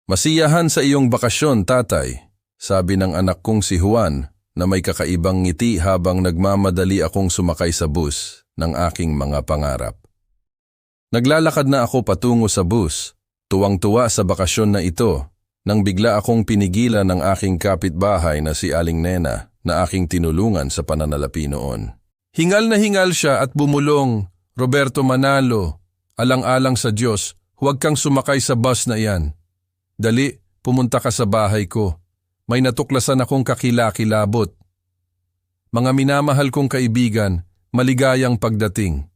Masiyahan sa iyong bakasyon, tatay, sabi ng anak kong si Juan na may kakaibang ngiti habang nagmamadali akong sumakay sa bus ng aking mga pangarap. Naglalakad na ako patungo sa bus, tuwang-tuwa sa bakasyon na ito, nang bigla akong pinigilan ng aking kapitbahay na si Aling Nena na aking tinulungan sa pananalapi noon. Hingal na hingal siya at bumulong, "Roberto Manalo, alang-alang sa Diyos, huwag kang sumakay sa bus na iyan. Dali, pumunta ka sa bahay ko. May natuklasan akong kakilakilabot. Mga minamahal kong kaibigan, maligayang pagdating."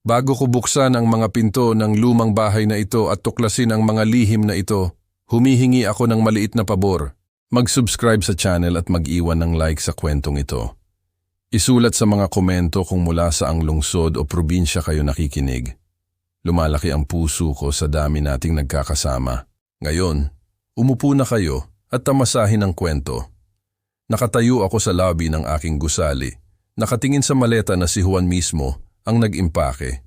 Bago ko buksan ang mga pinto ng lumang bahay na ito at tuklasin ang mga lihim na ito, humihingi ako ng maliit na pabor. Mag-subscribe sa channel at mag-iwan ng like sa kwentong ito. Isulat sa mga komento kung mula sa ang lungsod o probinsya kayo nakikinig. Lumalaki ang puso ko sa dami nating nagkakasama. Ngayon, umupo na kayo at tamasahin ang kwento. Nakatayo ako sa lobby ng aking gusali. Nakatingin sa maleta na si Juan mismo ang nag-impake.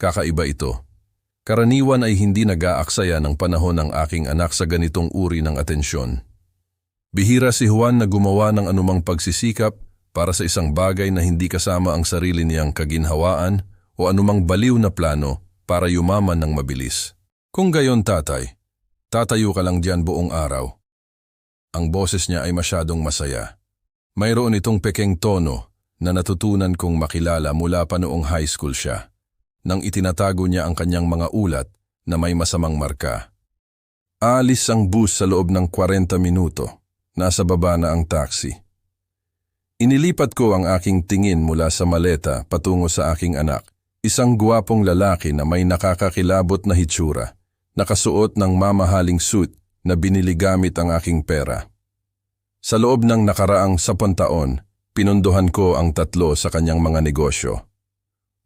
Kakaiba ito. Karaniwan ay hindi nag-aaksaya ng panahon ng aking anak sa ganitong uri ng atensyon. Bihira si Juan na gumawa ng anumang pagsisikap para sa isang bagay na hindi kasama ang sarili niyang kaginhawaan o anumang baliw na plano para yumaman ng mabilis. Kung gayon, tatay, tatayo ka lang diyan buong araw. Ang boses niya ay masyadong masaya. Mayroon itong pekeng tono na natutunan kong makilala mula pa noong high school siya, nang itinatago niya ang kanyang mga ulat na may masamang marka. Aalis ang bus sa loob ng 40 minuto. Nasa baba na ang taxi. Inilipat ko ang aking tingin mula sa maleta patungo sa aking anak, isang guwapong lalaki na may nakakakilabot na hitsura. Nakasuot ng mamahaling suit na binili gamit ang aking pera. Sa loob ng nakaraang 10 taon, pinunduhan ko ang 3 sa kanyang mga negosyo.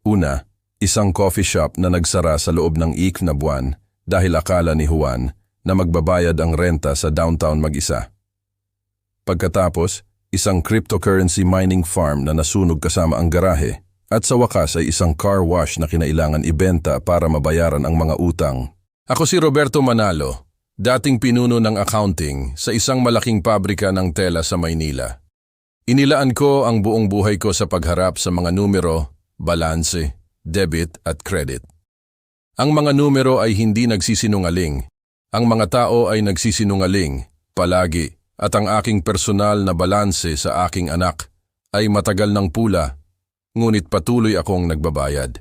Una, isang coffee shop na nagsara sa loob ng 6 na buwan dahil akala ni Juan na magbabayad ang renta sa downtown mag-isa. Pagkatapos, isang cryptocurrency mining farm na nasunog kasama ang garahe at sa wakas ay isang car wash na kinailangan ibenta para mabayaran ang mga utang. Ako si Roberto Manalo, dating pinuno ng accounting sa isang malaking pabrika ng tela sa Maynila. Inilaan ko ang buong buhay ko sa pagharap sa mga numero, balanse, debit at credit. Ang mga numero ay hindi nagsisinungaling. Ang mga tao ay nagsisinungaling, palagi, at ang aking personal na balanse sa aking anak ay matagal ng pula, ngunit patuloy akong nagbabayad.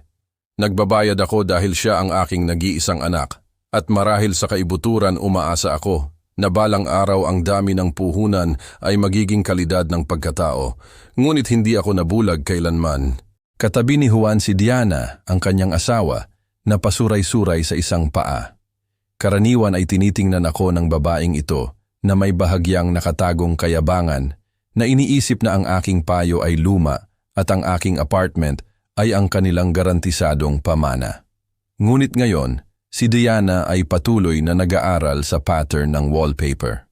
Nagbabayad ako dahil siya ang aking nag-iisang anak. At marahil sa kaibuturan umaasa ako na balang araw ang dami ng puhunan ay magiging kalidad ng pagkatao, ngunit hindi ako nabulag kailanman. Katabi ni Juan si Diana, ang kanyang asawa, na pasuray-suray sa isang paa. Karaniwan ay tinitingnan ako ng babaeng ito na may bahagyang nakatagong kayabangan na iniisip na ang aking payo ay luma at ang aking apartment ay ang kanilang garantisadong pamana. Ngunit ngayon, si Diana ay patuloy na nag-aaral sa pattern ng wallpaper.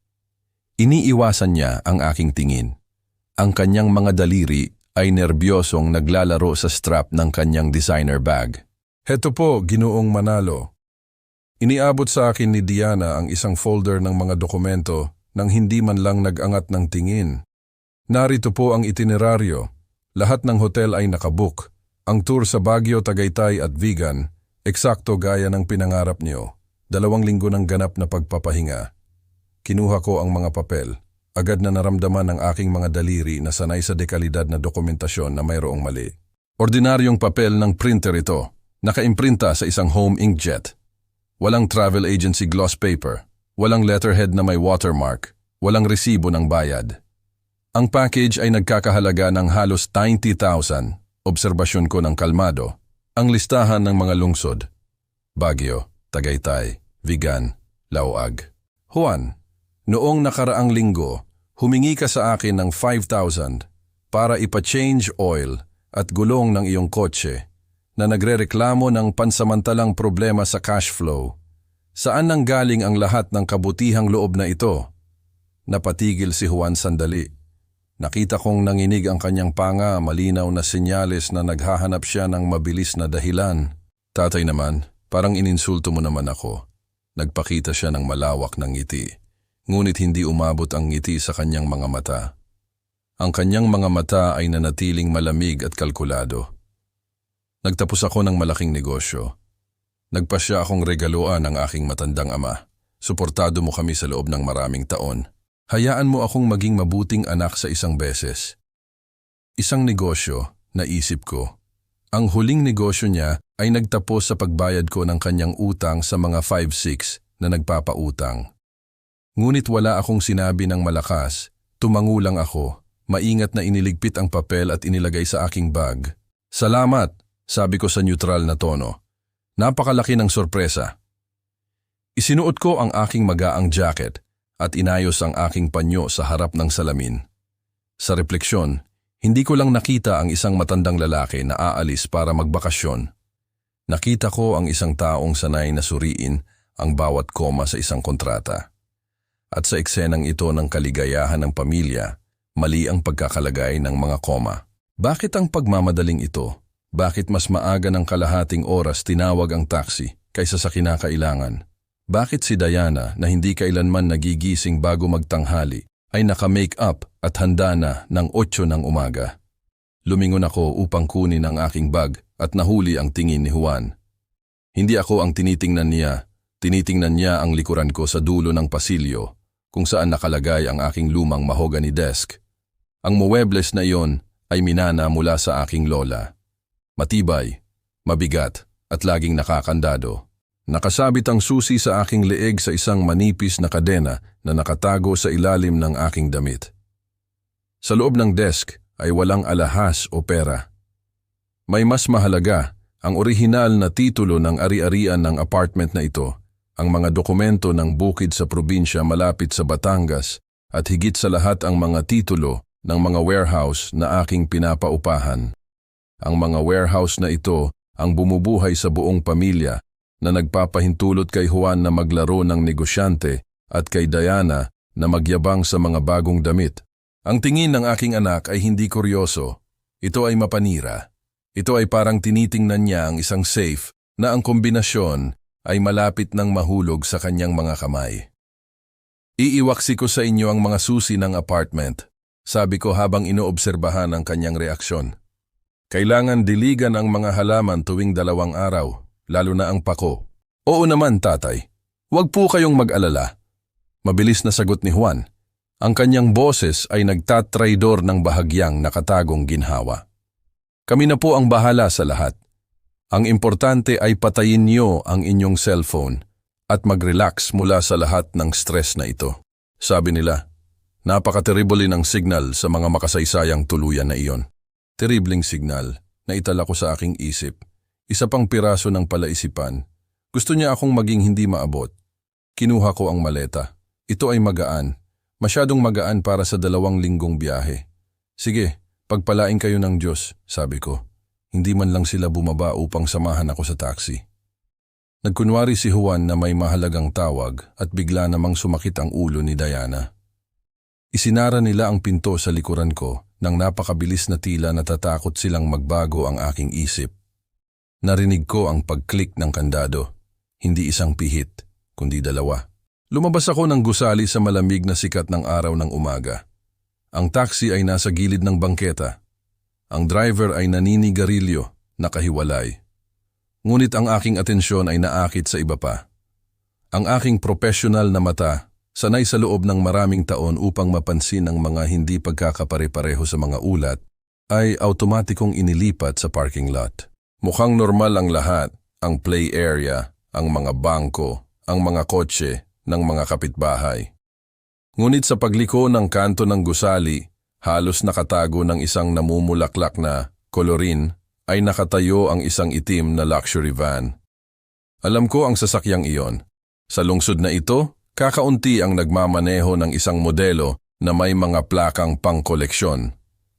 Iniiwasan niya ang aking tingin. Ang kanyang mga daliri ay nerbyosong naglalaro sa strap ng kanyang designer bag. "Heto po, Ginoong Manalo." Iniabot sa akin ni Diana ang isang folder ng mga dokumento nang hindi man lang nag-angat ng tingin. Narito po ang itineraryo. Lahat ng hotel ay nakabook. Ang tour sa Baguio, Tagaytay at Vigan, eksakto gaya ng pinangarap niyo. 2 linggo ng ganap na pagpapahinga. Kinuha ko ang mga papel. Agad na naramdaman ng aking mga daliri na sanay sa dekalidad na dokumentasyon na mayroong mali. Ordinaryong papel ng printer ito, nakaimprinta sa isang home inkjet. Walang travel agency gloss paper, walang letterhead na may watermark, walang resibo ng bayad. Ang package ay nagkakahalaga ng halos 90,000. Obserbasyon ko ng kalmado. Ang listahan ng mga lungsod: Baguio, Tagaytay, Vigan, Laoag. "Juan, noong nakaraang linggo, humingi ka sa akin ng 5,000 para ipa-change oil at gulong ng iyong kotse na nagrereklamo ng pansamantalang problema sa cash flow. Saan nanggaling ang lahat ng kabutihang loob na ito?" Napatigil si Juan sandali. Nakita kong nanginig ang kanyang panga, malinaw na senyales na naghahanap siya ng mabilis na dahilan. "Tatay naman, parang ininsulto mo naman ako. Nagpakita siya ng malawak ng ngiti, ngunit hindi umabot ang ngiti sa kanyang mga mata. Ang kanyang mga mata ay nanatiling malamig at kalkulado. Nagtapos ako ng malaking negosyo. Nagpasya akong regaluan ng aking matandang ama. Suportado mo kami sa loob ng maraming taon. Hayaan mo akong maging mabuting anak sa isang beses. Isang negosyo, naisip ko. Ang huling negosyo niya ay nagtapos sa pagbayad ko ng kanyang utang sa mga 5-6 na nagpapautang. Ngunit wala akong sinabi ng malakas, tumango lang ako, maingat na iniligpit ang papel at inilagay sa aking bag. Salamat, sabi ko sa neutral na tono. Napakalaki ng sorpresa. Isinuot ko ang aking magaang jacket at inayos ang aking panyo sa harap ng salamin. Sa refleksyon, hindi ko lang nakita ang isang matandang lalaki na aalis para magbakasyon. Nakita ko ang isang taong sanay na suriin ang bawat koma sa isang kontrata. At sa eksenang ito ng kaligayahan ng pamilya, mali ang pagkakalagay ng mga koma. Bakit ang pagmamadaling ito? Bakit mas maaga ng kalahating oras tinawag ang taxi kaysa sa kinakailangan? Bakit si Diana na hindi kailanman nagigising bago magtanghali ay naka-make up at handa na ng 8 ng umaga? Lumingon ako upang kunin ang aking bag at nahuli ang tingin ni Juan. Hindi ako ang tinitingnan niya ang likuran ko sa dulo ng pasilyo kung saan nakalagay ang aking lumang mahogany desk. Ang muebles na iyon ay minana mula sa aking lola. Matibay, mabigat at laging nakakandado. Nakasabit ang susi sa aking leeg sa isang manipis na kadena na nakatago sa ilalim ng aking damit. Sa loob ng desk ay walang alahas o pera. May mas mahalaga, ang orihinal na titulo ng ari-arian ng apartment na ito, ang mga dokumento ng bukid sa probinsya malapit sa Batangas at higit sa lahat ang mga titulo ng mga warehouse na aking pinapaupahan. Ang mga warehouse na ito ang bumubuhay sa buong pamilya na nagpapahintulot kay Juan na maglaro ng negosyante at kay Diana na magyabang sa mga bagong damit. Ang tingin ng aking anak ay hindi kuryoso. Ito ay mapanira. Ito ay parang tinitingnan niya ang isang safe na ang kombinasyon ay malapit ng mahulog sa kanyang mga kamay. Iiwaksi ko sa inyo ang mga susi ng apartment, sabi ko habang inoobserbahan ang kanyang reaksyon. Kailangan diligan ang mga halaman tuwing 2 araw. Lalo na ang pako. Oo naman, tatay. Huwag po kayong mag-alala. Mabilis na sagot ni Juan. Ang kanyang boses ay nagtatraidor ng bahagyang nakatagong ginhawa. Kami na po ang bahala sa lahat. Ang importante ay patayin niyo ang inyong cellphone at mag-relax mula sa lahat ng stress na ito. Sabi nila, napaka-terrible ng signal sa mga makasaysayang tuluyan na iyon. Terribling signal na itala ko sa aking isip. Isa pang piraso ng palaisipan. Gusto niya akong maging hindi maabot. Kinuha ko ang maleta. Ito ay magaan. Masyadong magaan para sa 2 linggong biyahe. Sige, pagpalain kayo ng Diyos, sabi ko. Hindi man lang sila bumaba upang samahan ako sa taxi. Nagkunwari si Juan na may mahalagang tawag at bigla namang sumakit ang ulo ni Diana. Isinara nila ang pinto sa likuran ko nang napakabilis na tila natatakot silang magbago ang aking isip. Narinig ko ang pag-click ng kandado. Hindi isang pihit, kundi 2. Lumabas ako ng gusali sa malamig na sikat ng araw ng umaga. Ang taxi ay nasa gilid ng bangketa. Ang driver ay naninigarilyo, nakahiwalay. Ngunit ang aking atensyon ay naakit sa iba pa. Ang aking professional na mata, sanay sa loob ng maraming taon upang mapansin ang mga hindi pagkakapare-pareho sa mga ulat, ay automatikong inilipat sa parking lot. Mukhang normal ang lahat, ang play area, ang mga bangko, ang mga kotse ng mga kapitbahay. Ngunit sa pagliko ng kanto ng gusali, halos nakatago ng isang namumulaklak na kolorin, ay nakatayo ang isang itim na luxury van. Alam ko ang sasakyang iyon. Sa lungsod na ito, kakaunti ang nagmamaneho ng isang modelo na may mga plakang pangkoleksyon.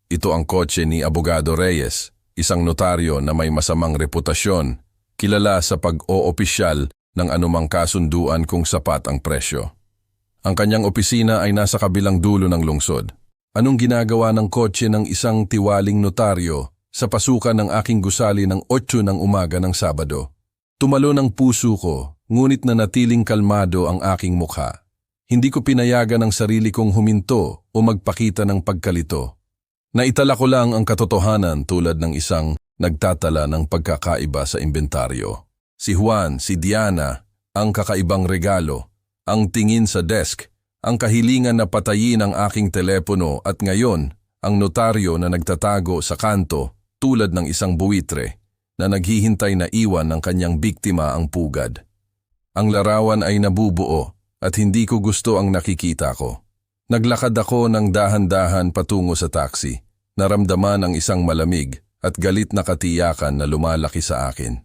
Ito ang kotse ni Abogado Reyes, isang notaryo na may masamang reputasyon, kilala sa pag-oopisyal ng anumang kasunduan kung sapat ang presyo. Ang kanyang opisina ay nasa kabilang dulo ng lungsod. Anong ginagawa ng kotse ng isang tiwaling notaryo sa pasukan ng aking gusali ng 8 ng umaga ng Sabado? Tumalo ng puso ko, ngunit nanatiling kalmado ang aking mukha. Hindi ko pinayagan ang sarili kong huminto o magpakita ng pagkalito. Naitala ko lang ang katotohanan tulad ng isang nagtatala ng pagkakaiba sa inventaryo. Si Juan, si Diana, ang kakaibang regalo, ang tingin sa desk, ang kahilingan na patayin ang aking telepono at ngayon, ang notaryo na nagtatago sa kanto tulad ng isang buwitre na naghihintay na iwan ng kanyang biktima ang pugad. Ang larawan ay nabubuo at hindi ko gusto ang nakikita ko. Naglakad ako ng dahan-dahan patungo sa taxi. Naramdaman ang isang malamig at galit na katiyakan na lumalaki sa akin.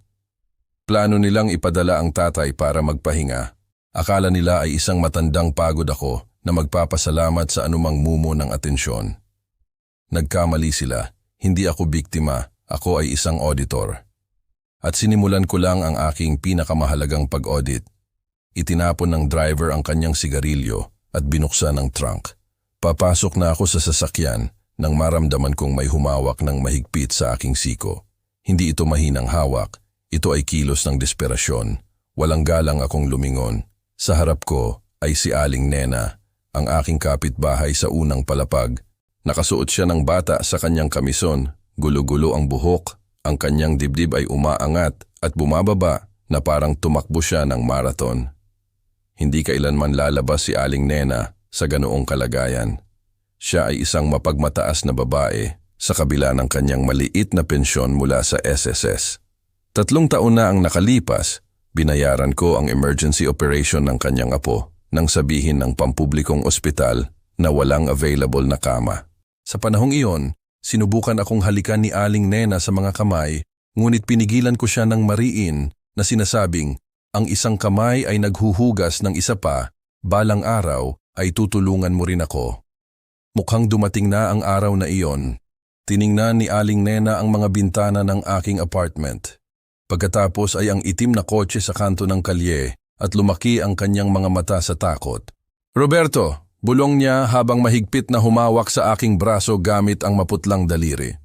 Plano nilang ipadala ang tatay para magpahinga. Akala nila ay isang matandang pagod ako na magpapasalamat sa anumang mumo ng atensyon. Nagkamali sila. Hindi ako biktima. Ako ay isang auditor. At sinimulan ko lang ang aking pinakamahalagang pag-audit. Itinapon ng driver ang kanyang sigarilyo at binuksan ang trunk. Papasok na ako sa sasakyan nang maramdaman kong may humawak ng mahigpit sa aking siko. Hindi ito mahinang hawak, ito ay kilos ng desperasyon. Walang galang akong lumingon. Sa harap ko ay si Aling Nena, ang aking kapitbahay sa unang palapag. Nakasuot siya ng bata sa kanyang kamison, gulo-gulo ang buhok, ang kanyang dibdib ay umaangat at bumababa na parang tumakbo siya ng marathon. Hindi kailanman lalabas si Aling Nena sa ganoong kalagayan. Siya ay isang mapagmataas na babae sa kabila ng kanyang maliit na pensyon mula sa SSS. 3 taon na ang nakalipas, binayaran ko ang emergency operation ng kanyang apo nang sabihin ng pampublikong ospital na walang available na kama. Sa panahong iyon, sinubukan akong halikan ni Aling Nena sa mga kamay, ngunit pinigilan ko siya ng mariin na sinasabing, ang isang kamay ay naghuhugas ng isa pa, balang araw ay tutulungan mo rin ako. Mukhang dumating na ang araw na iyon. Tiningnan ni Aling Nena ang mga bintana ng aking apartment. Pagkatapos ay ang itim na kotse sa kanto ng kalye at lumaki ang kanyang mga mata sa takot. Roberto, bulong niya habang mahigpit na humawak sa aking braso gamit ang maputlang daliri.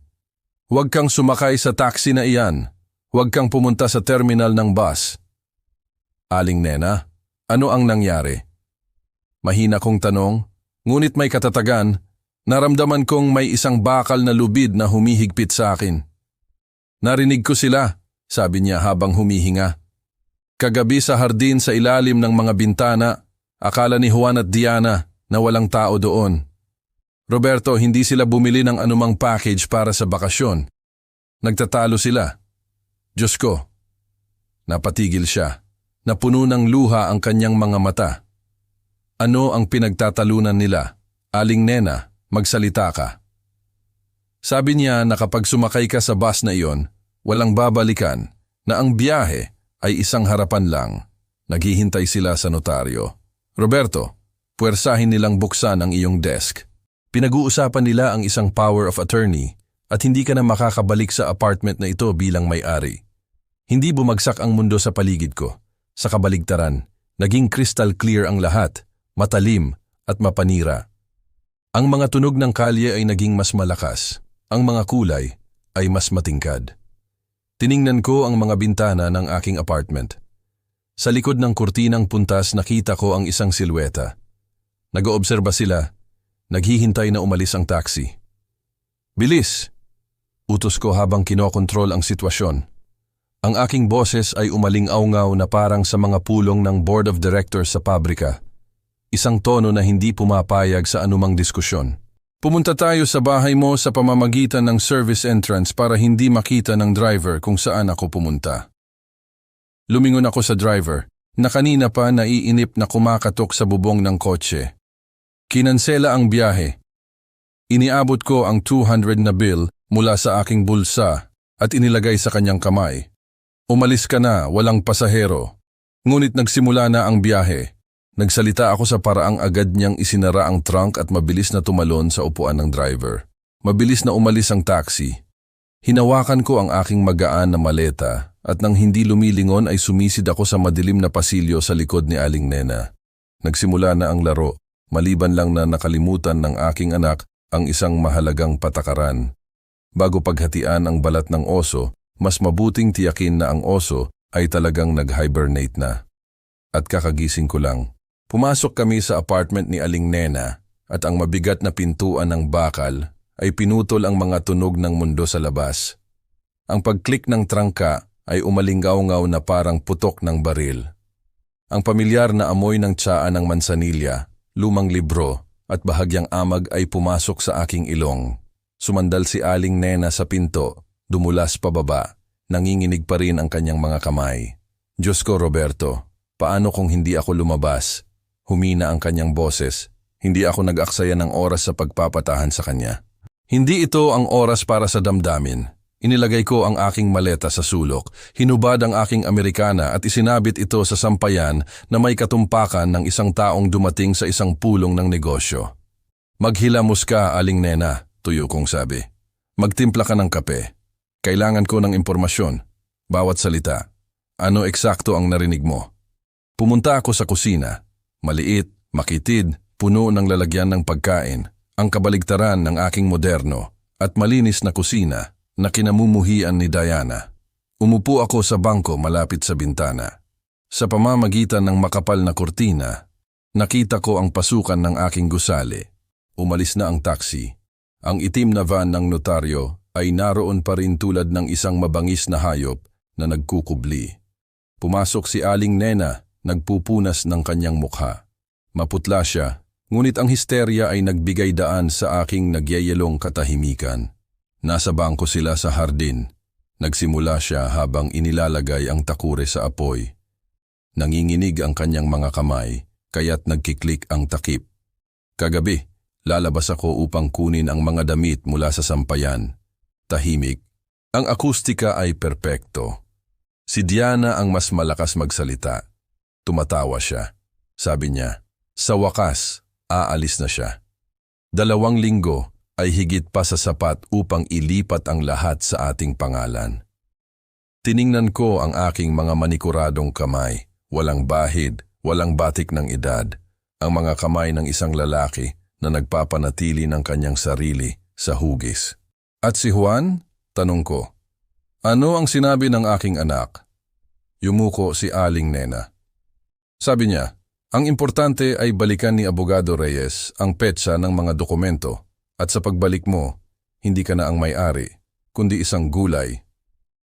Huwag kang sumakay sa taxi na iyan. Huwag kang pumunta sa terminal ng bus. Aling Nena, ano ang nangyari? Mahina kong tanong, ngunit may katatagan. Naramdaman kong may isang bakal na lubid na humihigpit sa akin. Narinig ko sila, sabi niya habang humihinga. Kagabi sa hardin sa ilalim ng mga bintana, akala ni Juan at Diana na walang tao doon. Roberto, hindi sila bumili ng anumang package para sa bakasyon. Nagtatalo sila. Diyos ko. Napatigil siya. Napuno ng luha ang kanyang mga mata. Ano ang pinagtatalunan nila? Aling Nena, magsalita ka. Sabi niya na kapag sumakay ka sa bus na iyon, walang babalikan, na ang biyahe ay isang harapan lang. Naghihintay sila sa notaryo. Roberto, puwersahin nilang buksan ang iyong desk. Pinag-uusapan nila ang isang power of attorney at hindi ka na makakabalik sa apartment na ito bilang may-ari. Hindi bumagsak ang mundo sa paligid ko. Sa kabaligtaran, naging crystal clear ang lahat, matalim at mapanira. Ang mga tunog ng kalye ay naging mas malakas. Ang mga kulay ay mas matingkad. Tiningnan ko ang mga bintana ng aking apartment. Sa likod ng kurtinang puntas nakita ko ang isang silweta. Nag-oobserba sila. Naghihintay na umalis ang taxi. Bilis! Utos ko habang kinokontrol ang sitwasyon. Ang aking boses ay umaling-awngaw na parang sa mga pulong ng board of directors sa pabrika. Isang tono na hindi pumapayag sa anumang diskusyon. Pumunta tayo sa bahay mo sa pamamagitan ng service entrance para hindi makita ng driver kung saan ako pumunta. Lumingon ako sa driver, na kanina pa naiinip na kumakatok sa bubong ng kotse. Kinansela ang biyahe. Iniabot ko ang 200 na bill mula sa aking bulsa at inilagay sa kanyang kamay. Umalis ka na, walang pasahero. Ngunit nagsimula na ang biyahe. Nagsalita ako sa paraang agad niyang isinara ang trunk at mabilis na tumalon sa upuan ng driver. Mabilis na umalis ang taxi. Hinawakan ko ang aking magaan na maleta at nang hindi lumilingon ay sumisid ako sa madilim na pasilyo sa likod ni Aling Nena. Nagsimula na ang laro, maliban lang na nakalimutan ng aking anak ang isang mahalagang patakaran. Bago paghatian ang balat ng oso, mas mabuting tiyakin na ang oso ay talagang nag-hibernate na. at kakagising ko lang. Pumasok kami sa apartment ni Aling Nena at ang mabigat na pintuan ng bakal ay pinutol ang mga tunog ng mundo sa labas. Ang pagklik ng trangka ay umalinggaw-ngaw na parang putok ng baril. Ang pamilyar na amoy ng tsaa ng mansanilya, lumang libro at bahagyang amag ay pumasok sa aking ilong. Sumandal si Aling Nena sa pinto, dumulas pababa, nanginginig pa rin ang kanyang mga kamay. Diyos ko, Roberto, paano kung hindi ako lumabas? Humina ang kanyang boses. Hindi ako nag-aksaya ng oras sa pagpapatahan sa kanya. Hindi ito ang oras para sa damdamin. Inilagay ko ang aking maleta sa sulok, hinubad ang aking Amerikana at isinabit ito sa sampayan na may katumpakan ng isang taong dumating sa isang pulong ng negosyo. Maghilamos ka, Aling Nena, tuyo kong sabi. Magtimpla ka ng kape. Kailangan ko ng impormasyon. Bawat salita. Ano eksakto ang narinig mo? Pumunta ako sa kusina. Maliit, makitid, puno ng lalagyan ng pagkain. Ang kabaligtaran ng aking moderno at malinis na kusina na kinamumuhian ni Diana. Umupo ako sa bangko malapit sa bintana. Sa pamamagitan ng makapal na kurtina, nakita ko ang pasukan ng aking gusali. Umalis na ang taxi. Ang itim na van ng notaryo ay naroon pa rin tulad ng isang mabangis na hayop na nagkukubli. Pumasok si Aling Nena, nagpupunas ng kanyang mukha. Maputla siya, ngunit ang histerya ay nagbigay daan sa aking nagyayelong katahimikan. Nasa bangko sila sa hardin. Nagsimula siya habang inilalagay ang takure sa apoy. Nanginginig ang kanyang mga kamay, kaya't nagkiklik ang takip. Kagabi, lalabas ako upang kunin ang mga damit mula sa sampayan. Tahimik. Ang akustika ay perpekto. Si Diana ang mas malakas magsalita. Tumatawa siya. Sabi niya, sa wakas, aalis na siya. 2 linggo ay higit pa sa sapat upang ilipat ang lahat sa ating pangalan. Tiningnan ko ang aking mga manikuradong kamay. Walang bahid, walang batik ng edad. Ang mga kamay ng isang lalaki na nagpapanatili ng kanyang sarili sa hugis. At si Juan? Tanong ko. Ano ang sinabi ng aking anak? Yumuko si Aling Nena. Sabi niya, ang importante ay balikan ni Abogado Reyes ang petsa ng mga dokumento at sa pagbalik mo, hindi ka na ang may-ari, kundi isang gulay.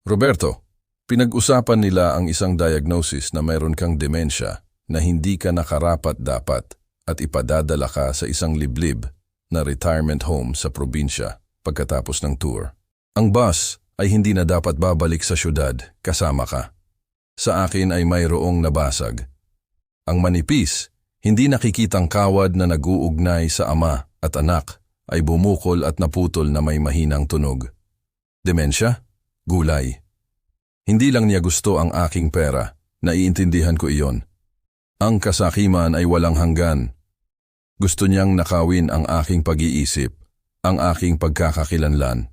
Roberto, pinag-usapan nila ang isang diagnosis na mayroon kang demensya na hindi ka nakarapat-dapat at ipadadala ka sa isang liblib na retirement home sa probinsya pagkatapos ng tour. Ang bus ay hindi na dapat babalik sa syudad, kasama ka. Sa akin ay mayroong nabasag. Ang manipis, hindi nakikitang kawad na nag-uugnay sa ama at anak ay bumukol at naputol na may mahinang tunog. Demensya? Gulay. Hindi lang niya gusto ang aking pera, naiintindihan ko iyon. Ang kasakiman ay walang hanggan. Gusto niyang nakawin ang aking pag-iisip, ang aking pagkakakilanlan.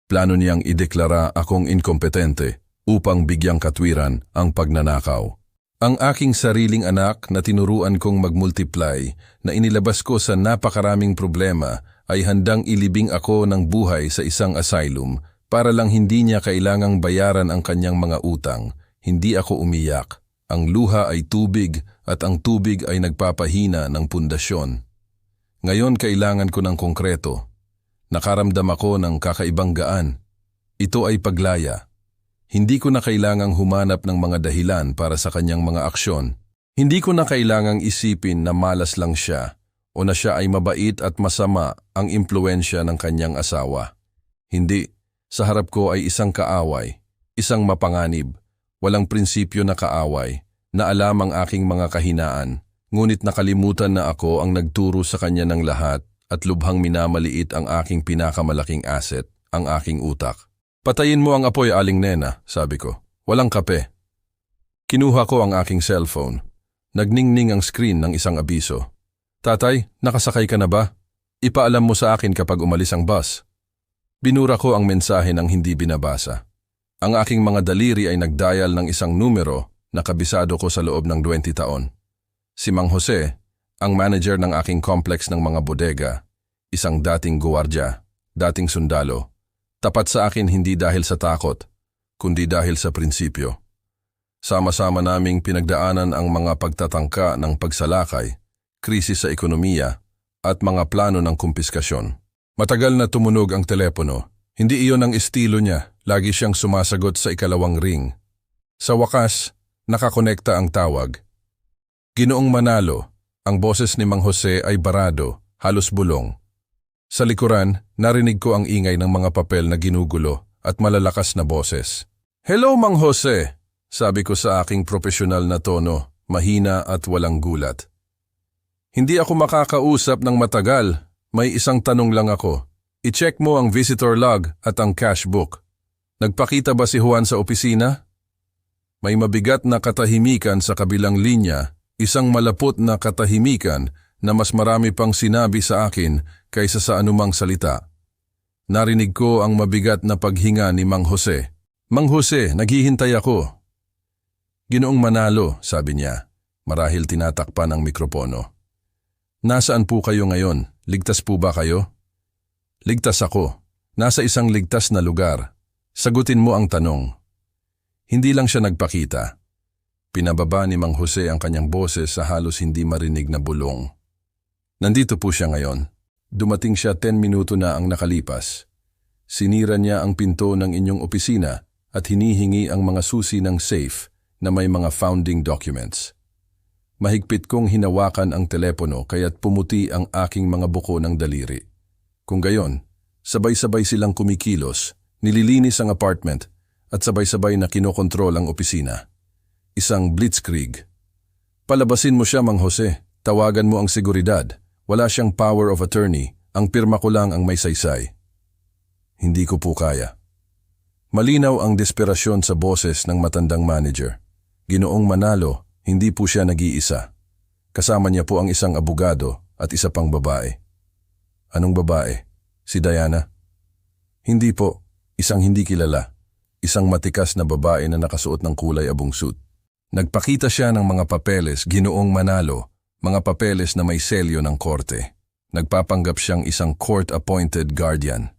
Plano niyang ideklara akong inkompetente upang bigyang katwiran ang pagnanakaw. Ang aking sariling anak na tinuruan kong magmultiply na inilabas ko sa napakaraming problema ay handang ilibing ako ng buhay sa isang asylum para lang hindi niya kailangang bayaran ang kanyang mga utang. Hindi ako umiyak. Ang luha ay tubig at ang tubig ay nagpapahina ng pundasyon. Ngayon kailangan ko ng konkreto. Nakaramdam ako ng kakaibang gaan. Ito ay paglaya. Hindi ko na kailangang humanap ng mga dahilan para sa kanyang mga aksyon. Hindi ko na kailangang isipin na malas lang siya o na siya ay mabait at masama ang impluensya ng kanyang asawa. Hindi, sa harap ko ay isang kaaway, isang mapanganib, walang prinsipyo na kaaway, na alam ang aking mga kahinaan, ngunit nakalimutan na ako ang nagturo sa kanya ng lahat at lubhang minamaliit ang aking pinakamalaking asset, ang aking utak. Patayin mo ang apoy, Aling Nena, sabi ko. Walang kape. Kinuha ko ang aking cellphone. Nagningning ang screen ng isang abiso. Tatay, nakasakay ka na ba? Ipaalam mo sa akin kapag umalis ang bus. Binura ko ang mensahe ng hindi binabasa. Ang aking mga daliri ay nagdial ng isang numero na kabisado ko sa loob ng 20 taon. Si Mang Jose, ang manager ng aking complex ng mga bodega, isang dating guwardya, dating sundalo. Tapat sa akin hindi dahil sa takot, kundi dahil sa prinsipyo. Sama-sama naming pinagdaanan ang mga pagtatangka ng pagsalakay, krisis sa ekonomiya, at mga plano ng kumpiskasyon. Matagal na tumunog ang telepono. Hindi iyon ang estilo niya. Lagi siyang sumasagot sa ikalawang ring. Sa wakas, nakakonekta ang tawag. Ginoong Manalo, ang boses ni Mang Jose ay barado, halos bulong. Sa likuran, narinig ko ang ingay ng mga papel na ginugulo at malalakas na boses. "Hello, Mang Jose," sabi ko sa aking profesional na tono, mahina at walang gulat. "Hindi ako makakausap ng matagal. May isang tanong lang ako. I-check mo ang visitor log at ang cash book. Nagpakita ba si Juan sa opisina?" May mabigat na katahimikan sa kabilang linya, isang malapot na katahimikan na mas marami pang sinabi sa akin kaysa sa anumang salita. Narinig ko ang mabigat na paghinga ni Mang Jose. "Mang Jose, naghihintay ako." "Ginoong Manalo," sabi niya, marahil tinatakpan ang mikropono. "Nasaan po kayo ngayon? Ligtas po ba kayo?" "Ligtas ako. Nasa isang ligtas na lugar. Sagutin mo ang tanong." Hindi lang siya nagpakita. Pinababa ni Mang Jose ang kanyang boses sa halos hindi marinig na bulong. "Nandito po siya ngayon. Dumating siya 10 minuto na ang nakalipas. Sinira niya ang pinto ng inyong opisina at hinihingi ang mga susi ng safe na may mga founding documents. Mahigpit kong hinawakan ang telepono kaya't pumuti ang aking mga buko ng daliri. Kung gayon, sabay-sabay silang kumikilos, nililinis ang apartment at sabay-sabay na kinokontrol ang opisina. Isang blitzkrieg. "Palabasin mo siya, Mang Jose. Tawagan mo ang seguridad. Wala siyang power of attorney. Ang pirma ko lang ang may saysay." Hindi ko po kaya. Malinaw ang desperasyon sa boses ng matandang manager. Ginoong Manalo, hindi po siya nag-iisa. Kasama niya po ang isang abogado at isa pang babae. "Anong babae? Si Diana?" "Hindi po. Isang hindi kilala. Isang matikas na babae na nakasuot ng kulay abong suit." Nagpakita siya ng mga papeles, Ginoong Manalo, mga papeles na may selyo ng korte. Nagpapanggap siyang isang court-appointed guardian.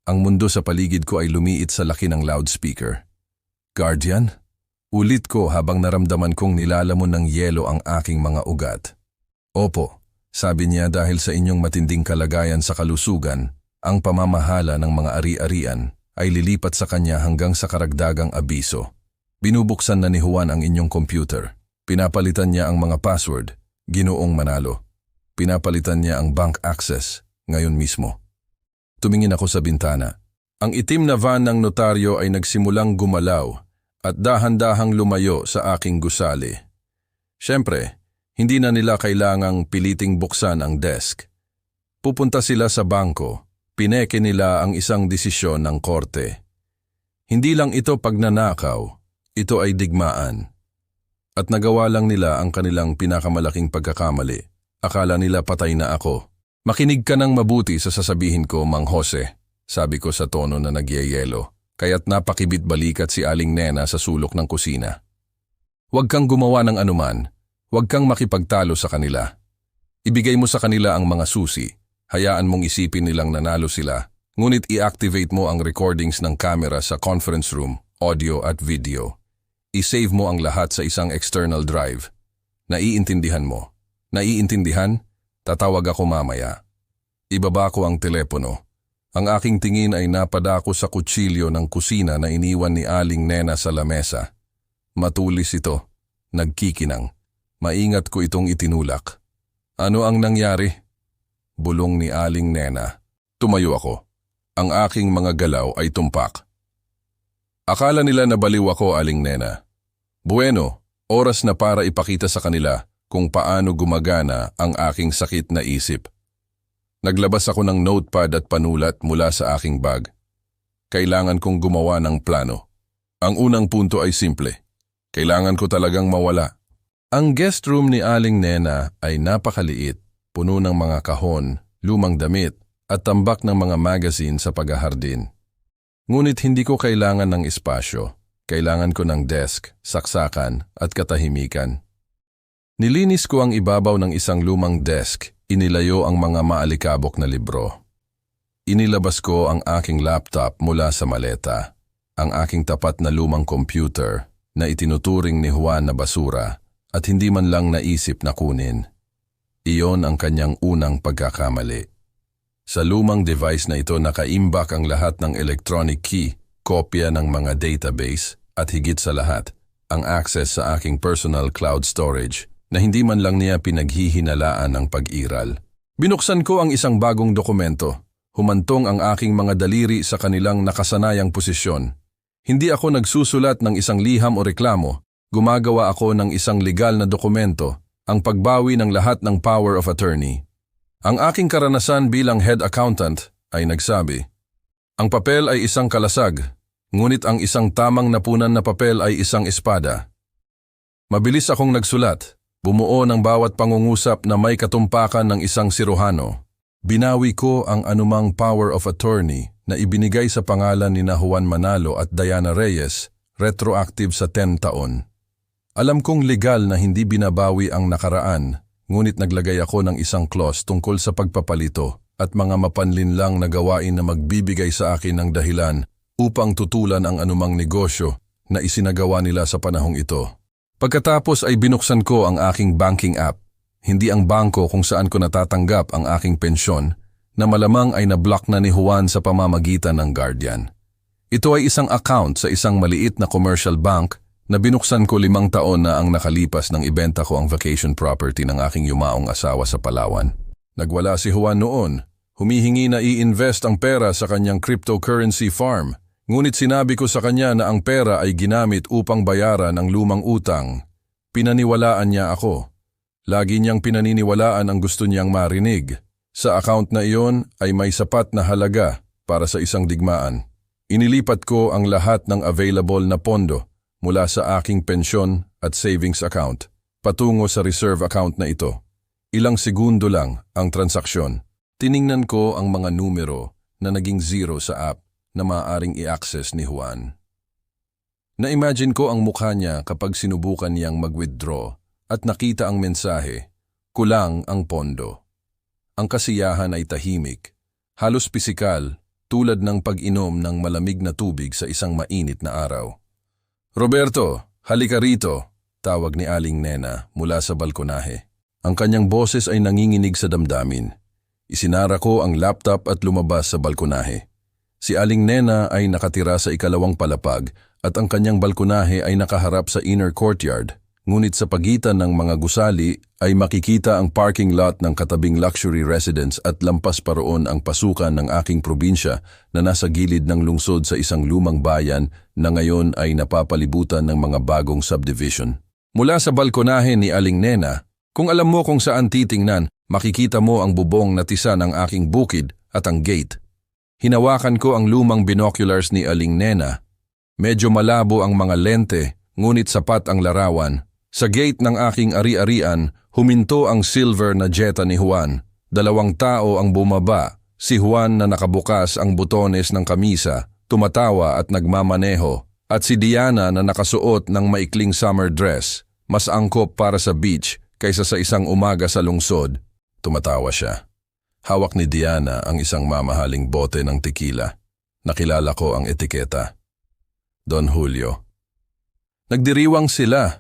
Ang mundo sa paligid ko ay lumiit sa laki ng loudspeaker. "Guardian?" Ulit ko habang naramdaman kong nilalamon ng yelo ang aking mga ugat. "Opo," sabi niya, "dahil sa inyong matinding kalagayan sa kalusugan, ang pamamahala ng mga ari-arian ay lilipat sa kanya hanggang sa karagdagang abiso. Binubuksan na ni Juan ang inyong computer. Pinapalitan niya ang mga password, Ginoong Manalo. Pinapalitan niya ang bank access ngayon mismo." Tumingin ako sa bintana. Ang itim na van ng notaryo ay nagsimulang gumalaw at dahan-dahang lumayo sa aking gusali. Siyempre, hindi na nila kailangang piliting buksan ang desk. Pupunta sila sa bangko. Pineke nila ang isang desisyon ng korte. Hindi lang ito pagnanakaw, ito ay digmaan. At nagawa lang nila ang kanilang pinakamalaking pagkakamali. Akala nila patay na ako. "Makinig ka ng mabuti sa sasabihin ko, Mang Jose," sabi ko sa tono na nagyayelo, kaya't napakibit balikat si Aling Nena sa sulok ng kusina. "Huwag kang gumawa ng anuman. Huwag kang makipagtalo sa kanila. Ibigay mo sa kanila ang mga susi. Hayaan mong isipin nilang nanalo sila, ngunit i-activate mo ang recordings ng camera sa conference room, audio at video. I-save mo ang lahat sa isang external drive. Naiintindihan mo? Naiintindihan? Tatawag ako mamaya." Ibaba ko ang telepono. Ang aking tingin ay napadako sa kutsilyo ng kusina na iniwan ni Aling Nena sa lamesa. Matulis ito. Nagkikinang. Maingat ko itong itinulak. "Ano ang nangyari?" Bulong ni Aling Nena. Tumayo ako. Ang aking mga galaw ay tumpak. "Akala nila nabaliw ako, Aling Nena. Bueno, oras na para ipakita sa kanila kung paano gumagana ang aking sakit na isip." Naglabas ako ng notepad at panulat mula sa aking bag. Kailangan kong gumawa ng plano. Ang unang punto ay simple. Kailangan ko talagang mawala. Ang guest room ni Aling Nena ay napakaliit. Puno ng mga kahon, lumang damit, at tambak ng mga magazine sa paghahardin. Ngunit hindi ko kailangan ng espasyo. Kailangan ko ng desk, saksakan, at katahimikan. Nilinis ko ang ibabaw ng isang lumang desk, inilayo ang mga maalikabok na libro. Inilabas ko ang aking laptop mula sa maleta, ang aking tapat na lumang computer, na itinuturing ni Juan na basura at hindi man lang naisip na kunin. Iyon ang kanyang unang pagkakamali. Sa lumang device na ito nakaimbak ang lahat ng electronic key, kopya ng mga database at higit sa lahat, ang access sa aking personal cloud storage na hindi man lang niya pinaghihinalaan ang pag-iral. Binuksan ko ang isang bagong dokumento. Humantong ang aking mga daliri sa kanilang nakasanayang posisyon. Hindi ako nagsusulat ng isang liham o reklamo. Gumagawa ako ng isang legal na dokumento, ang pagbawi ng lahat ng power of attorney. Ang aking karanasan bilang head accountant ay nagsabi, ang papel ay isang kalasag, ngunit ang isang tamang napunan na papel ay isang espada. Mabilis akong nagsulat, bumuo ng bawat pangungusap na may katumpakan ng isang siruhano. Binawi ko ang anumang power of attorney na ibinigay sa pangalan ni Juan Manalo at Diana Reyes, retroactive sa 10 taon. Alam kong legal na hindi binabawi ang nakaraan, ngunit naglagay ako ng isang clause tungkol sa pagpapalito at mga mapanlinlang na gawain na magbibigay sa akin ng dahilan upang tutulan ang anumang negosyo na isinagawa nila sa panahong ito. Pagkatapos ay binuksan ko ang aking banking app. Hindi ang bangko kung saan ko natatanggap ang aking pensyon na malamang ay na-block na ni Juan sa pamamagitan ng guardian. Ito ay isang account sa isang maliit na commercial bank na binuksan ko 5 taon na ang nakalipas nang ibenta ko ang vacation property ng aking yumaong asawa sa Palawan. Nagwala si Juan noon, humihingi na i-invest ang pera sa kanyang cryptocurrency farm, ngunit sinabi ko sa kanya na ang pera ay ginamit upang bayaran ang lumang utang. Pinaniwalaan niya ako. Lagi niyang pinaniniwalaan ang gusto niyang marinig. Sa account na iyon ay may sapat na halaga para sa isang digmaan. Inilipat ko ang lahat ng available na pondo mula sa aking pensyon at savings account patungo sa reserve account na ito. Ilang segundo lang ang transaksyon. Tiningnan ko ang mga numero na naging 0 sa app na maaaring i-access ni Juan. Na-imagine ko ang mukha niya kapag sinubukan niyang mag-withdraw at nakita ang mensahe, kulang ang pondo. Ang kasiyahan ay tahimik, halos pisikal, tulad ng pag-inom ng malamig na tubig sa isang mainit na araw. Roberto, halika rito, tawag ni Aling Nena mula sa balkonahe. Ang kanyang boses ay nanginginig sa damdamin. Isinara ko ang laptop at lumabas sa balkonahe. Si Aling Nena ay nakatira sa ikalawang palapag at ang kanyang balkonahe ay nakaharap sa inner courtyard. Ngunit sa pagitan ng mga gusali ay makikita ang parking lot ng katabing luxury residence at lampas pa roon ang pasukan ng aking probinsya na nasa gilid ng lungsod sa isang lumang bayan na ngayon ay napapalibutan ng mga bagong subdivision. Mula sa balkonahe ni Aling Nena, kung alam mo kung saan titingnan, makikita mo ang bubong na tisa ng aking bukid at ang gate. Hinawakan ko ang lumang binoculars ni Aling Nena. Medyo malabo ang mga lente, ngunit sapat ang larawan. Sa gate ng aking ari-arian, huminto ang silver na Jetta ni Juan. 2 tao ang bumaba, si Juan na nakabukas ang butones ng kamisa, tumatawa at nagmamaneho, at si Diana na nakasuot ng maikling summer dress, mas angkop para sa beach kaysa sa isang umaga sa lungsod. Tumatawa siya. Hawak ni Diana ang isang mamahaling bote ng tequila. Nakilala ko ang etiketa. Don Julio. Nagdiriwang sila.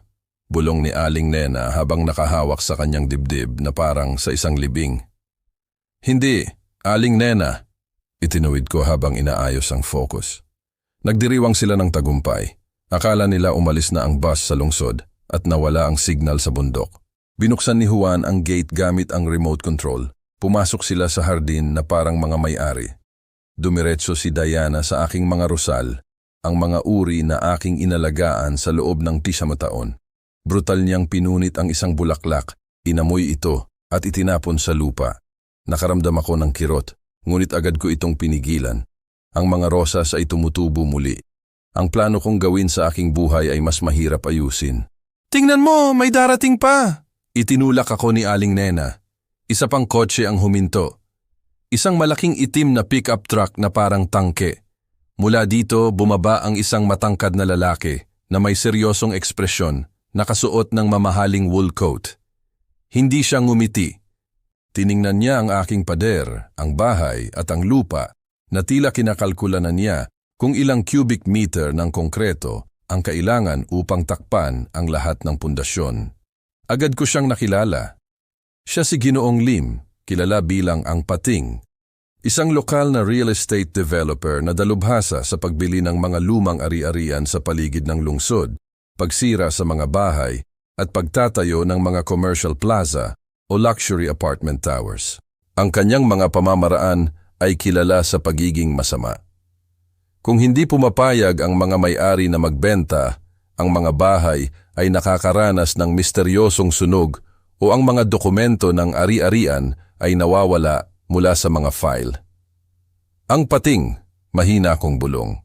Bulong ni Aling Nena habang nakahawak sa kanyang dibdib na parang sa isang libing. Hindi, Aling Nena, itinuwid ko habang inaayos ang focus. Nagdiriwang sila ng tagumpay. Akala nila umalis na ang bus sa lungsod at nawala ang signal sa bundok. Binuksan ni Juan ang gate gamit ang remote control. Pumasok sila sa hardin na parang mga may-ari. Dumiretso si Diana sa aking mga rosal, ang mga uri na aking inalagaan sa loob ng 10 taon. Brutal niyang pinunit ang isang bulaklak, inamoy ito at itinapon sa lupa. Nakaramdam ako ng kirot, ngunit agad ko itong pinigilan. Ang mga rosas ay tumutubo muli. Ang plano kong gawin sa aking buhay ay mas mahirap ayusin. Tingnan mo, may darating pa! Itinulak ako ni Aling Nena. Isa pang kotse ang huminto. Isang malaking itim na pick-up truck na parang tangke. Mula dito, bumaba ang isang matangkad na lalaki na may seryosong ekspresyon. Nakasuot ng mamahaling wool coat. Hindi siya ngumiti. Tiningnan niya ang aking pader, ang bahay at ang lupa na tila kinakalkula na niya kung ilang cubic meter ng konkreto ang kailangan upang takpan ang lahat ng pundasyon. Agad ko siyang nakilala. Siya si Ginoong Lim, kilala bilang ang Pating. Isang lokal na real estate developer na dalubhasa sa pagbili ng mga lumang ari-arian sa paligid ng lungsod, pagsira sa mga bahay, at pagtatayo ng mga commercial plaza o luxury apartment towers. Ang kanyang mga pamamaraan ay kilala sa pagiging masama. Kung hindi pumapayag ang mga may-ari na magbenta, ang mga bahay ay nakakaranas ng misteryosong sunog o ang mga dokumento ng ari-arian ay nawawala mula sa mga file. Ang Pating, mahina kong bulong.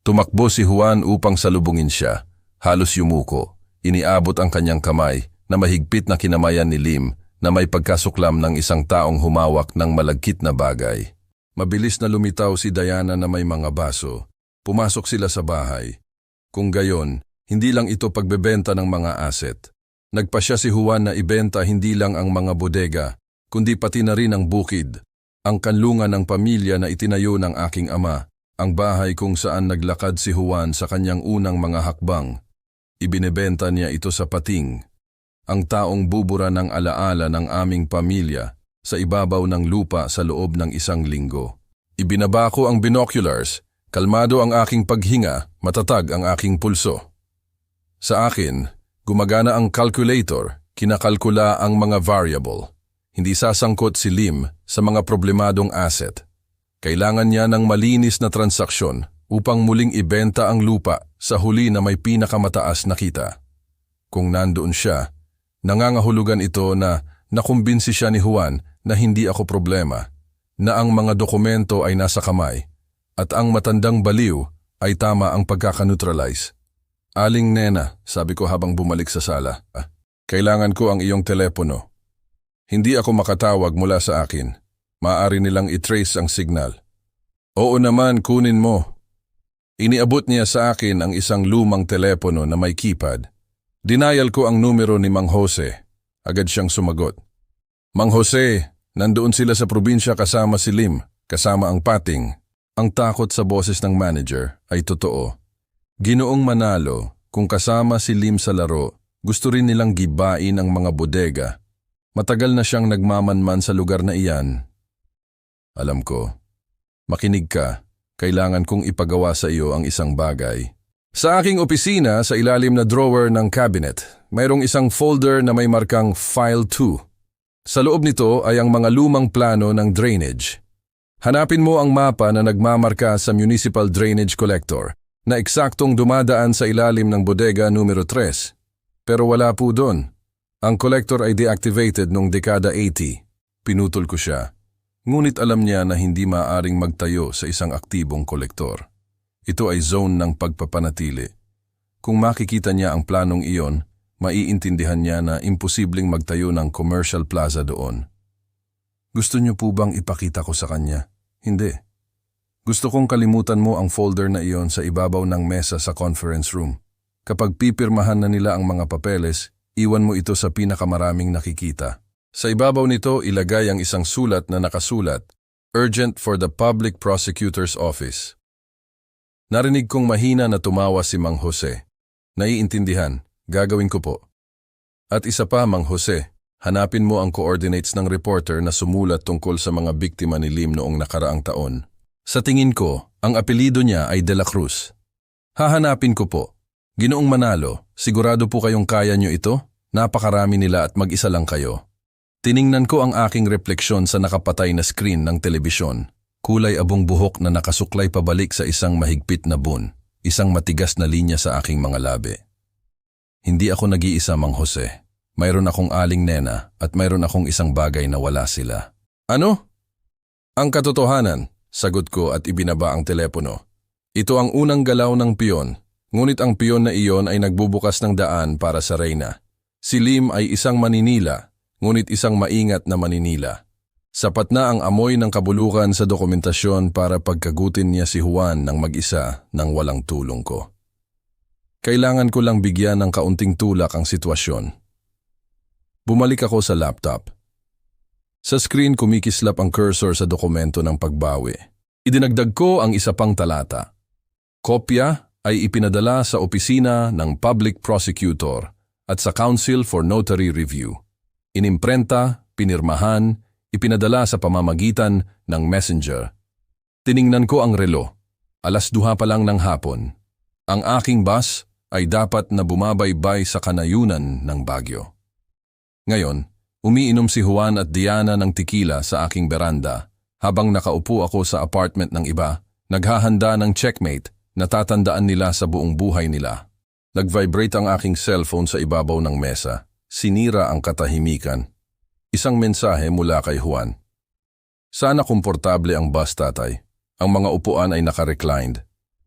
Tumakbo si Juan upang salubungin siya. Halos yumuko. Iniabot ang kanyang kamay na mahigpit na kinamayan ni Lim na may pagkasuklam ng isang taong humawak ng malagkit na bagay. Mabilis na lumitaw si Diana na may mga baso. Pumasok sila sa bahay. Kung gayon, hindi lang ito pagbebenta ng mga asset. Nagpasya si Juan na ibenta hindi lang ang mga bodega, kundi pati na rin ang bukid, ang kanlungan ng pamilya na itinayo ng aking ama, ang bahay kung saan naglakad si Juan sa kanyang unang mga hakbang. Ibinebenta niya ito sa Pating, ang taong bubura ng alaala ng aming pamilya sa ibabaw ng lupa sa loob ng isang linggo. Ibinaba ko ang binoculars, kalmado ang aking paghinga, matatag ang aking pulso. Sa akin, gumagana ang calculator, kinakalkula ang mga variable. Hindi sasangkot si Lim sa mga problemadong asset. Kailangan niya ng malinis na transaksyon upang muling ibenta ang lupa sa huli na may pinakamataas na kita. Kung nandoon siya, nangangahulugan ito na nakumbinsi siya ni Juan na hindi ako problema, na ang mga dokumento ay nasa kamay, at ang matandang baliw ay tama ang pagkakaneutralize. Aling Nena, sabi ko habang bumalik sa sala, kailangan ko ang iyong telepono. Hindi ako makatawag mula sa akin. Maaari nilang i-trace ang signal. Oo naman, kunin mo. Iniabot niya sa akin ang isang lumang telepono na may keypad. Denial ko ang numero ni Mang Jose. Agad siyang sumagot. Mang Jose, nandoon sila sa probinsya kasama si Lim, kasama ang Pating. Ang takot sa boses ng manager ay totoo. Ginoong Manalo, kung kasama si Lim sa laro, gusto rin nilang gibain ang mga bodega. Matagal na siyang nagmamanman sa lugar na iyan. Alam ko. Makinig ka. Kailangan kong ipagawa sa iyo ang isang bagay. Sa aking opisina, sa ilalim na drawer ng cabinet, mayroong isang folder na may markang File 2. Sa loob nito ay ang mga lumang plano ng drainage. Hanapin mo ang mapa na nagmamarka sa Municipal Drainage Collector na eksaktong dumadaan sa ilalim ng bodega numero 3. Pero wala po doon. Ang collector ay deactivated noong dekada 80. Pinutol ko siya. Ngunit alam niya na hindi maaaring magtayo sa isang aktibong kolektor. Ito ay zone ng pagpapanatili. Kung makikita niya ang planong iyon, maiintindihan niya na imposibleng magtayo ng commercial plaza doon. Gusto niyo po bang ipakita ko sa kanya? Hindi. Gusto kong kalimutan mo ang folder na iyon sa ibabaw ng mesa sa conference room. Kapag pipirmahan na nila ang mga papeles, iwan mo ito sa pinakamaraming nakikita. Sa ibabaw nito, ilagay ang isang sulat na nakasulat, Urgent for the Public Prosecutor's Office. Narinig kong mahina na tumawa si Mang Jose. Naiintindihan, gagawin ko po. At isa pa, Mang Jose, hanapin mo ang coordinates ng reporter na sumulat tungkol sa mga biktima ni Lim noong nakaraang taon. Sa tingin ko, ang apelido niya ay De La Cruz. Hahanapin ko po. Ginoong Manalo, sigurado po kayong kaya niyo ito? Napakarami nila at mag-isa lang kayo. Tiningnan ko ang aking refleksyon sa nakapatay na screen ng telebisyon. Kulay abong buhok na nakasuklay pabalik sa isang mahigpit na bun. Isang matigas na linya sa aking mga labi. Hindi ako nag-iisa, Mang Jose. Mayroon akong aling Nena at mayroon akong isang bagay na wala sila. Ano? Ang katotohanan, sagot ko at ibinaba ang telepono. Ito ang unang galaw ng piyon, ngunit ang piyon na iyon ay nagbubukas ng daan para sa reyna. Si Lim ay isang maninila, ngunit isang maingat na maninila. Sapat na ang amoy ng kabulukan sa dokumentasyon para pagkagutin niya si Juan ng mag-isa nang walang tulong ko. Kailangan ko lang bigyan ng kaunting tulak ang sitwasyon. Bumalik ako sa laptop. Sa screen kumikislap ang cursor sa dokumento ng pagbawi. Idinagdag ko ang isa pang talata. Kopya ay ipinadala sa opisina ng Public Prosecutor at sa Council for Notary Review. Inimprenta, pinirmahan, ipinadala sa pamamagitan ng messenger. Tiningnan ko ang relo. 2:00 pa lang ng hapon. Ang aking bus ay dapat na bumabaybay sa kanayunan ng Baguio. Ngayon, umiinom si Juan at Diana ng tequila sa aking beranda habang nakaupo ako sa apartment ng iba, naghahanda ng checkmate na tatandaan nila sa buong buhay nila. Nag-vibrate ang aking cellphone sa ibabaw ng mesa. Sinira ang katahimikan. Isang mensahe mula kay Juan. Sana komportable ang bus, tatay. Ang mga upuan ay naka-reclined.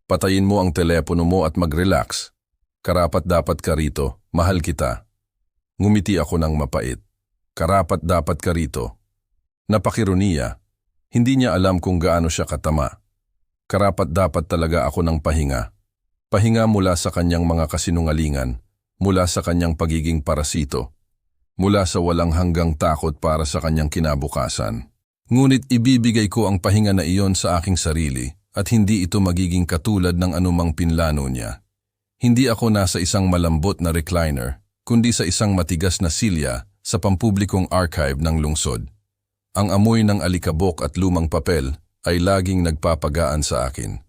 Patayin mo ang telepono mo at mag-relax. Karapat-dapat ka rito. Mahal kita. Ngumiti ako ng mapait. Karapat-dapat ka rito. Napakironiya. Hindi niya alam kung gaano siya katama. Karapat-dapat talaga ako ng pahinga. Pahinga mula sa kanyang mga kasinungalingan, mula sa kanyang pagiging parasito, mula sa walang hanggang takot para sa kanyang kinabukasan. Ngunit ibibigay ko ang pahinga na iyon sa aking sarili at hindi ito magiging katulad ng anumang pinlano niya. Hindi ako nasa isang malambot na recliner, kundi sa isang matigas na silya sa pampublikong archive ng lungsod. Ang amoy ng alikabok at lumang papel ay laging nagpapagaan sa akin.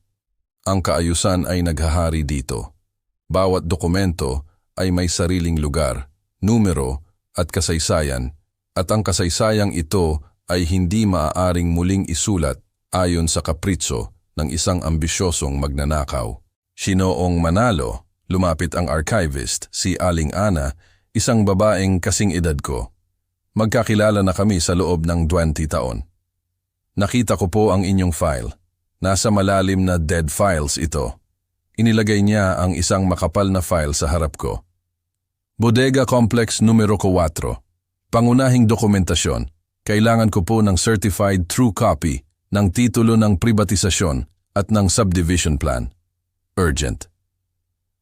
Ang kaayusan ay naghahari dito. Bawat dokumento ay may sariling lugar, numero at kasaysayan, at ang kasaysayang ito ay hindi maaaring muling isulat ayon sa kapritso ng isang ambisyosong magnanakaw. Sinoong Manalo, lumapit ang archivist, si Aling Ana, isang babaeng kasing edad ko. Magkakilala na kami sa loob ng 20 taon. Nakita ko po ang inyong file. Nasa malalim na dead files ito. Inilagay niya ang isang makapal na file sa harap ko. Bodega Complex numero 4. Pangunahing dokumentasyon. Kailangan ko po ng certified true copy ng titulo ng pribatisasyon at ng subdivision plan. Urgent.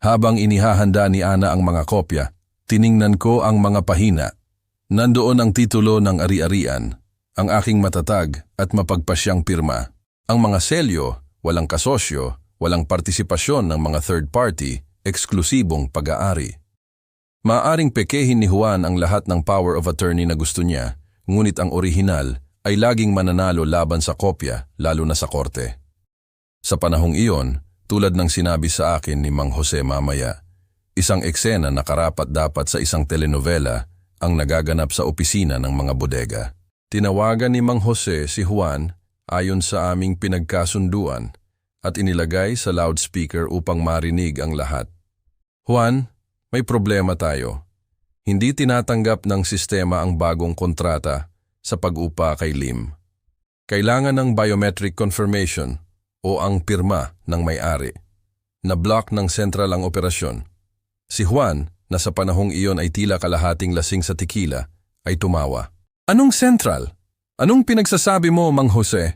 Habang inihahanda ni Ana ang mga kopya, tiningnan ko ang mga pahina. Nandoon ang titulo ng ari-arian, ang aking matatag at mapagpasyang pirma. Ang mga selyo, walang kasosyo, walang partisipasyon ng mga third party, eksklusibong pag-aari. Maaring pekehin ni Juan ang lahat ng power of attorney na gusto niya, ngunit ang orihinal ay laging mananalo laban sa kopya, lalo na sa korte. Sa panahong iyon, tulad ng sinabi sa akin ni Mang Jose mamaya, isang eksena na karapat-dapat sa isang telenovela ang nagaganap sa opisina ng mga bodega. Tinawagan ni Mang Jose si Juan ayon sa aming pinagkasunduan at inilagay sa loudspeaker upang marinig ang lahat. Juan, may problema tayo. Hindi tinatanggap ng sistema ang bagong kontrata sa pag-upa kay Lim. Kailangan ng biometric confirmation o ang pirma ng may-ari. Na-block ng sentral ang operasyon. Si Juan, na sa panahong iyon ay tila kalahating lasing sa tequila, ay tumawa. Anong sentral? Anong pinagsasabi mo, Mang Jose?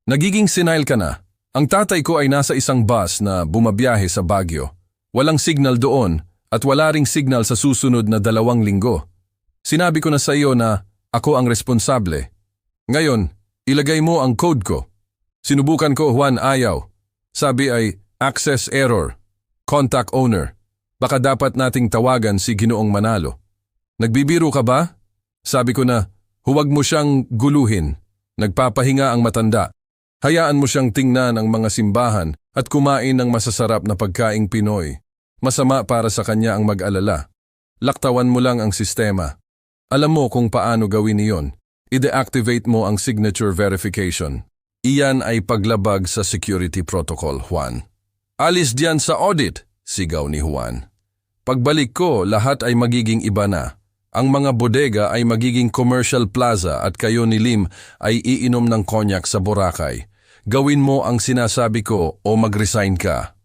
Nagiging senile ka na. Ang tatay ko ay nasa isang bus na bumabiyahe sa Baguio. Walang signal doon at wala ring signal sa susunod na 2 linggo. Sinabi ko na sa iyo na ako ang responsable. Ngayon, ilagay mo ang code ko. Sinubukan ko, Juan, ayaw. Sabi ay access error. Contact owner. Baka dapat nating tawagan si Ginoong Manalo. Nagbibiro ka ba? Sabi ko na, huwag mo siyang guluhin. Nagpapahinga ang matanda. Hayaan mo siyang tingnan ang mga simbahan at kumain ng masasarap na pagkaing Pinoy. Masama para sa kanya ang mag-alala. Laktawan mo lang ang sistema. Alam mo kung paano gawin iyon. I-deactivate mo ang signature verification. Iyan ay paglabag sa security protocol, Juan. Alis diyan sa audit, sigaw ni Juan. Pagbalik ko, lahat ay magiging iba na. Ang mga bodega ay magiging commercial plaza at kayo ni Lim ay iinom ng konyak sa Boracay. Gawin mo ang sinasabi ko o mag-resign ka.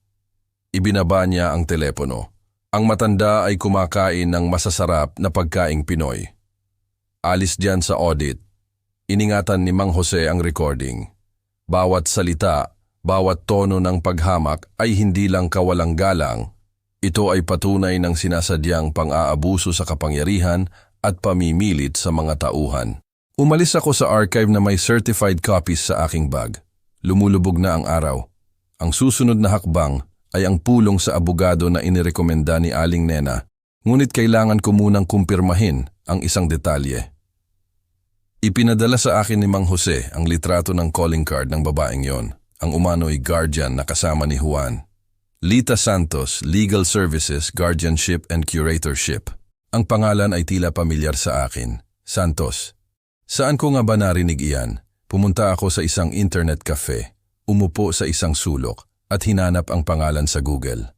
Ibinaba niya ang telepono. Ang matanda ay kumakain ng masasarap na pagkaing Pinoy. Alis diyan sa audit. Iningatan ni Mang Jose ang recording. Bawat salita, bawat tono ng paghamak ay hindi lang kawalang galang. Ito ay patunay ng sinasadyang pang-aabuso sa kapangyarihan at pamimilit sa mga tauhan. Umalis ako sa archive na may certified copies sa aking bag. Lumulubog na ang araw. Ang susunod na hakbang ay ang pulong sa abogado na inirekomenda ni Aling Nena, ngunit kailangan ko munang kumpirmahin ang isang detalye. Ipinadala sa akin ni Mang Jose ang litrato ng calling card ng babaeng yon, ang umano'y guardian na kasama ni Juan. Lita Santos, Legal Services, Guardianship and Curatorship. Ang pangalan ay tila pamilyar sa akin. Santos. Saan ko nga ba narinig iyan? Pumunta ako sa isang internet cafe, umupo sa isang sulok at hinanap ang pangalan sa Google.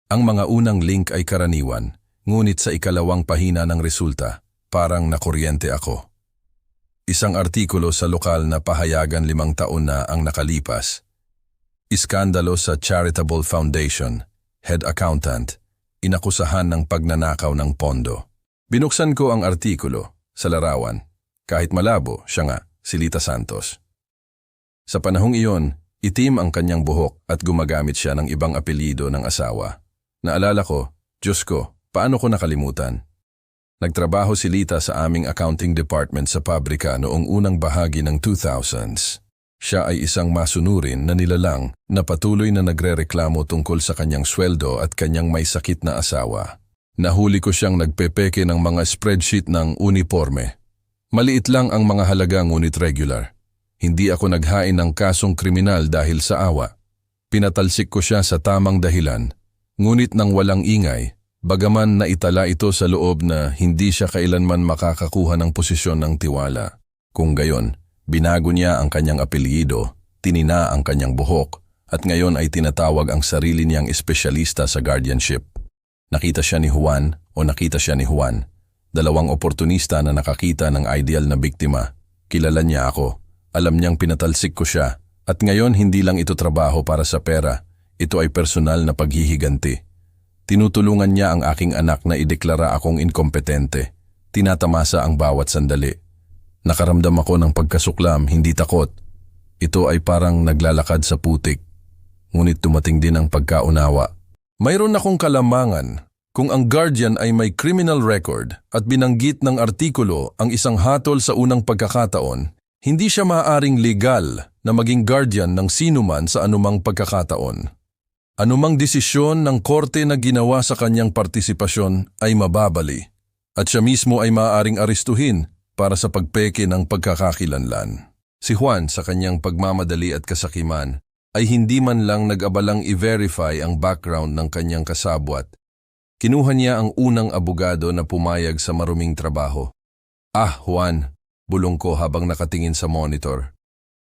Ang mga unang link ay karaniwan, ngunit sa ikalawang pahina ng resulta, parang nakuryente ako. Isang artikulo sa lokal na pahayagan 5 taon na ang nakalipas. Iskandalo sa Charitable Foundation, head accountant, inakusahan ng pagnanakaw ng pondo. Binuksan ko ang artikulo sa larawan. Kahit malabo, siya nga, si Lita Santos. Sa panahong iyon, itim ang kanyang buhok at gumagamit siya ng ibang apelyido ng asawa. Naalala ko, Diyos ko, paano ko nakalimutan? Nagtrabaho si Lita sa aming accounting department sa pabrika noong unang bahagi ng 2000s. Siya ay isang masunurin na nilalang na patuloy na nagrereklamo tungkol sa kanyang sweldo at kanyang may sakit na asawa. Nahuli ko siyang nagpepeke ng mga spreadsheet ng uniforme. Maliit lang ang mga halaga ngunit regular. Hindi ako naghain ng kasong kriminal dahil sa awa. Pinatalsik ko siya sa tamang dahilan, ngunit nang walang ingay, bagaman naitala ito sa loob na hindi siya kailanman makakakuha ng posisyon ng tiwala. Kung gayon, binago niya ang kanyang apelyido, tinina ang kanyang buhok, at ngayon ay tinatawag ang sarili niyang espesyalista sa guardianship. Nakita siya ni Juan o nakita siya ni Juan. 2 oportunista na nakakita ng ideal na biktima. Kilala niya ako. Alam niyang pinatalsik ko siya. At ngayon hindi lang ito trabaho para sa pera. Ito ay personal na paghihiganti. Tinutulungan niya ang aking anak na ideklara akong inkompetente. Tinatamasa ang bawat sandali. Nakaramdam ako ng pagkasuklam, hindi takot. Ito ay parang naglalakad sa putik. Ngunit dumating din ang pagkaunawa. Mayroon akong kalamangan kung ang guardian ay may criminal record at binanggit ng artikulo ang isang hatol sa unang pagkakataon, hindi siya maaaring legal na maging guardian ng sinuman sa anumang pagkakataon. Anumang desisyon ng korte na ginawa sa kanyang partisipasyon ay mababali at siya mismo ay maaaring arestuhin para sa pagpeke ng pagkakakilanlan. Si Juan sa kanyang pagmamadali at kasakiman ay hindi man lang nag-abalang i-verify ang background ng kanyang kasabwat. Kinuha niya ang unang abogado na pumayag sa maruming trabaho. Ah, Juan, bulong ko habang nakatingin sa monitor.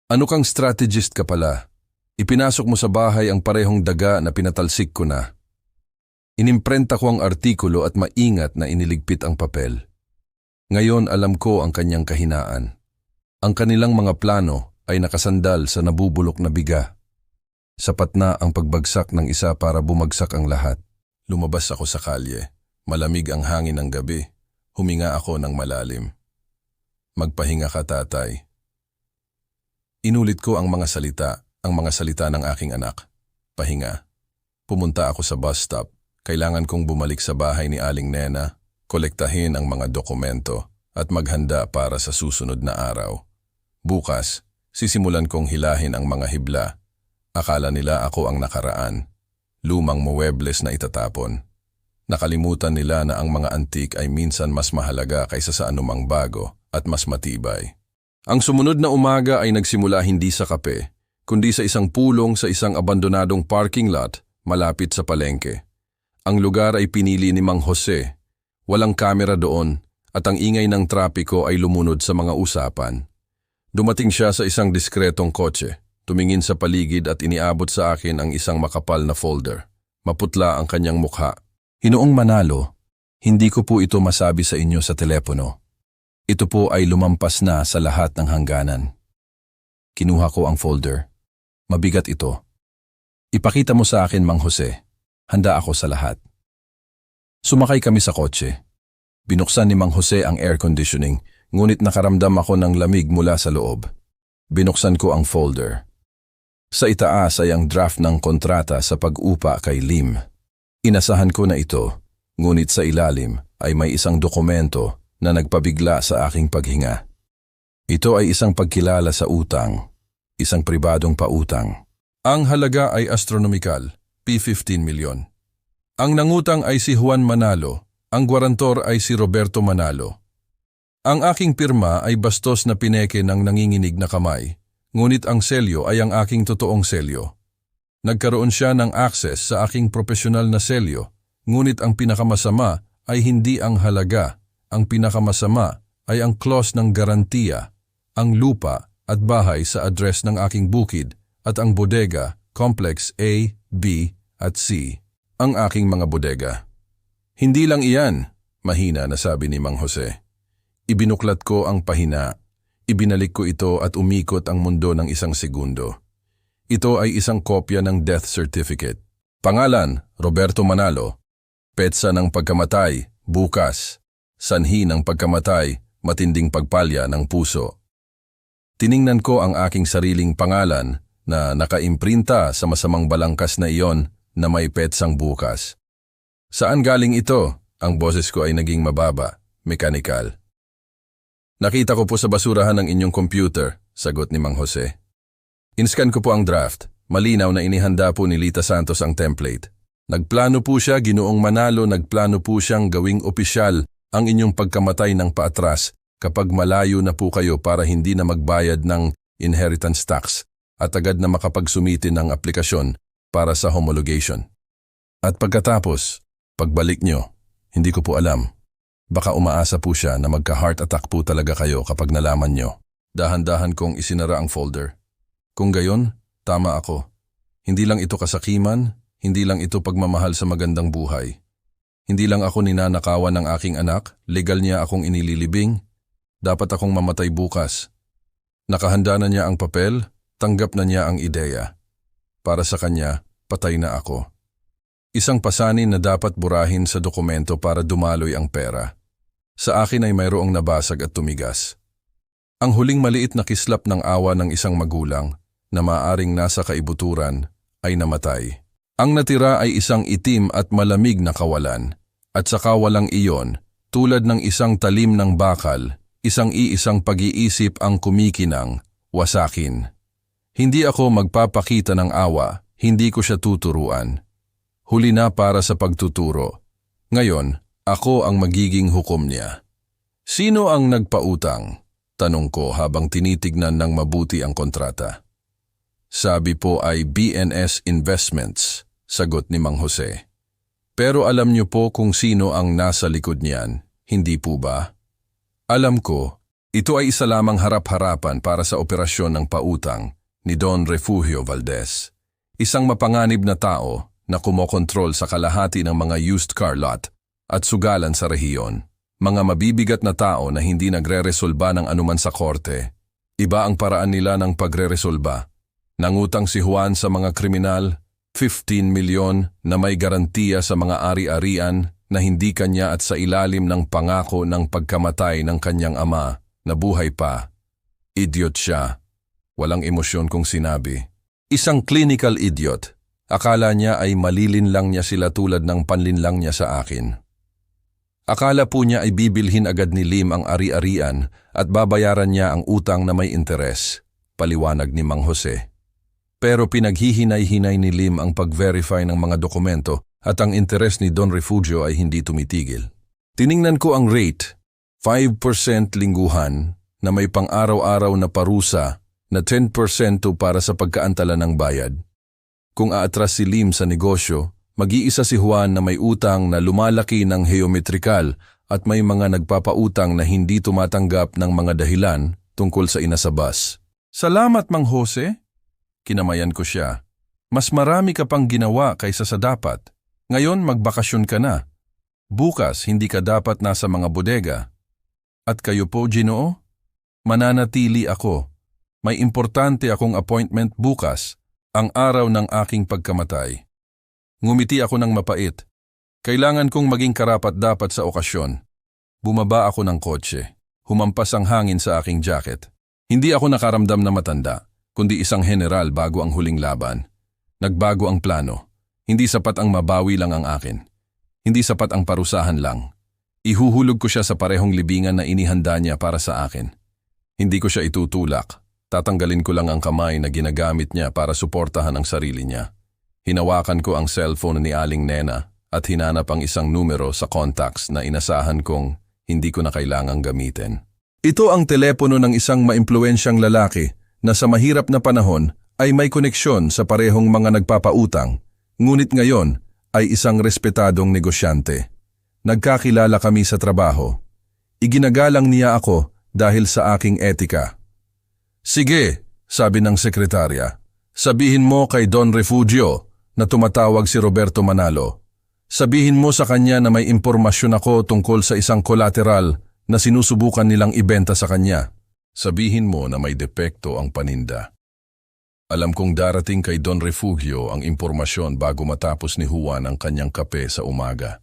Ano kang strategist ka pala? Ipinasok mo sa bahay ang parehong daga na pinatalsik ko na. Inimprenta ko ang artikulo at maingat na iniligpit ang papel. Ngayon alam ko ang kanyang kahinaan. Ang kanilang mga plano ay nakasandal sa nabubulok na biga. Sapat na ang pagbagsak ng isa para bumagsak ang lahat. Lumabas ako sa kalye. Malamig ang hangin ng gabi. Huminga ako ng malalim. Magpahinga ka, tatay. Inulit ko ang mga salita ng aking anak. Pahinga. Pumunta ako sa bus stop. Kailangan kong bumalik sa bahay ni Aling Nena, kolektahin ang mga dokumento at maghanda para sa susunod na araw. Bukas, sisimulan kong hilahin ang mga hibla. Akala nila ako ang nakaraan. Lumang muwebles na itatapon. Nakalimutan nila na ang mga antik ay minsan mas mahalaga kaysa sa anumang bago at mas matibay. Ang sumunod na umaga ay nagsimula hindi sa kape, kundi sa isang pulong sa isang abandonadong parking lot malapit sa palengke. Ang lugar ay pinili ni Mang Jose. Walang kamera doon at ang ingay ng trapiko ay lumunod sa mga usapan. Dumating siya sa isang diskretong kotse, tumingin sa paligid at iniabot sa akin ang isang makapal na folder. Maputla ang kanyang mukha. Hinoong Manalo, hindi ko po ito masabi sa inyo sa telepono. Ito po ay lumampas na sa lahat ng hangganan. Kinuha ko ang folder. Mabigat ito. Ipakita mo sa akin, Mang Jose. Handa ako sa lahat. Sumakay kami sa kotse. Binuksan ni Mang Jose ang air conditioning, ngunit nakaramdam ako ng lamig mula sa loob. Binuksan ko ang folder. Sa itaas ay ang draft ng kontrata sa pag-upa kay Lim. Inasahan ko na ito, ngunit sa ilalim ay may isang dokumento na nagpabigla sa aking paghinga. Ito ay isang pagkilala sa utang, isang pribadong pautang. Ang halaga ay astronomikal, P15 milyon. Ang nangutang ay si Juan Manalo, ang gwarantor ay si Roberto Manalo. Ang aking pirma ay bastos na pineke ng nanginginig na kamay, ngunit ang selyo ay ang aking totoong selyo. Nagkaroon siya ng access sa aking profesional na selyo, ngunit ang pinakamasama ay hindi ang halaga. Ang pinakamasama ay ang clause ng garantiya, ang lupa at bahay sa address ng aking bukid at ang bodega, complex A, B at C, ang aking mga bodega. Hindi lang iyan, mahina na sabi ni Mang Jose. Ibinuklat ko ang pahina, ibinalik ko ito at umikot ang mundo ng isang segundo. Ito ay isang kopya ng death certificate. Pangalan, Roberto Manalo. Petsa ng pagkamatay, bukas. Sanhi ng pagkamatay, matinding pagpalya ng puso. Tiningnan ko ang aking sariling pangalan na nakaimprinta sa masamang balangkas na iyon na may petsang bukas. Saan galing ito? Ang boses ko ay naging mababa, mechanical. Nakita ko po sa basurahan ng inyong computer, sagot ni Mang Jose. Inscan ko po ang draft, malinaw na inihanda po ni Lita Santos ang template. Nagplano po siya, Ginoong Manalo, nagplano po siyang gawing opisyal ang inyong pagkamatay ng paatras kapag malayo na po kayo para hindi na magbayad ng inheritance tax at agad na makapagsumitin ng aplikasyon para sa homologation. At pagkatapos, pagbalik nyo, hindi ko po alam. Baka umaasa po siya na magka-heart attack po talaga kayo kapag nalaman nyo. Dahan-dahan kong isinara ang folder. Kung gayon, tama ako. Hindi lang ito kasakiman, hindi lang ito pagmamahal sa magandang buhay. Hindi lang ako ninanakawan ng aking anak, legal niya akong inililibing. Dapat akong mamatay bukas. Nakahanda na niya ang papel, tanggap na niya ang ideya. Para sa kanya, patay na ako. Isang pasanin na dapat burahin sa dokumento para dumaloy ang pera. Sa akin ay mayroong nabasag at tumigas. Ang huling maliit na kislap ng awa ng isang magulang na maaaring nasa kaibuturan ay namatay. Ang natira ay isang itim at malamig na kawalan, at sa kawalang iyon, tulad ng isang talim ng bakal, isang pag-iisip ang kumikinang, wasakin. Hindi ako magpapakita ng awa, hindi ko siya tuturuan. Huli na para sa pagtuturo. Ngayon, ako ang magiging hukom niya. Sino ang nagpautang? Tanong ko habang tinitignan ng mabuti ang kontrata. Sabi po ay BNS Investments, sagot ni Mang Jose. Pero alam niyo po kung sino ang nasa likod niyan, hindi po ba? Alam ko, ito ay isa lamang harap-harapan para sa operasyon ng pautang ni Don Refugio Valdez. Isang mapanganib na tao na kumokontrol sa kalahati ng mga used car lot at sugalan sa rehiyon. Mga mabibigat na tao na hindi nagre-resolba ng anuman sa korte. Iba ang paraan nila ng pagre-resolba. Nangutang si Juan sa mga kriminal, 15 milyon na may garantiya sa mga ari-arian na hindi kanya at sa ilalim ng pangako ng pagkamatay ng kanyang ama na buhay pa. Idiot siya. Walang emosyon kung sinabi. Isang clinical idiot. Akala niya ay malilinlang niya sila tulad ng panlinlang niya sa akin. Akala po niya ay bibilhin agad ni Lim ang ari-arian at babayaran niya ang utang na may interes, paliwanag ni Mang Jose. Pero pinaghihinay-hinay ni Lim ang pag-verify ng mga dokumento at ang interes ni Don Refugio ay hindi tumitigil. Tiningnan ko ang rate, 5% lingguhan na may pang-araw-araw na parusa na 10% para sa pagkaantala ng bayad. Kung aatras si Lim sa negosyo, mag-iisa si Juan na may utang na lumalaki ng geometrikal at may mga nagpapautang na hindi tumatanggap ng mga dahilan tungkol sa inasabas. Salamat, Mang Jose. Kinamayan ko siya. Mas marami ka pang ginawa kaysa sa dapat. Ngayon magbakasyon ka na. Bukas hindi ka dapat nasa mga bodega. At kayo po, Ginoo? Mananatili ako. May importante akong appointment bukas, ang araw ng aking pagkamatay. Ngumiti ako ng mapait. Kailangan kong maging karapat-dapat sa okasyon. Bumaba ako ng kotse. Humampas ang hangin sa aking jacket. Hindi ako nakaramdam na matanda, kundi isang general bago ang huling laban. Nagbago ang plano. Hindi sapat ang mabawi lang ang akin. Hindi sapat ang parusahan lang. Ihuhulog ko siya sa parehong libingan na inihanda niya para sa akin. Hindi ko siya itutulak. Tatanggalin ko lang ang kamay na ginagamit niya para suportahan ang sarili niya. Hinawakan ko ang cellphone ni Aling Nena at hinanap ang isang numero sa contacts na inasahan kong hindi ko na kailangang gamitin. Ito ang telepono ng isang maimpluwensyang lalaki na sa mahirap na panahon ay may koneksyon sa parehong mga nagpapautang, ngunit ngayon ay isang respetadong negosyante. Nagkakilala kami sa trabaho. Iginagalang niya ako dahil sa aking etika. Sige, sabi ng sekretarya, sabihin mo kay Don Refugio na tumatawag si Roberto Manalo. Sabihin mo sa kanya na may impormasyon ako tungkol sa isang collateral na sinusubukan nilang ibenta sa kanya. Sabihin mo na may depekto ang paninda. Alam kong darating kay Don Refugio ang impormasyon bago matapos ni Juan ang kanyang kape sa umaga.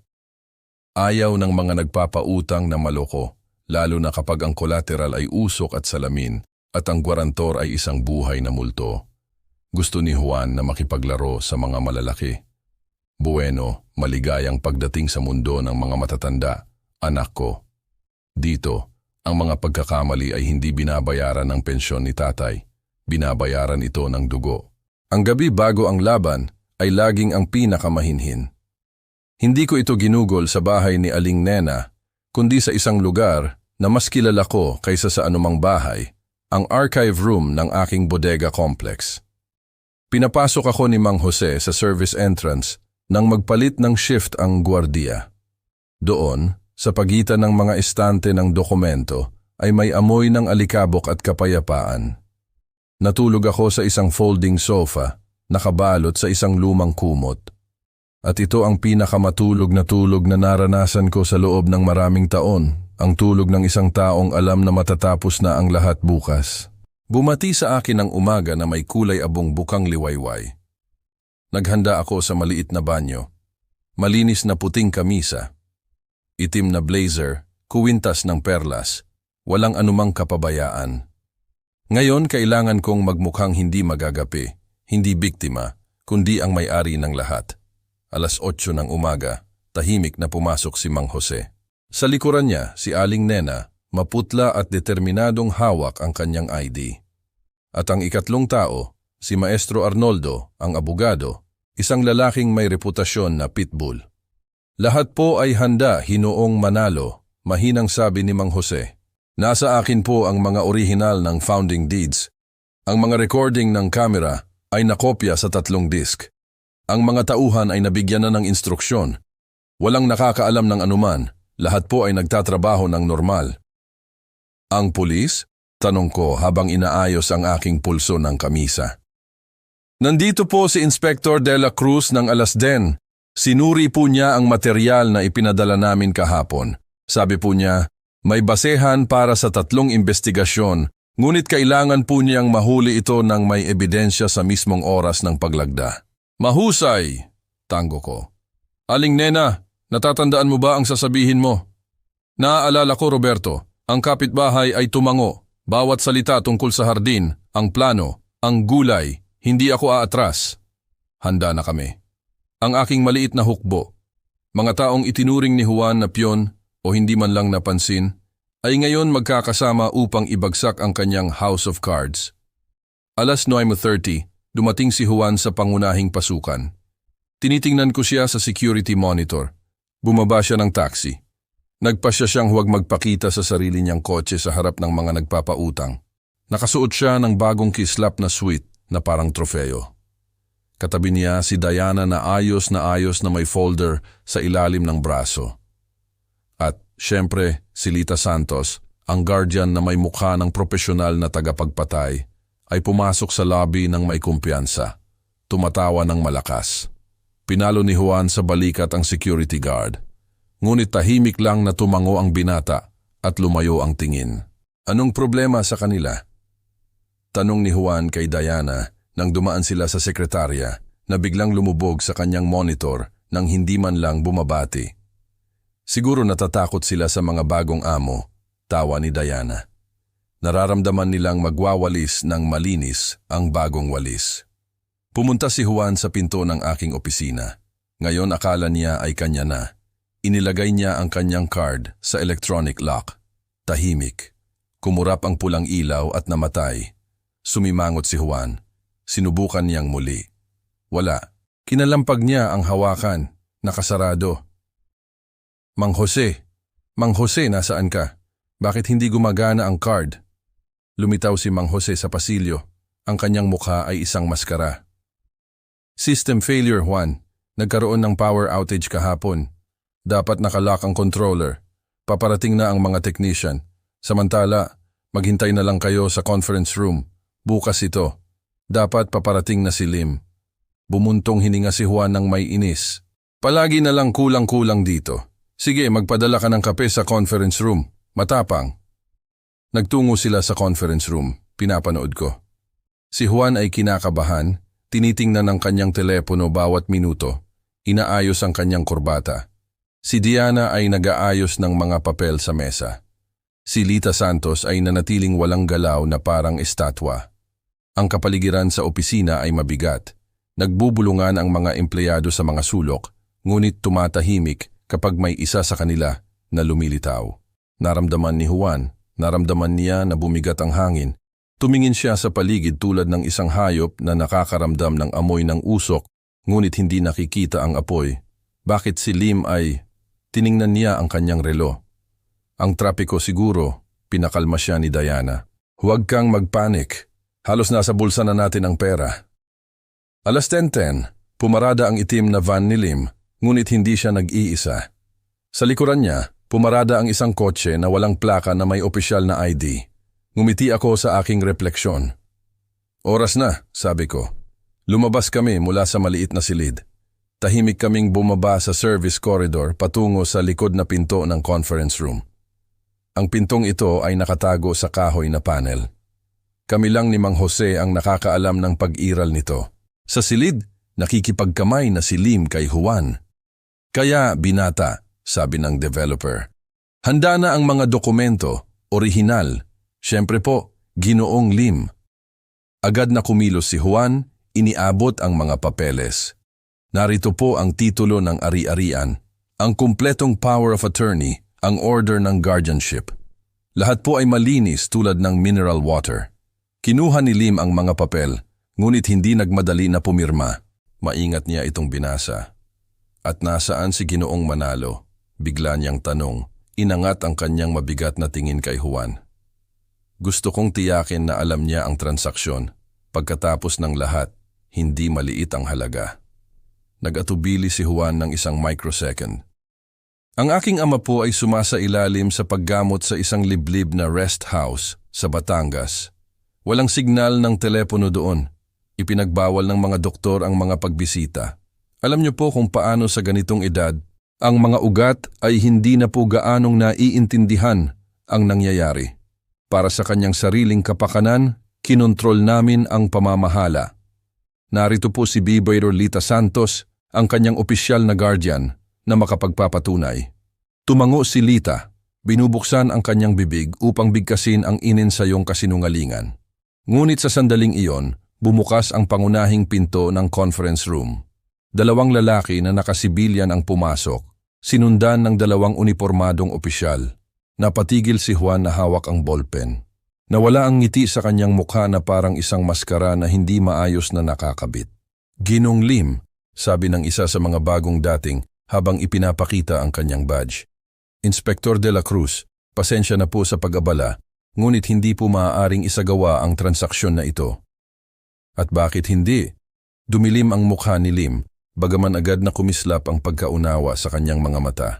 Ayaw ng mga nagpapautang na maloko, lalo na kapag ang collateral ay usok at salamin at ang gwarantor ay isang buhay na multo. Gusto ni Juan na makipaglaro sa mga malalaki. Bueno, maligayang pagdating sa mundo ng mga matatanda, anak ko. Dito, ang mga pagkakamali ay hindi binabayaran ng pensyon ni tatay. Binabayaran ito ng dugo. Ang gabi bago ang laban ay laging ang pinakamahinhin. Hindi ko ito ginugol sa bahay ni Aling Nena, kundi sa isang lugar na mas kilala ko kaysa sa anumang bahay, ang archive room ng aking bodega complex. Pinapasok ako ni Mang Jose sa service entrance nang magpalit ng shift ang gwardiya. Doon, sa pagitan ng mga estante ng dokumento, ay may amoy ng alikabok at kapayapaan. Natulog ako sa isang folding sofa, nakabalot sa isang lumang kumot. At ito ang pinakamatulog na tulog na naranasan ko sa loob ng maraming taon, ang tulog ng isang taong alam na matatapos na ang lahat bukas. Bumati sa akin ang umaga na may kulay abong bukang liwayway. Naghanda ako sa maliit na banyo. Malinis na puting kamisa. Itim na blazer, kuwintas ng perlas, walang anumang kapabayaan. Ngayon kailangan kong magmukhang hindi magagapi, hindi biktima, kundi ang may-ari ng lahat. 8:00 ng umaga, tahimik na pumasok si Mang Jose. Sa likuran niya, si Aling Nena, maputla at determinadong hawak ang kanyang ID. At ang ikatlong tao, si Maestro Arnoldo, ang abogado, isang lalaking may reputasyon na pitbull. Lahat po ay handa, Hinoong Manalo, mahinang sabi ni Mang Jose. Nasa akin po ang mga orihinal ng founding deeds. Ang mga recording ng kamera ay nakopya sa 3 disk. Ang mga tauhan ay nabigyan na ng instruksyon. Walang nakakaalam ng anuman, lahat po ay nagtatrabaho ng normal. Ang pulis? Tanong ko habang inaayos ang aking pulso ng kamisa. Nandito po si Inspector de la Cruz ng Alasden. Sinuri po niya ang material na ipinadala namin kahapon. Sabi po niya, may basehan para sa 3 investigasyon, ngunit kailangan po niyang mahuli ito ng may ebidensya sa mismong oras ng paglagda. Mahusay, tango ko. Aling Nena, natatandaan mo ba ang sasabihin mo? Naaalala ko, Roberto, ang kapitbahay ay tumango. Bawat salita tungkol sa hardin, ang plano, ang gulay, hindi ako aatras. Handa na kami. Ang aking maliit na hukbo, mga taong itinuring ni Juan na piyon o hindi man lang napansin, ay ngayon magkakasama upang ibagsak ang kanyang House of Cards. 9:30, dumating si Juan sa pangunahing pasukan. Tinitingnan ko siya sa security monitor. Bumaba siya ng taxi. Nagpasya siyang huwag magpakita sa sarili niyang kotse sa harap ng mga nagpapautang. Nakasuot siya ng bagong kislap na suit na parang trofeo. Katabi niya si Diana na ayos na may folder sa ilalim ng braso. At siyempre si Lita Santos, ang guardian na may mukha ng profesional na tagapagpatay, ay pumasok sa lobby ng may kumpiyansa. Tumatawa ng malakas. Pinalo ni Juan sa balikat ang security guard. Ngunit tahimik lang na tumango ang binata at lumayo ang tingin. Anong problema sa kanila? Tanong ni Juan kay Diana nang dumaan sila sa sekretarya na biglang lumubog sa kanyang monitor nang hindi man lang bumabati. Siguro natatakot sila sa mga bagong amo, tawa ni Diana. Nararamdaman nilang magwawalis ng malinis ang bagong walis. Pumunta si Juan sa pinto ng aking opisina. Ngayon akala niya ay kanya na. Inilagay niya ang kanyang card sa electronic lock. Tahimik. Kumurap ang pulang ilaw at namatay. Sumimangot si Juan. Sinubukan niyang muli. Wala. Kinalampag niya ang hawakan, nakasarado. Mang Jose, nasaan ka? Bakit hindi gumagana ang card? Lumitaw si Mang Jose sa pasilyo. Ang kanyang mukha ay isang maskara. System failure, Juan. Nagkaroon ng power outage kahapon. Dapat nakalock ang controller. Paparating na ang mga technician. Samantala, maghintay na lang kayo sa conference room. Bukas ito. Dapat paparating na si Lim. Bumuntong hininga si Juan ng may inis. Palagi na lang kulang-kulang dito. Sige, magpadala ka ng kape sa conference room. Matapang. Nagtungo sila sa conference room. Pinapanood ko. Si Juan ay kinakabahan. Tinitingnan ng kanyang telepono bawat minuto. Inaayos ang kanyang kurbata. Si Diana ay nag-aayos ng mga papel sa mesa. Si Lita Santos ay nanatiling walang galaw na parang estatwa. Ang kapaligiran sa opisina ay mabigat. Nagbubulungan ang mga empleyado sa mga sulok, ngunit tumatahimik kapag may isa sa kanila na lumilitaw. Naramdaman ni Juan, naramdaman niya na bumigat ang hangin. Tumingin siya sa paligid tulad ng isang hayop na nakakaramdam ng amoy ng usok, ngunit hindi nakikita ang apoy. Bakit si Lim ay... Tiningnan niya ang kanyang relo. Ang trapiko siguro, pinakalma siya ni Diana. Huwag kang magpanik. Halos nasa bulsa na natin ang pera. Alas 10:10, pumarada ang itim na van ni Lim, ngunit hindi siya nag-iisa. Sa likuran niya, pumarada ang isang kotse na walang plaka na may opisyal na ID. Ngumiti ako sa aking refleksyon. Oras na, sabi ko. Lumabas kami mula sa maliit na silid. Tahimik kaming bumaba sa service corridor patungo sa likod na pinto ng conference room. Ang pintong ito ay nakatago sa kahoy na panel. Kami lang ni Mang Jose ang nakakaalam ng pag-iral nito. Sa silid, nakikipagkamay na si Lim kay Juan. Kaya binata, sabi ng developer. Handa na ang mga dokumento, orihinal. Siyempre po, Ginoong Lim. Agad na kumilos si Juan, iniabot ang mga papeles. Narito po ang titulo ng ari-arian, ang kumpletong power of attorney, ang order ng guardianship. Lahat po ay malinis tulad ng mineral water. Kinuha ni Lim ang mga papel, ngunit hindi nagmadali na pumirma. Maingat niya itong binasa. At nasaan si Ginoong Manalo? Bigla niyang tanong. Inangat ang kanyang mabigat na tingin kay Juan. Gusto kong tiyakin na alam niya ang transaksyon. Pagkatapos ng lahat, hindi maliit ang halaga. Nag-atubili si Juan ng isang microsecond. Ang aking ama po ay sumasailalim sa paggamot sa isang liblib na rest house sa Batangas. Walang signal ng telepono doon. Ipinagbawal ng mga doktor ang mga pagbisita. Alam niyo po kung paano sa ganitong edad, ang mga ugat ay hindi na po gaanong naiintindihan ang nangyayari. Para sa kanyang sariling kapakanan, kinontrol namin ang pamamahala. Narito po si Bibayro Lita Santos, ang kanyang opisyal na guardian na makapagpapatunay. Tumango si Lita, binubuksan ang kanyang bibig upang bigkasin ang ininsayong kasinungalingan. Ngunit sa sandaling iyon, bumukas ang pangunahing pinto ng conference room. Dalawang lalaki na nakasibilyan ang pumasok, sinundan ng dalawang unipormadong opisyal. Napatigil si Juan na hawak ang ballpen. Nawala ang ngiti sa kanyang mukha na parang isang maskara na hindi maayos na nakakabit. Ginong Lim, sabi ng isa sa mga bagong dating habang ipinapakita ang kanyang badge. Inspector de la Cruz, pasensya na po sa pag-abala, ngunit hindi po maaaring isagawa ang transaksyon na ito. At bakit hindi? Dumilim ang mukha ni Lim, bagaman agad na kumislap ang pagkaunawa sa kanyang mga mata.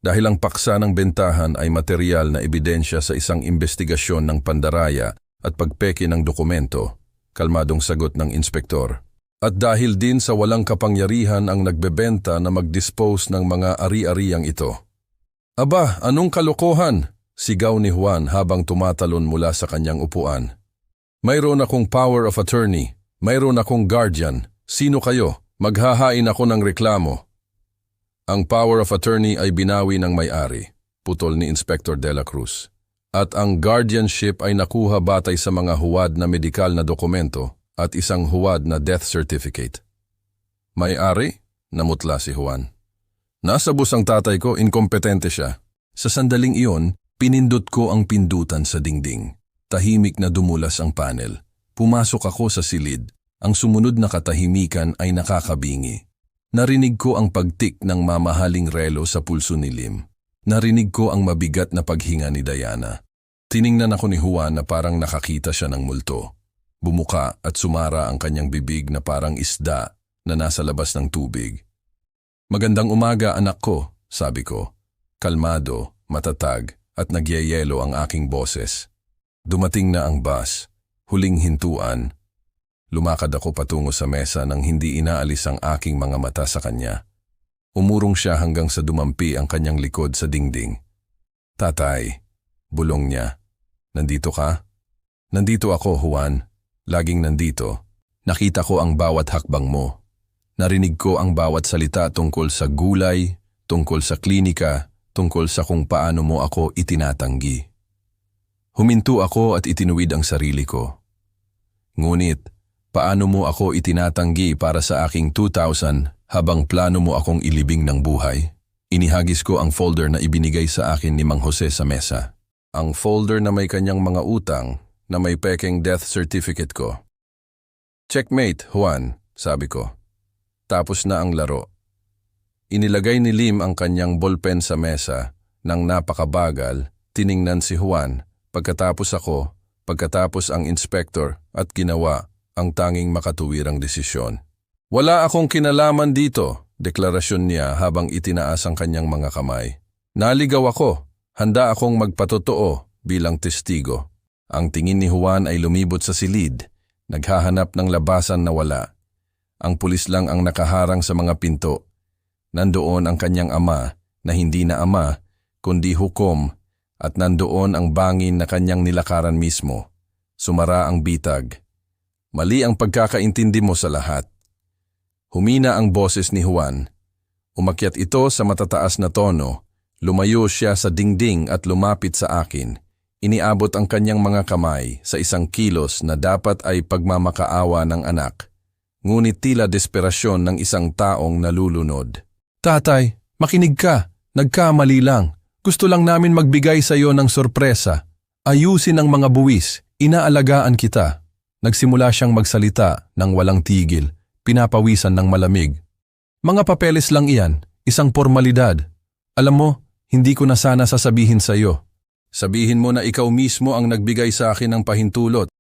Dahil ang paksa ng bentahan ay material na ebidensya sa isang investigasyon ng pandaraya at pagpeke ng dokumento, kalmadong sagot ng inspektor. At dahil din sa walang kapangyarihan ang nagbebenta na mag-dispose ng mga ari-ariang ito. Aba, anong kalokohan? Sigaw ni Juan habang tumatalon mula sa kanyang upuan. Mayroon akong power of attorney, mayroon akong guardian. Sino kayo? Maghahain ako ng reklamo. Ang power of attorney ay binawi ng may-ari, putol ni Inspector de la Cruz. At ang guardianship ay nakuha batay sa mga huwad na medikal na dokumento at isang huwad na death certificate. May-ari? Namutla si Juan. Nasa bus ang tatay ko, inkompetente siya. Sa sandaling iyon, pinindot ko ang pindutan sa dingding. Tahimik na dumulas ang panel. Pumasok ako sa silid. Ang sumunod na katahimikan ay nakakabingi. Narinig ko ang pagtik ng mamahaling relo sa pulso ni Lim. Narinig ko ang mabigat na paghinga ni Diana. Tiningnan ako ni Juan na parang nakakita siya ng multo. Bumuka at sumara ang kanyang bibig na parang isda na nasa labas ng tubig. "Magandang umaga, anak ko," sabi ko. Kalmado, matatag at nagyayelo ang aking boses. Dumating na ang bus, huling hintuan. Lumakad ako patungo sa mesa nang hindi inaalis ang aking mga mata sa kanya. Umurong siya hanggang sa dumampi ang kanyang likod sa dingding. "Tatay," bulong niya. "Nandito ka?" "Nandito ako, Juan. Laging nandito. Nakita ko ang bawat hakbang mo. Narinig ko ang bawat salita tungkol sa gulay, tungkol sa klinika, tungkol sa kung paano mo ako itinatanggi." Huminto ako at itinuwid ang sarili ko. "Ngunit, paano mo ako itinatanggi para sa aking 2,000 habang plano mo akong ilibing ng buhay?" Inihagis ko ang folder na ibinigay sa akin ni Mang Jose sa mesa. Ang folder na may kanyang mga utang, na may pekeng death certificate ko. "Checkmate, Juan," sabi ko. Tapos na ang laro. Inilagay ni Lim ang kanyang ballpen sa mesa. Nang napakabagal, tiningnan si Juan, pagkatapos ako, pagkatapos ang inspector at ginawa ang tanging makatuwirang desisyon. "Wala akong kinalaman dito," deklarasyon niya habang itinaas ang kanyang mga kamay. "Naligaw ako. Handa akong magpatotoo bilang testigo." Ang tingin ni Juan ay lumibot sa silid, naghahanap ng labasan na wala. Ang pulis lang ang nakaharang sa mga pinto. Nandoon ang kanyang ama na hindi na ama, kundi hukom, at nandoon ang bangin na kanyang nilakaran mismo. Sumara ang bitag. "Mali ang pagkakaintindi mo sa lahat." Humina ang boses ni Juan. Umakyat ito sa matataas na tono. Lumayo siya sa dingding at lumapit sa akin. Iniabot ang kanyang mga kamay sa isang kilos na dapat ay pagmamakaawa ng anak. Ngunit tila desperasyon ng isang taong nalulunod. "Tatay, makinig ka. Nagkamali lang. Gusto lang namin magbigay sa iyo ng sorpresa. Ayusin ang mga buwis. Inaalagaan kita." Nagsimula siyang magsalita ng walang tigil, pinapawisan ng malamig. "Mga papeles lang iyan, isang formalidad. Alam mo, hindi ko na sana sasabihin sa iyo. Sabihin mo na ikaw mismo ang nagbigay sa akin ng pahintulot.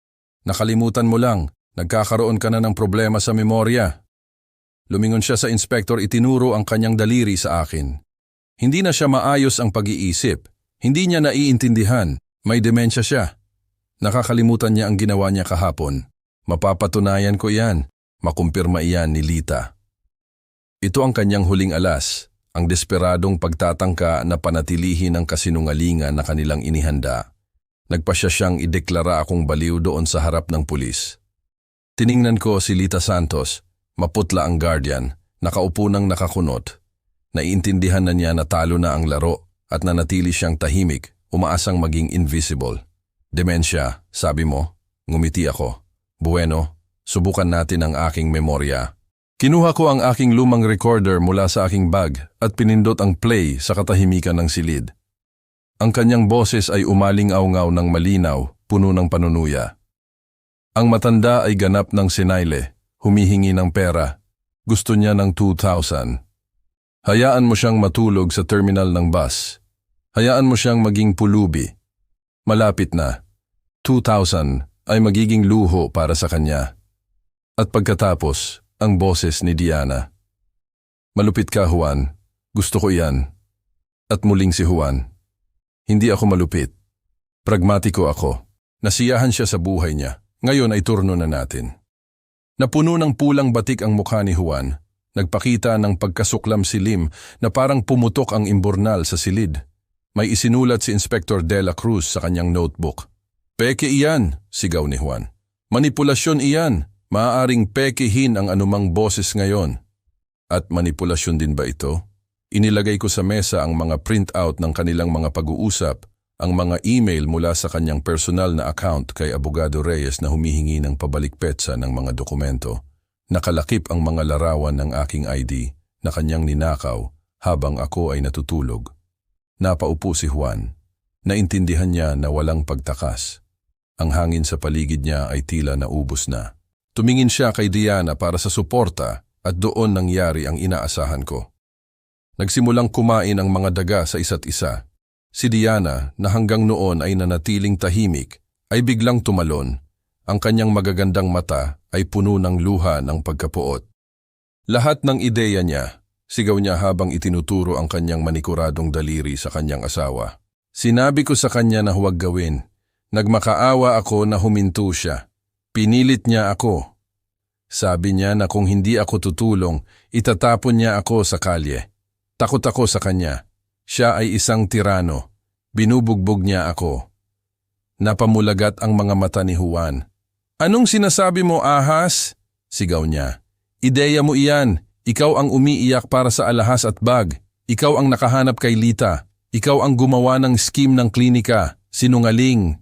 Nakalimutan mo lang, nagkakaroon ka na ng problema sa memorya." Lumingon siya sa inspektor, itinuro ang kanyang daliri sa akin. Hindi na siya maayos ang pag-iisip. Hindi niya naiintindihan. May demensya siya. Nakakalimutan niya ang ginawa niya kahapon. Mapapatunayan ko iyan. Makumpirma iyan ni Lita. Ito ang kanyang huling alas, ang desperadong pagtatangka na panatilihin ang kasinungalingan na kanilang inihanda. Nagpasya siyang ideklara akong baliw doon sa harap ng pulis. Tiningnan ko si Lita Santos, maputla ang guardian, nakaupo ng nakakunot. Naiintindihan na niya na talo na ang laro at nanatili siyang tahimik, umaasang maging invisible. "Demensya, sabi mo?" Ngumiti ako. "Bueno, subukan natin ang aking memorya." Kinuha ko ang aking lumang recorder mula sa aking bag at pinindot ang play sa katahimikan ng silid. Ang kanyang boses ay umaling-awngaw ng malinaw, puno ng panunuya. Ang matanda ay ganap ng sinayle, humihingi ng pera. Gusto niya ng 2,000. "Hayaan mo siyang matulog sa terminal ng bus. Hayaan mo siyang maging pulubi. Malapit na. 2,000 ay magiging luho para sa kanya." At pagkatapos, ang boses ni Diana. "Malupit ka, Juan. Gusto ko iyan." At muling si Juan. "Hindi ako malupit. Pragmatiko ako." Nasiyahan siya sa buhay niya. Ngayon ay turno na natin. Napuno ng pulang batik ang mukha ni Juan. Nagpakita ng pagkasuklam si Lim na parang pumutok ang imburnal sa silid. May isinulat si Inspector De La Cruz sa kanyang notebook. "Peke iyan," sigaw ni Juan. "Manipulasyon iyan. Maaaring pekehin ang anumang boses ngayon." At manipulasyon din ba ito? Inilagay ko sa mesa ang mga printout ng kanilang mga pag-uusap, ang mga email mula sa kanyang personal na account kay Abogado Reyes na humihingi ng pabalikpetsa ng mga dokumento. Nakalakip ang mga larawan ng aking ID na kanyang ninakaw habang ako ay natutulog. Napaupo si Juan. Naintindihan niya na walang pagtakas. Ang hangin sa paligid niya ay tila naubos na. Tumingin siya kay Diana para sa suporta at doon nangyari ang inaasahan ko. Nagsimulang kumain ang mga daga sa isa't isa. Si Diana, na hanggang noon ay nanatiling tahimik, ay biglang tumalon. Ang kanyang magagandang mata ay puno ng luha ng pagkapuot. Lahat ng ideya niya, sigaw niya habang itinuturo ang kanyang manikuradong daliri sa kanyang asawa. Sinabi ko sa kanya na huwag gawin. Nagmakaawa ako na huminto siya. Pinilit niya ako. Sabi niya na kung hindi ako tutulong, itatapon niya ako sa kalye. Takot ako sa kanya. Siya ay isang tirano. Binubugbog niya ako. Napamulagat ang mga mata ni Juan. Anong sinasabi mo, ahas? Sigaw niya. Ideya mo iyan. Ikaw ang umiiyak para sa alahas at bag. Ikaw ang nakahanap kay Lita. Ikaw ang gumawa ng scheme ng klinika. Sinungaling.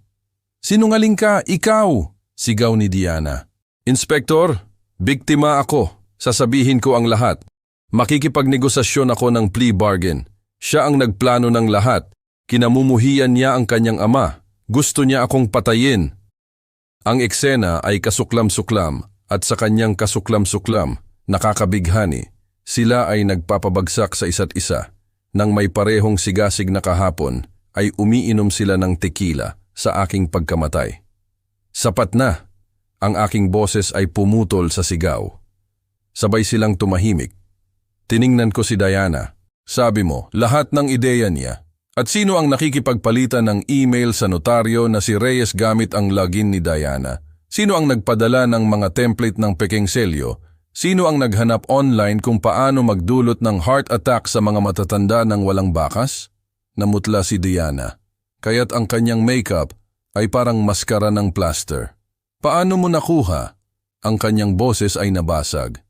Sinungaling ka, ikaw! Sigaw ni Diana. Inspektor, biktima ako. Sasabihin ko ang lahat. Makikipagnegosasyon ako ng plea bargain. Siya ang nagplano ng lahat. Kinamumuhian niya ang kanyang ama. Gusto niya akong patayin. Ang eksena ay kasuklam-suklam at sa kanyang kasuklam-suklam, nakakabighani. Sila ay nagpapabagsak sa isa't isa. Nang may parehong sigasig na kahapon, ay umiinom sila ng tequila sa aking pagkamatay. Sapat na. Ang aking boses ay pumutol sa sigaw. Sabay silang tumahimik. Tiningnan ko si Diana. Sabi mo, lahat ng ideya niya. At sino ang nakikipagpalitan ng email sa notaryo na si Reyes gamit ang login ni Diana? Sino ang nagpadala ng mga template ng Peking Selyo? Sino ang naghanap online kung paano magdulot ng heart attack sa mga matatanda ng walang bakas? Namutla si Diana. Kaya't ang kanyang makeup ay parang maskara ng plaster. Paano mo nakuha? Ang kanyang boses ay nabasag.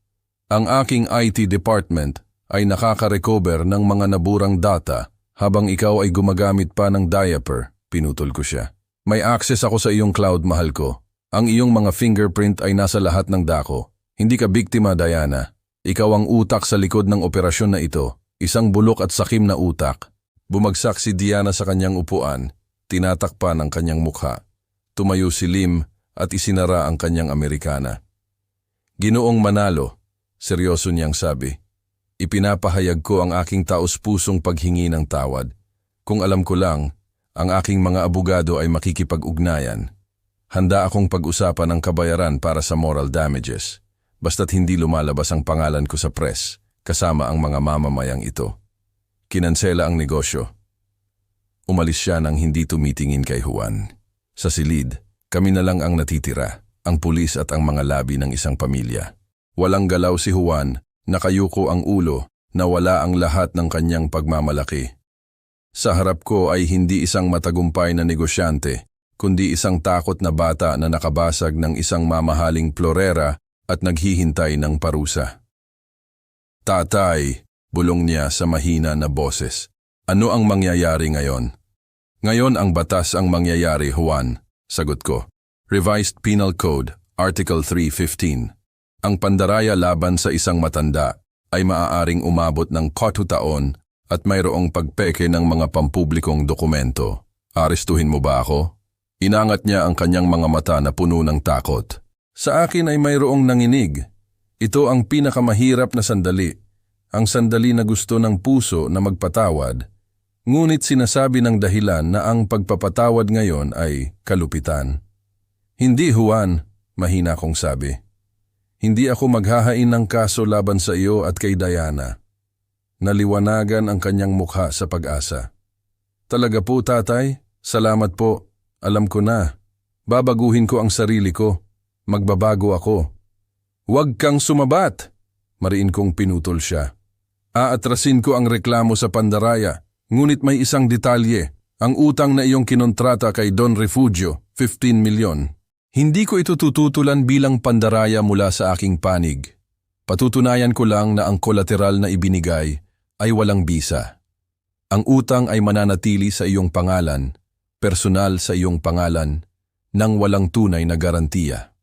Ang aking IT department ay nakaka-recover ng mga naburang data habang ikaw ay gumagamit pa ng diaper, pinutol ko siya. May access ako sa iyong cloud, mahal ko. Ang iyong mga fingerprint ay nasa lahat ng dako. Hindi ka biktima, Diana. Ikaw ang utak sa likod ng operasyon na ito. Isang bulok at sakim na utak. Bumagsak si Diana sa kanyang upuan. Tinatakpan ang kanyang mukha. Tumayo si Lim at isinara ang kanyang Amerikana. Ginoong Manalo, seryoso niyang sabi. Ipinapahayag ko ang aking taos-pusong paghingi ng tawad. Kung alam ko lang, ang aking mga abogado ay makikipag-ugnayan. Handa akong pag-usapan ang kabayaran para sa moral damages, basta't hindi lumalabas ang pangalan ko sa press, kasama ang mga mamamayang ito. Kinansela ang negosyo. Umalis siya nang hindi tumitingin kay Juan. Sa silid, kami na lang ang natitira, ang pulis at ang mga labi ng isang pamilya. Walang galaw si Juan. Nakayuko ang ulo, nawala ang lahat ng kanyang pagmamalaki. Sa harap ko ay hindi isang matagumpay na negosyante, kundi isang takot na bata na nakabasag ng isang mamahaling florera at naghihintay ng parusa. Tatay, bulong niya sa mahina na boses. Ano ang mangyayari ngayon? Ngayon ang batas ang mangyayari, Juan, sagot ko. Revised Penal Code, Article 315. Ang pandaraya laban sa isang matanda ay maaaring umabot ng 4 taon at mayroong pagpeke ng mga pampublikong dokumento. Arestuhin mo ba ako? Inangat niya ang kanyang mga mata na puno ng takot. Sa akin ay mayroong nanginig. Ito ang pinakamahirap na sandali. Ang sandali na gusto ng puso na magpatawad. Ngunit sinasabi ng dahilan na ang pagpapatawad ngayon ay kalupitan. Hindi, Juan, mahina kong sabi. Hindi ako maghahain ng kaso laban sa iyo at kay Diana. Naliwanagan ang kanyang mukha sa pag-asa. Talaga po, tatay? Salamat po. Alam ko na. Babaguhin ko ang sarili ko. Magbabago ako. Huwag kang sumabat! Mariin kong pinutol siya. Aatrasin ko ang reklamo sa pandaraya, ngunit may isang detalye. Ang utang na iyong kinontrata kay Don Refugio, 15 milyon. Hindi ko ito tututulan bilang pandaraya mula sa aking panig. Patutunayan ko lang na ang kolateral na ibinigay ay walang bisa. Ang utang ay mananatili sa iyong pangalan, personal sa iyong pangalan, nang walang tunay na garantiya.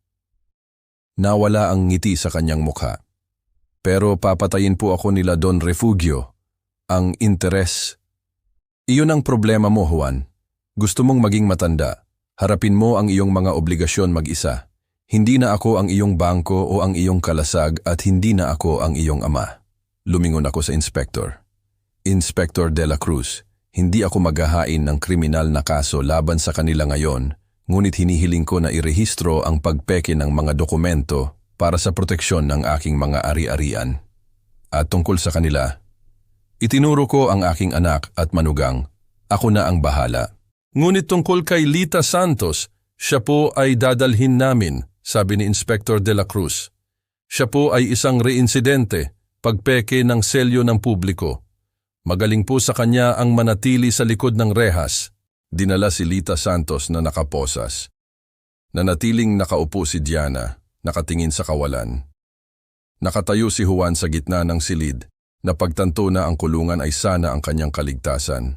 Nawala ang ngiti sa kanyang mukha. Pero papatayin po ako nila Don Refugio. Ang interes. Iyon ang problema mo, Juan. Gusto mong maging matanda. Harapin mo ang iyong mga obligasyon mag-isa. Hindi na ako ang iyong bangko o ang iyong kalasag at hindi na ako ang iyong ama. Lumingon ako sa inspektor. Inspector de la Cruz, hindi ako maghahain ng kriminal na kaso laban sa kanila ngayon, ngunit hinihiling ko na irehistro ang pagpeke ng mga dokumento para sa proteksyon ng aking mga ari-arian. At tungkol sa kanila, itinuro ko ang aking anak at manugang. Ako na ang bahala. Ngunit tungkol kay Lita Santos, siya po ay dadalhin namin, sabi ni Inspector de la Cruz. Siya po ay isang reinsidente, pagpeke ng selyo ng publiko. Magaling po sa kanya ang manatili sa likod ng rehas. Dinala si Lita Santos na nakaposas. Nanatiling nakaupo si Diana, nakatingin sa kawalan. Nakatayo si Juan sa gitna ng silid, na pagtanto na ang kulungan ay sana ang kanyang kaligtasan.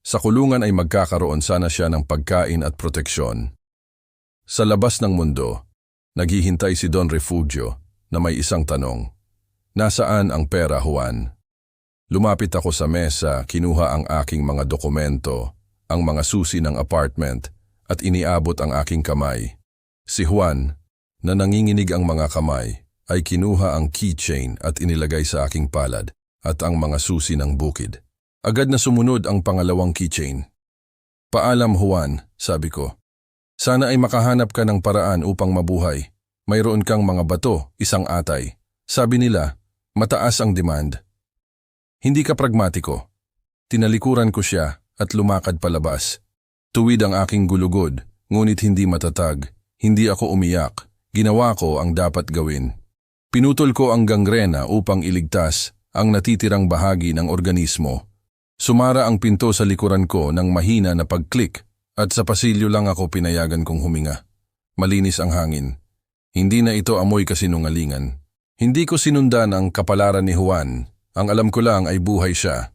Sa kulungan ay magkakaroon sana siya ng pagkain at proteksyon. Sa labas ng mundo, naghihintay si Don Refugio na may isang tanong. Nasaan ang pera, Juan? Lumapit ako sa mesa, kinuha ang aking mga dokumento, ang mga susi ng apartment, at iniabot ang aking kamay. Si Juan, na nanginginig ang mga kamay, ay kinuha ang keychain at inilagay sa aking palad at ang mga susi ng bukid. Agad na sumunod ang pangalawang keychain. Paalam, Juan, sabi ko. Sana ay makahanap ka ng paraan upang mabuhay. Mayroon kang mga bato, isang atay. Sabi nila, mataas ang demand. Hindi ka pragmatiko. Tinalikuran ko siya at lumakad palabas. Tuwid ang aking gulugod, ngunit hindi matatag. Hindi ako umiyak. Ginawa ko ang dapat gawin. Pinutol ko ang gangrena upang iligtas ang natitirang bahagi ng organismo. Sumara ang pinto sa likuran ko ng mahina na pag-click at sa pasilyo lang ako pinayagan kong huminga. Malinis ang hangin. Hindi na ito amoy kasinungalingan. Hindi ko sinundan ang kapalaran ni Juan. Ang alam ko lang ay buhay siya.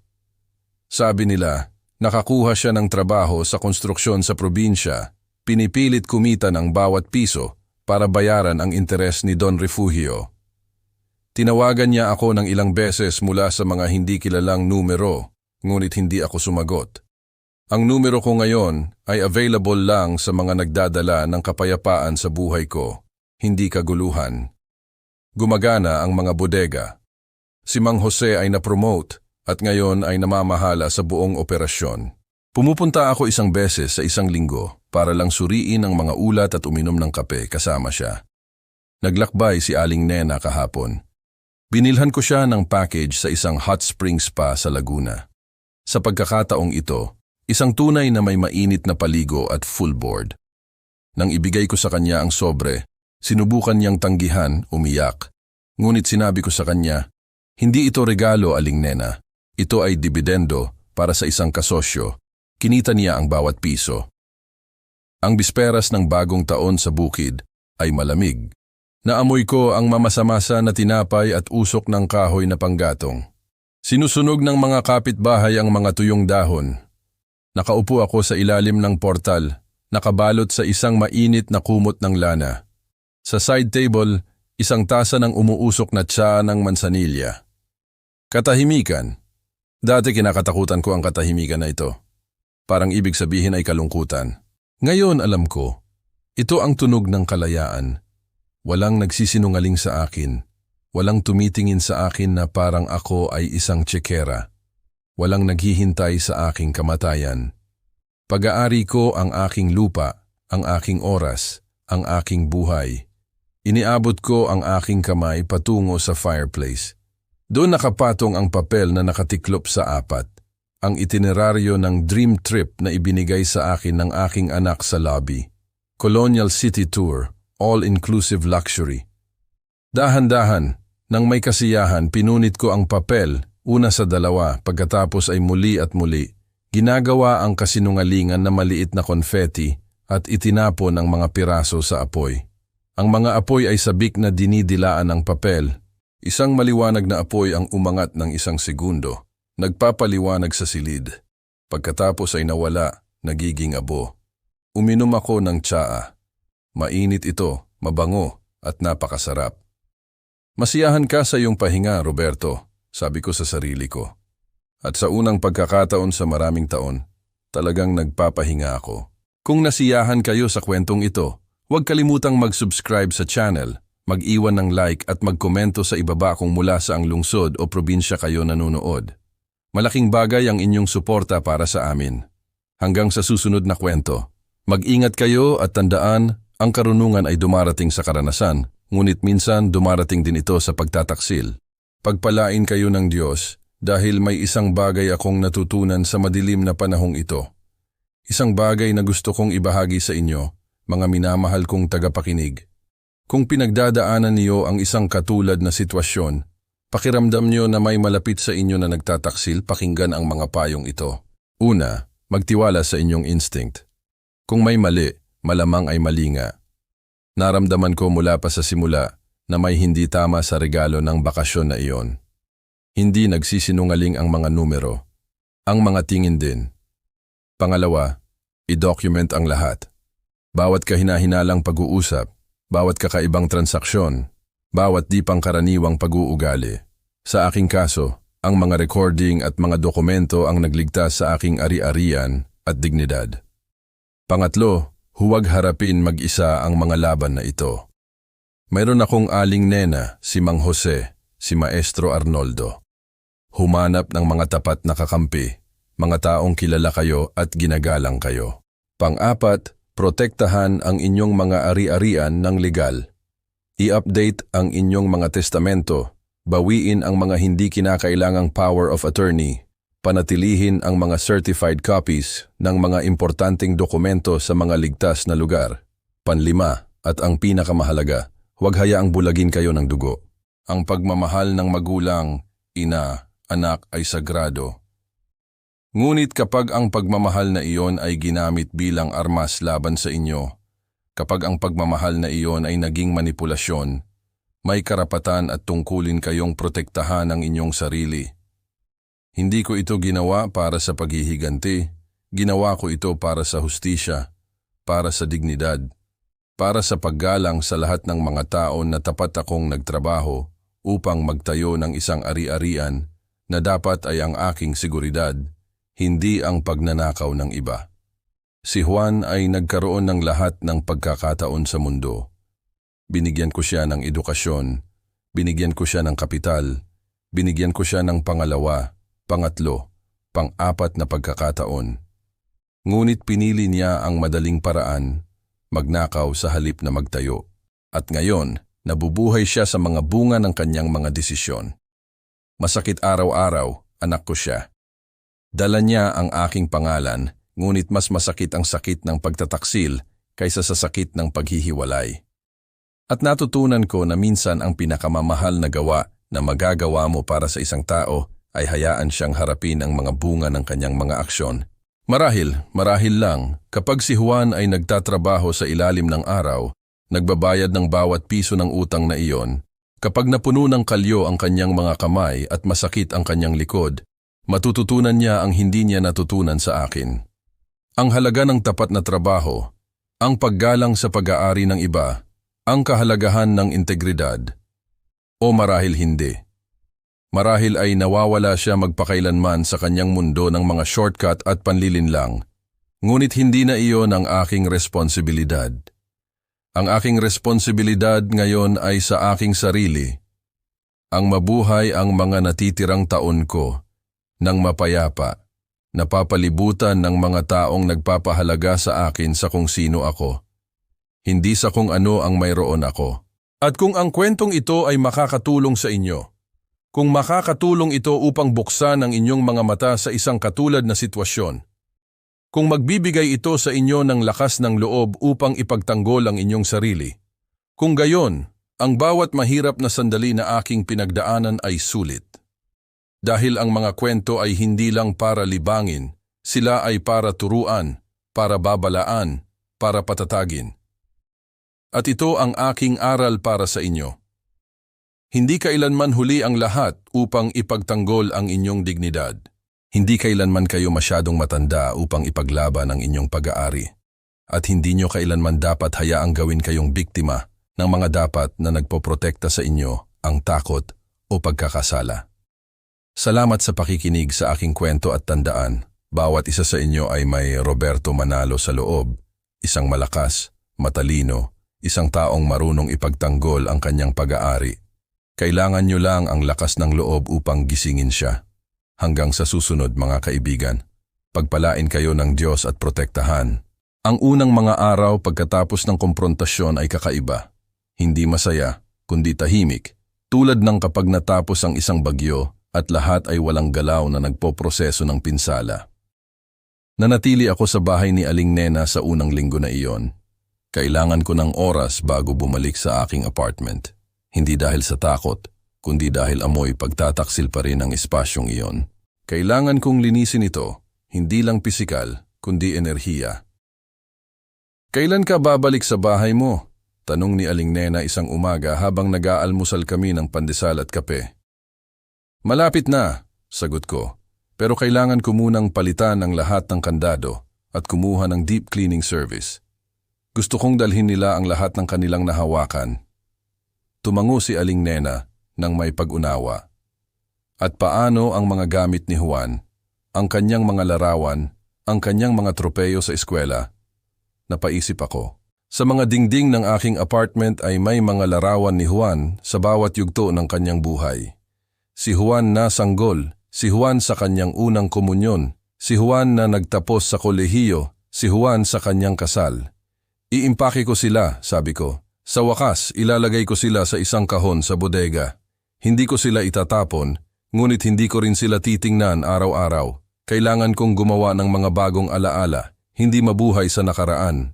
Sabi nila, nakakuha siya ng trabaho sa konstruksyon sa probinsya. Pinipilit kumita ng bawat piso para bayaran ang interes ni Don Refugio. Tinawagan niya ako ng ilang beses mula sa mga hindi kilalang numero, ngunit hindi ako sumagot. Ang numero ko ngayon ay available lang sa mga nagdadala ng kapayapaan sa buhay ko, hindi kaguluhan. Gumagana ang mga bodega. Si Mang Jose ay na-promote at ngayon ay namamahala sa buong operasyon. Pumupunta ako isang beses sa isang linggo para lang suriin ang mga ulat at uminom ng kape kasama siya. Naglakbay si Aling Nena kahapon. Binilhan ko siya ng package sa isang hot spring spa sa Laguna. Sa pagkakataong ito, isang tunay na may mainit na paligo at full board. Nang ibigay ko sa kanya ang sobre, sinubukan niyang tanggihan, umiyak. Ngunit sinabi ko sa kanya, hindi ito regalo, Aling Nena. Ito ay dibidendo para sa isang kasosyo. Kinita niya ang bawat piso. Ang bisperas ng bagong taon sa bukid ay malamig. Naamoy ko ang mamasamasa na tinapay at usok ng kahoy na panggatong. Sinusunog ng mga kapitbahay ang mga tuyong dahon. Nakaupo ako sa ilalim ng portal, nakabalot sa isang mainit na kumot ng lana. Sa side table, isang tasa ng umuusok na tsa ng mansanilya. Katahimikan. Dati kinakatakutan ko ang katahimikan na ito. Parang ibig sabihin ay kalungkutan. Ngayon alam ko, ito ang tunog ng kalayaan. Walang nagsisinungaling sa akin. Walang tumitingin sa akin na parang ako ay isang tsekera. Walang naghihintay sa aking kamatayan. Pag-aari ko ang aking lupa, ang aking oras, ang aking buhay. Iniabot ko ang aking kamay patungo sa fireplace. Doon nakapatong ang papel na nakatiklop sa apat, ang itineraryo ng dream trip na ibinigay sa akin ng aking anak sa lobby. Colonial City Tour, all-inclusive luxury. Dahan-dahan, nang may kasiyahan, pinunit ko ang papel, una sa dalawa, pagkatapos ay muli at muli. Ginagawa ang kasinungalingan na maliit na konfeti at itinapon ang mga piraso sa apoy. Ang mga apoy ay sabik na dinidilaan ng papel. Isang maliwanag na apoy ang umangat ng isang segundo, nagpapaliwanag sa silid. Pagkatapos ay nawala, nagiging abo. Uminom ako ng tsaa. Mainit ito, mabango, at napakasarap. Masiyahan ka sa iyong pahinga, Roberto, sabi ko sa sarili ko. At sa unang pagkakataon sa maraming taon, talagang nagpapahinga ako. Kung nasiyahan kayo sa kwentong ito, Huwag kalimutang mag-subscribe sa channel, mag-iwan ng like at magkomento sa ibaba kung mula sa ang lungsod o probinsya kayo nanonood. Malaking bagay ang inyong suporta para sa amin. Hanggang sa susunod na kwento. Mag-ingat kayo at tandaan, ang karunungan ay dumarating sa karanasan, ngunit minsan dumarating din ito sa pagtataksil. Pagpalain kayo ng Diyos dahil may isang bagay akong natutunan sa madilim na panahong ito. Isang bagay na gusto kong ibahagi sa inyo, mga minamahal kong tagapakinig. Kung pinagdadaanan niyo ang isang katulad na sitwasyon, pakiramdam niyo na may malapit sa inyo na nagtataksil, pakinggan ang mga payong ito. Una, magtiwala sa inyong instinct. Kung may mali, malamang ay mali nga. Naramdaman ko mula pa sa simula na may hindi tama sa regalo ng bakasyon na iyon. Hindi nagsisinungaling ang mga numero. Ang mga tingin din. Pangalawa, i-document ang lahat. Bawat kahina-hinalang pag-uusap, bawat kakaibang transaksyon, bawat di pangkaraniwang pag-uugali. Sa aking kaso, ang mga recording at mga dokumento ang nagligtas sa aking ari-arian at dignidad. Pangatlo, huwag harapin mag-isa ang mga laban na ito. Mayroon akong aling nena, si Mang Jose, si Maestro Arnoldo. Humanap ng mga tapat na kakampi, mga taong kilala kayo at ginagalang kayo. Pang-apat, protektahan ang inyong mga ari-arian ng legal. I-update ang inyong mga testamento, bawiin ang mga hindi kinakailangang power of attorney, panatilihin ang mga certified copies ng mga importanteng dokumento sa mga ligtas na lugar. Panlima, at ang pinakamahalaga, huwag hayaang bulagin kayo ng dugo. Ang pagmamahal ng magulang, ina, anak ay sagrado. Ngunit kapag ang pagmamahal na iyon ay ginamit bilang armas laban sa inyo, kapag ang pagmamahal na iyon ay naging manipulasyon, may karapatan at tungkulin kayong protektahan ang inyong sarili. Hindi ko ito ginawa para sa paghihiganti, ginawa ko ito para sa hustisya, para sa dignidad, para sa paggalang sa lahat ng mga tao na tapat akong nagtrabaho upang magtayo ng isang ari-arian na dapat ay ang aking seguridad, hindi ang pagnanakaw ng iba. Si Juan ay nagkaroon ng lahat ng pagkakataon sa mundo. Binigyan ko siya ng edukasyon, binigyan ko siya ng kapital, binigyan ko siya ng pangalawa, pangatlo, pang-apat na pagkakataon. Ngunit pinili niya ang madaling paraan, magnakaw sa halip na magtayo. At ngayon, nabubuhay siya sa mga bunga ng kanyang mga desisyon. Masakit araw-araw, anak ko siya. Dala niya ang aking pangalan, ngunit mas masakit ang sakit ng pagtataksil kaysa sa sakit ng paghihiwalay. At natutunan ko na minsan ang pinakamamahal na gawa na magagawa mo para sa isang tao ay hayaan siyang harapin ang mga bunga ng kanyang mga aksyon. Marahil lang, kapag si Juan ay nagtatrabaho sa ilalim ng araw, nagbabayad ng bawat piso ng utang na iyon, kapag napuno ng kalyo ang kanyang mga kamay at masakit ang kanyang likod, matututunan niya ang hindi niya natutunan sa akin. Ang halaga ng tapat na trabaho, ang paggalang sa pag-aari ng iba, ang kahalagahan ng integridad. O marahil hindi. Marahil ay nawawala siya magpakailanman sa kanyang mundo ng mga shortcut at panlilinlang, ngunit hindi na iyon ang aking responsibilidad. Ang aking responsibilidad ngayon ay sa aking sarili. Ang mabuhay ang mga natitirang taon ko, nang mapayapa, napapalibutan ng mga taong nagpapahalaga sa akin sa kung sino ako, hindi sa kung ano ang mayroon ako. At kung ang kwentong ito ay makakatulong sa inyo, kung makakatulong ito upang buksan ang inyong mga mata sa isang katulad na sitwasyon, kung magbibigay ito sa inyo ng lakas ng loob upang ipagtanggol ang inyong sarili, kung gayon, ang bawat mahirap na sandali na aking pinagdaanan ay sulit. Dahil ang mga kwento ay hindi lang para libangin, sila ay para turuan, para babalaan, para patatagin. At ito ang aking aral para sa inyo. Hindi kailanman huli ang lahat upang ipagtanggol ang inyong dignidad. Hindi kailanman kayo masyadong matanda upang ipaglaban ang inyong pag-aari. At hindi nyo kailanman dapat hayaang gawin kayong biktima ng mga dapat na nagpoprotekta sa inyo, ang takot o pagkakasala. Salamat sa pakikinig sa aking kwento at tandaan, bawat isa sa inyo ay may Roberto Manalo sa loob, isang malakas, matalino, isang taong marunong ipagtanggol ang kanyang pag-aari. Kailangan niyo lang ang lakas ng loob upang gisingin siya. Hanggang sa susunod mga kaibigan, pagpalain kayo ng Diyos at protektahan. Ang unang mga araw pagkatapos ng komprontasyon ay kakaiba. Hindi masaya, kundi tahimik. Tulad ng kapag natapos ang isang bagyo at lahat ay walang galaw na nagpoproseso ng pinsala. Nanatili ako sa bahay ni Aling Nena sa unang linggo na iyon. Kailangan ko ng oras bago bumalik sa aking apartment. Hindi dahil sa takot, kundi dahil amoy pagtataksil pa rin ang espasyong iyon. Kailangan kong linisin ito, hindi lang pisikal, kundi enerhiya. Kailan ka babalik sa bahay mo? Tanong ni Aling Nena isang umaga habang nag-aalmusal kami ng pandesal at kape. Malapit na, sagot ko, pero kailangan ko munang palitan ang lahat ng kandado at kumuha ng deep cleaning service. Gusto kong dalhin nila ang lahat ng kanilang nahawakan. Tumango si Aling Nena nang may pag-unawa. At paano ang mga gamit ni Juan, ang kanyang mga larawan, ang kanyang mga tropeyo sa eskwela? Napaisip ako. Sa mga dingding ng aking apartment ay may mga larawan ni Juan sa bawat yugto ng kanyang buhay. Si Juan na sanggol, si Juan sa kanyang unang komunyon, si Juan na nagtapos sa kolehiyo, si Juan sa kanyang kasal. Iimpake ko sila, sabi ko. Sa wakas, ilalagay ko sila sa isang kahon sa bodega. Hindi ko sila itatapon, ngunit hindi ko rin sila titingnan araw-araw. Kailangan kong gumawa ng mga bagong alaala, hindi mabuhay sa nakaraan.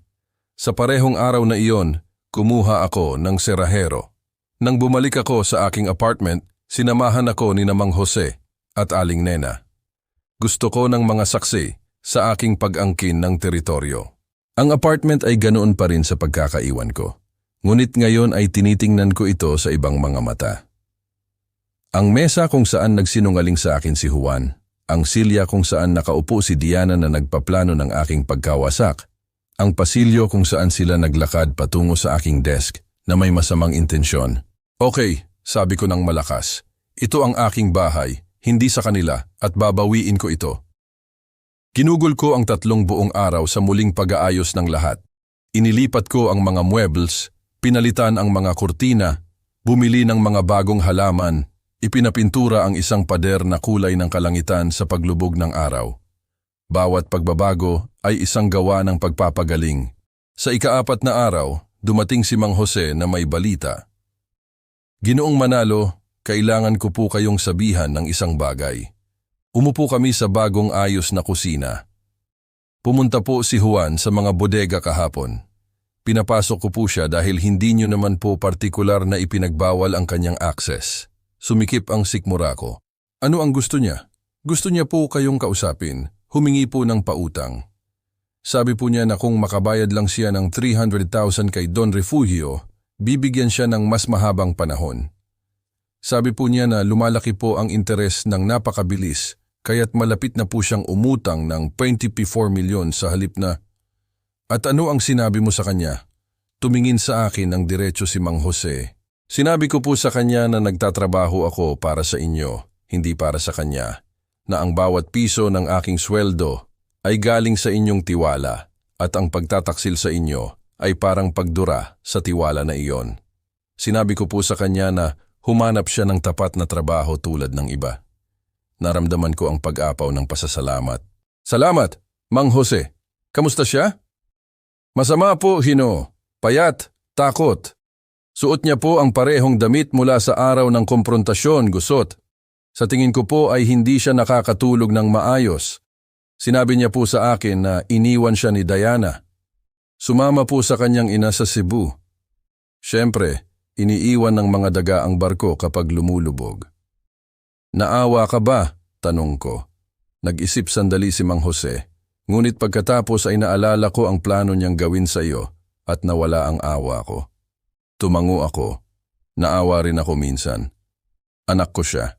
Sa parehong araw na iyon, kumuha ako ng serahero. Nang bumalik ako sa aking apartment, sinamahan ako ni Mang Jose at Aling Nena. Gusto ko ng mga saksi sa aking pag-angkin ng teritoryo. Ang apartment ay ganoon pa rin sa pagkakaiwan ko. Ngunit ngayon ay tinitingnan ko ito sa ibang mga mata. Ang mesa kung saan nagsinungaling sa akin si Juan, ang silya kung saan nakaupo si Diana na nagpaplano ng aking pagkawasak, ang pasilyo kung saan sila naglakad patungo sa aking desk na may masamang intensyon. Okay, sabi ko ng malakas, ito ang aking bahay, hindi sa kanila at babawiin ko ito. Ginugol ko ang 3 buong araw sa muling pag-aayos ng lahat. Inilipat ko ang mga muebles, pinalitan ang mga kurtina, bumili ng mga bagong halaman, ipinapintura ang isang pader na kulay ng kalangitan sa paglubog ng araw. Bawat pagbabago ay isang gawa ng pagpapagaling. Sa ika-4 na araw, dumating si Mang Jose na may balita. Ginoong Manalo, kailangan ko po kayong sabihan ng isang bagay. Umupo kami sa bagong ayos na kusina. Pumunta po si Juan sa mga bodega kahapon. Pinapasok ko po siya dahil hindi niyo naman po partikular na ipinagbawal ang kanyang access. Sumikip ang sikmura ko. Ano ang gusto niya? Gusto niya po kayong kausapin, humingi po ng pautang. Sabi po niya na kung makabayad lang siya ng 300,000 kay Don Refugio, bibigyan siya ng mas mahabang panahon. Sabi po niya na lumalaki po ang interes ng napakabilis, kaya't malapit na po siyang umutang ng 24 milyon sa halip na. At ano ang sinabi mo sa kanya? Tumingin sa akin ng diretso si Mang Jose. Sinabi ko po sa kanya na nagtatrabaho ako para sa inyo, hindi para sa kanya, na ang bawat piso ng aking sweldo ay galing sa inyong tiwala at ang pagtataksil sa inyo ay parang pagdura sa tiwala na iyon. Sinabi ko po sa kanya na humanap siya ng tapat na trabaho tulad ng iba. Naramdaman ko ang pag-apaw ng pasasalamat. Salamat, Mang Jose. Kamusta siya? Masama po, Hino. Payat, takot. Suot niya po ang parehong damit mula sa araw ng komprontasyon, gusot. Sa tingin ko po ay hindi siya nakakatulog ng maayos. Sinabi niya po sa akin na iniwan siya ni Diana. Sumama po sa kanyang ina sa Cebu. Siyempre, iniiwan ng mga daga ang barko kapag lumulubog. Naawa ka ba? Tanong ko. Nag-isip sandali si Mang Jose. Ngunit pagkatapos ay naalala ko ang plano niyang gawin sa iyo at nawala ang awa ko. Tumango ako. Naawa rin ako minsan. Anak ko siya.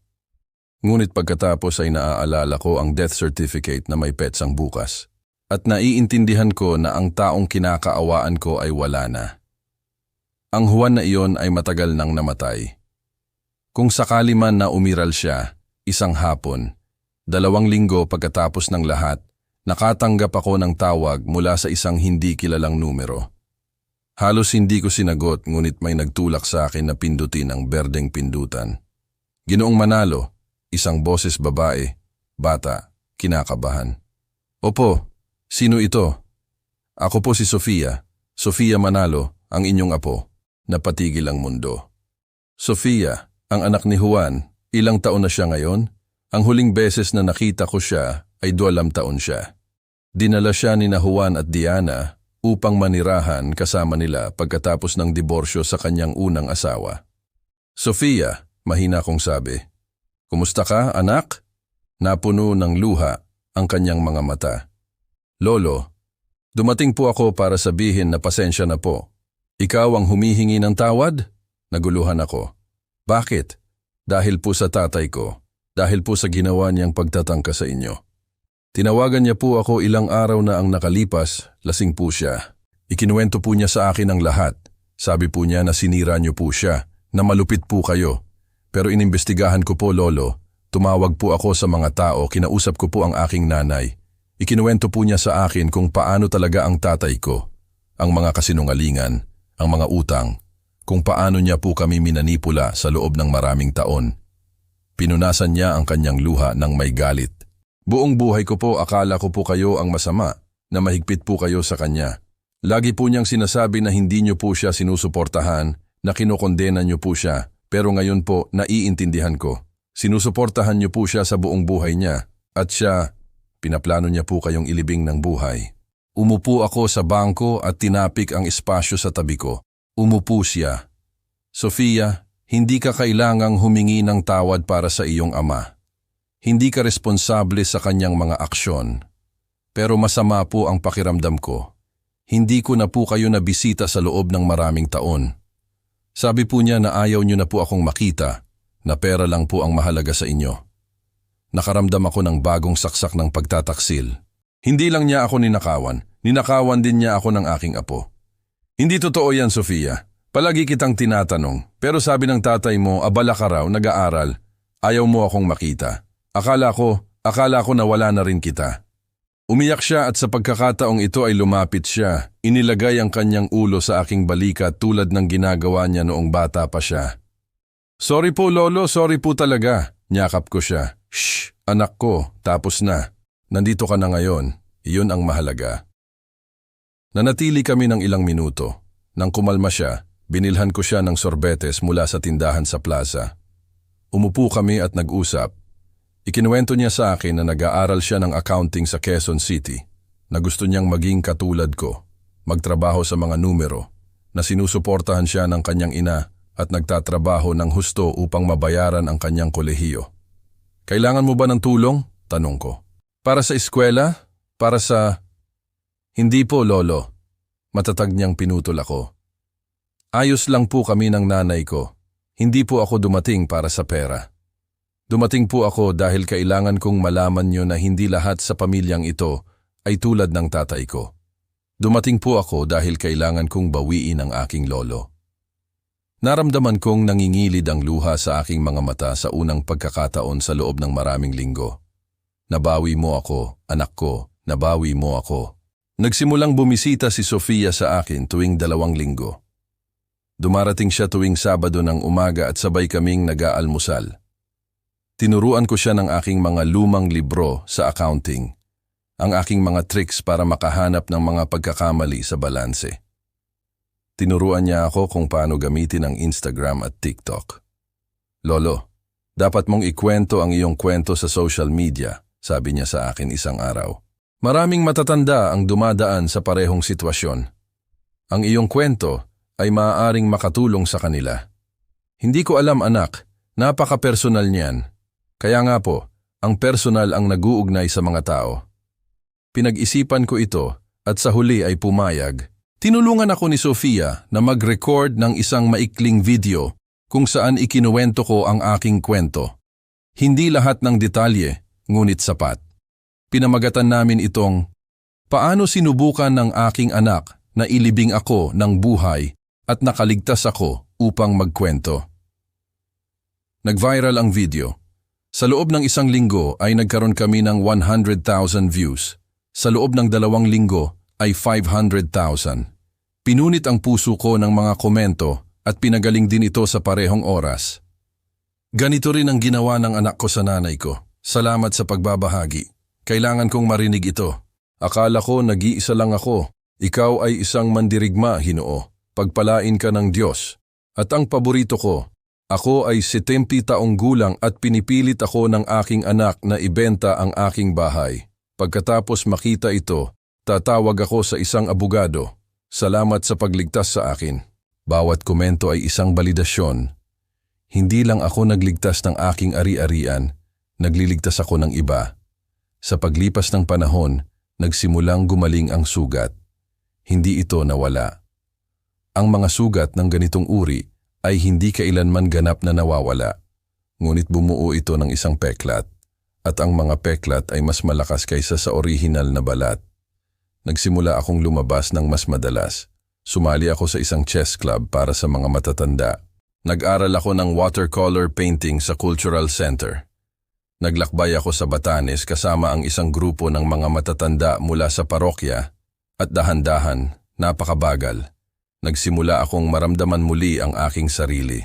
Ngunit pagkatapos ay naaalala ko ang death certificate na may petsang bukas. At naiintindihan ko na ang taong kinakaawaan ko ay wala na. Ang Juan na iyon ay matagal nang namatay. Kung sakali man na umiral siya, isang hapon, 2 linggo pagkatapos ng lahat, nakatanggap ako ng tawag mula sa isang hindi kilalang numero. Halos hindi ko sinagot ngunit may nagtulak sa akin na pindutin ang berdeng pindutan. Ginoong Manalo, isang boses babae, bata, kinakabahan. Opo, sino ito? Ako po si Sofia, Sofia Manalo, ang inyong apo. Napatigil ang mundo. Sofia, ang anak ni Juan, ilang taon na siya ngayon? Ang huling beses na nakita ko siya ay 2 taon siya. Dinala siya ni Juan at Diana upang manirahan kasama nila pagkatapos ng diborsyo sa kanyang unang asawa. Sofia, mahina kong sabi. Kumusta ka, anak? Napuno ng luha ang kanyang mga mata. Lolo, dumating po ako para sabihin na pasensya na po. Ikaw ang humihingi ng tawad? Naguluhan ako. Bakit? Dahil po sa tatay ko. Dahil po sa ginawa niyang pagtatangka sa inyo. Tinawagan niya po ako ilang araw na ang nakalipas, lasing po siya. Ikinuwento po niya sa akin ang lahat. Sabi po niya na sinira niyo po siya, na malupit po kayo. Pero inimbestigahan ko po, Lolo. Tumawag po ako sa mga tao, kinausap ko po ang aking nanay. Ikinuwento po niya sa akin kung paano talaga ang tatay ko. Ang mga kasinungalingan, ang mga utang, kung paano niya po kami minanipula sa loob ng maraming taon. Pinunasan niya ang kanyang luha ng may galit. Buong buhay ko po akala ko po kayo ang masama, na mahigpit po kayo sa kanya. Lagi po niyang sinasabi na hindi niyo po siya sinusuportahan, na kinokondena niyo po siya, pero ngayon po naiintindihan ko. Sinusuportahan niyo po siya sa buong buhay niya, at siya, pinaplano niya po kayong ilibing ng buhay. Umupo ako sa bangko at tinapik ang espasyo sa tabi ko. Umupo siya. Sofia, hindi ka kailangang humingi ng tawad para sa iyong ama. Hindi ka responsable sa kanyang mga aksyon. Pero masama po ang pakiramdam ko. Hindi ko na po kayo nabisita sa loob ng maraming taon. Sabi po niya na ayaw niyo na po akong makita, na pera lang po ang mahalaga sa inyo. Nakaramdam ako ng bagong saksak ng pagtataksil. Hindi lang niya ako ninakawan din niya ako ng aking apo. Hindi totoo yan, Sofia. Palagi kitang tinatanong, pero sabi ng tatay mo, abala ka raw, nag-aaral. Ayaw mo akong makita. Akala ko na wala na rin kita. Umiyak siya at sa pagkakataong ito ay lumapit siya. Inilagay ang kanyang ulo sa aking balikat tulad ng ginagawa niya noong bata pa siya. Sorry po, Lolo, sorry po talaga. Nyakap ko siya. Shh, anak ko, tapos na. Nandito ka na ngayon. Iyon ang mahalaga. Nanatili kami ng ilang minuto. Nang kumalma siya, binilhan ko siya ng sorbetes mula sa tindahan sa plaza. Umupo kami at nag-usap. Ikinuwento niya sa akin na nag-aaral siya ng accounting sa Quezon City, na gusto niyang maging katulad ko, magtrabaho sa mga numero, na sinusuportahan siya ng kanyang ina at nagtatrabaho ng husto upang mabayaran ang kanyang kolehiyo. Kailangan mo ba ng tulong? Tanong ko. Para sa eskwela? Para sa... Hindi po, Lolo. Matatag niyang pinutol ako. Ayos lang po kami ng nanay ko. Hindi po ako dumating para sa pera. Dumating po ako dahil kailangan kong malaman niyo na hindi lahat sa pamilyang ito ay tulad ng tatay ko. Dumating po ako dahil kailangan kong bawiin ang aking lolo. Naramdaman kong nangingilid ang luha sa aking mga mata sa unang pagkakataon sa loob ng maraming linggo. Nabawi mo ako, anak ko, nabawi mo ako. Nagsimulang bumisita si Sofia sa akin tuwing 2 linggo. Dumarating siya tuwing Sabado ng umaga at sabay kaming nag-aalmusal. Tinuruan ko siya ng aking mga lumang libro sa accounting, ang aking mga tricks para makahanap ng mga pagkakamali sa balanse. Tinuruan niya ako kung paano gamitin ang Instagram at TikTok. Lolo, dapat mong ikwento ang iyong kwento sa social media, sabi niya sa akin isang araw. Maraming matatanda ang dumadaan sa parehong sitwasyon. Ang iyong kwento ay maaaring makatulong sa kanila. Hindi ko alam, anak, napaka-personal niyan. Kaya nga po, ang personal ang nag-uugnay sa mga tao. Pinag-isipan ko ito at sa huli ay pumayag. Tinulungan ako ni Sofia na mag-record ng isang maikling video kung saan ikinuwento ko ang aking kwento. Hindi lahat ng detalye, ngunit sapat. Pinamagatan namin itong, Paano sinubukan ng aking anak na ilibing ako ng buhay at nakaligtas ako upang magkwento. Nag-viral ang video. Sa loob ng 1 linggo ay nagkaroon kami ng 100,000 views. Sa loob ng 2 linggo ay 500,000. Pinunit ang puso ko ng mga komento at pinagaling din ito sa parehong oras. Ganito rin ang ginawa ng anak ko sa nanay ko. Salamat sa pagbabahagi. Kailangan kong marinig ito. Akala ko nag-iisa lang ako. Ikaw ay isang mandirigma, Ginoo. Pagpalain ka ng Diyos. At ang paborito ko, ako ay 70 taong gulang at pinipilit ako ng aking anak na ibenta ang aking bahay. Pagkatapos makita ito, tatawag ako sa isang abogado. Salamat sa pagligtas sa akin. Bawat komento ay isang balidasyon. Hindi lang ako nagligtas ng aking ari-arian, nagliligtas ako ng iba. Sa paglipas ng panahon, nagsimulang gumaling ang sugat. Hindi ito nawala. Ang mga sugat ng ganitong uri ay hindi kailanman ganap na nawawala. Ngunit bumuo ito ng isang peklat, at ang mga peklat ay mas malakas kaysa sa orihinal na balat. Nagsimula akong lumabas ng mas madalas. Sumali ako sa isang chess club para sa mga matatanda. Nag-aral ako ng watercolor painting sa Cultural Center. Naglakbay ako sa Batanes kasama ang isang grupo ng mga matatanda mula sa parokya at dahan-dahan, napakabagal. Nagsimula akong maramdaman muli ang aking sarili.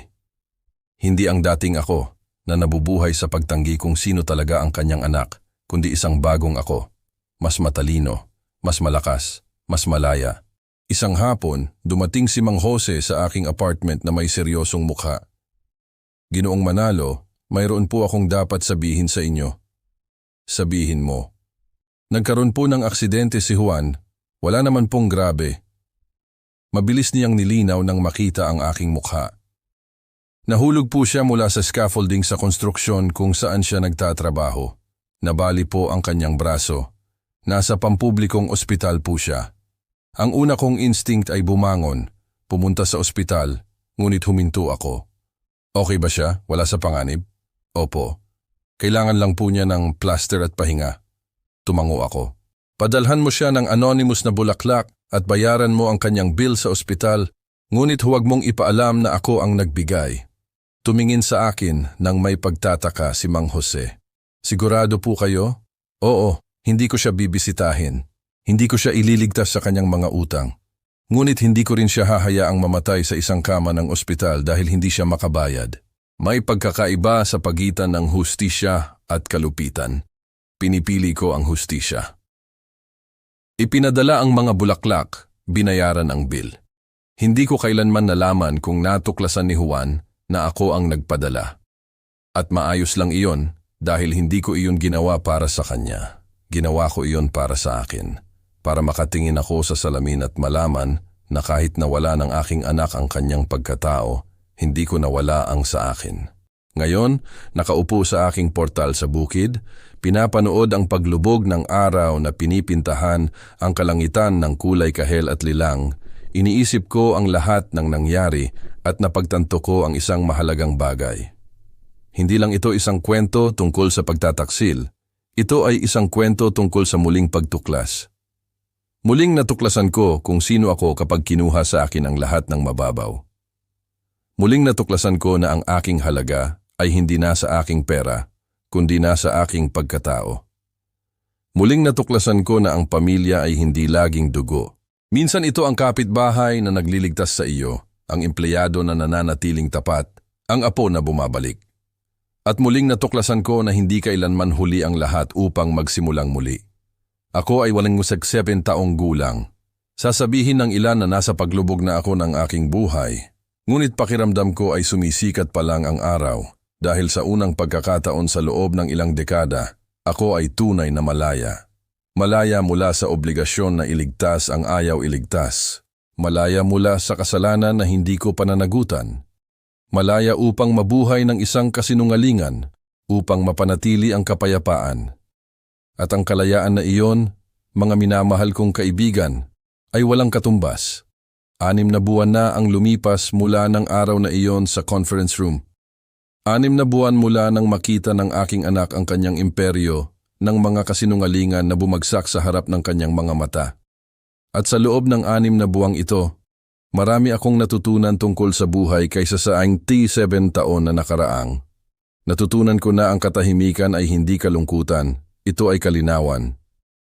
Hindi ang dating ako na nabubuhay sa pagtanggi kung sino talaga ang kanyang anak, kundi isang bagong ako. Mas matalino, mas malakas, mas malaya. Isang hapon, dumating si Mang Jose sa aking apartment na may seryosong mukha. Ginoong Manalo, mayroon po akong dapat sabihin sa inyo. Sabihin mo. Nagkaroon po ng aksidente si Juan, wala naman pong grabe. Mabilis niyang nilinaw nang makita ang aking mukha. Nahulog po siya mula sa scaffolding sa konstruksyon kung saan siya nagtatrabaho. Nabali po ang kanyang braso. Nasa pampublikong ospital po siya. Ang una kong instinct ay bumangon, pumunta sa ospital, ngunit huminto ako. Okay ba siya? Wala sa panganib? Opo. Kailangan lang po niya ng plaster at pahinga. Tumango ako. Padalhan mo siya ng anonymous na bulaklak at bayaran mo ang kanyang bill sa ospital, ngunit huwag mong ipaalam na ako ang nagbigay. Tumingin sa akin nang may pagtataka si Mang Jose. Sigurado po kayo? Oo, hindi ko siya bibisitahin. Hindi ko siya ililigtas sa kanyang mga utang. Ngunit hindi ko rin siya hahayaang mamatay sa isang kama ng ospital dahil hindi siya makabayad. May pagkakaiba sa pagitan ng hustisya at kalupitan. Pinipili ko ang hustisya. Ipinadala ang mga bulaklak, binayaran ang bill. Hindi ko kailanman nalaman kung natuklasan ni Juan na ako ang nagpadala. At maayos lang iyon dahil hindi ko iyon ginawa para sa kanya. Ginawa ko iyon para sa akin. Para makatingin ako sa salamin at malaman na kahit nawala ng aking anak ang kanyang pagkatao, hindi ko nawala ang sa akin. Ngayon, nakaupo sa aking portal sa bukid, pinapanood ang paglubog ng araw na pinipintahan ang kalangitan ng kulay kahel at lilang. Iniisip ko ang lahat ng nangyari at napagtanto ko ang isang mahalagang bagay. Hindi lang ito isang kwento tungkol sa pagtataksil. Ito ay isang kwento tungkol sa muling pagtuklas. Muling natuklasan ko kung sino ako kapag kinuha sa akin ang lahat ng mababaw. Muling natuklasan ko na ang aking halaga ay hindi nasa aking pera, kundi nasa aking pagkatao. Muling natuklasan ko na ang pamilya ay hindi laging dugo. Minsan ito ang kapitbahay na nagliligtas sa iyo, ang empleyado na nananatiling tapat, ang apo na bumabalik. At muling natuklasan ko na hindi kailanman huli ang lahat upang magsimulang muli. Ako ay 87 taong gulang. Sasabihin ng ilan na nasa paglubog na ako ng aking buhay, ngunit pakiramdam ko ay sumisikat pa lang ang araw dahil sa unang pagkakataon sa loob ng ilang dekada, ako ay tunay na malaya. Malaya mula sa obligasyon na iligtas ang ayaw iligtas. Malaya mula sa kasalanan na hindi ko pananagutan. Malaya upang mabuhay ng isang kasinungalingan, upang mapanatili ang kapayapaan. At ang kalayaan na iyon, mga minamahal kong kaibigan, ay walang katumbas. 6 na buwan na ang lumipas mula ng araw na iyon sa conference room. 6 na buwan mula nang makita ng aking anak ang kanyang imperyo ng mga kasinungalingan na bumagsak sa harap ng kanyang mga mata. At sa loob ng 6 na buwang ito, marami akong natutunan tungkol sa buhay kaysa sa 7 taon na nakaraang. Natutunan ko na ang katahimikan ay hindi kalungkutan. Ito ay kalinawan.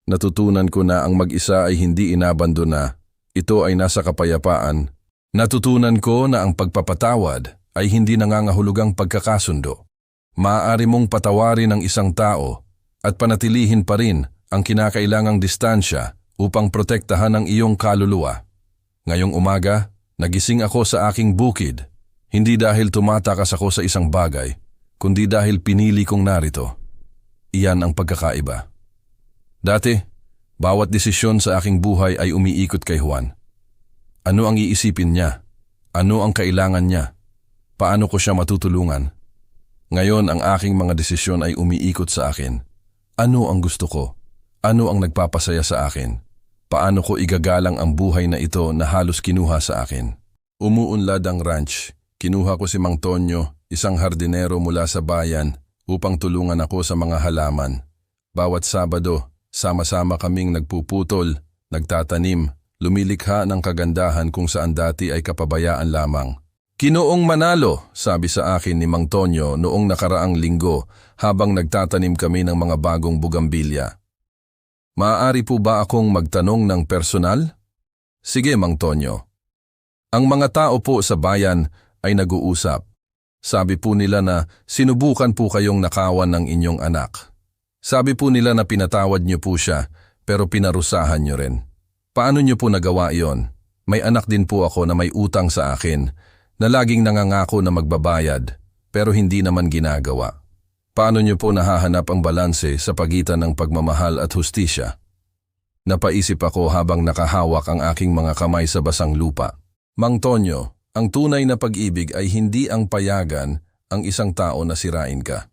Natutunan ko na ang mag-isa ay hindi inabandona, Ito ay nasa kapayapaan. Natutunan ko na ang pagpapatawad ay hindi nangangahulugang pagkakasundo. Maaari mong patawarin ang isang tao at panatilihin pa rin ang kinakailangang distansya upang protektahan ang iyong kaluluwa. Ngayong umaga, nagising ako sa aking bukid, hindi dahil tumatakas ako sa isang bagay, kundi dahil pinili kong narito. Iyan ang pagkakaiba. Dati, bawat desisyon sa aking buhay ay umiikot kay Juan. Ano ang iisipin niya? Ano ang kailangan niya? Paano ko siya matutulungan? Ngayon ang aking mga desisyon ay umiikot sa akin. Ano ang gusto ko? Ano ang nagpapasaya sa akin? Paano ko igagalang ang buhay na ito na halos kinuha sa akin? Umuunlad ang ranch. Kinuha ko si Mang Tonyo, isang hardinero mula sa bayan, upang tulungan ako sa mga halaman. Bawat Sabado, sama-sama kaming nagpuputol, nagtatanim, lumilikha ng kagandahan kung saan dati ay kapabayaan lamang. Ginoong Manalo, sabi sa akin ni Mang Tonyo noong nakaraang linggo habang nagtatanim kami ng mga bagong bugambilya. Maaari po ba akong magtanong ng personal? Sige, Mang Tonyo. Ang mga tao po sa bayan ay nag-uusap. Sabi po nila na sinubukan po kayong nakawan ng inyong anak. Sabi po nila na pinatawad niyo po siya pero pinarusahan niyo rin. Paano niyo po nagawa iyon? May anak din po ako na may utang sa akin na laging nangangako na magbabayad pero hindi naman ginagawa. Paano niyo po nahahanap ang balanse sa pagitan ng pagmamahal at hustisya? Napaisip ako habang nakahawak ang aking mga kamay sa basang lupa. Mang Tonyo, ang tunay na pag-ibig ay hindi ang payagan ang isang tao na sirain ka.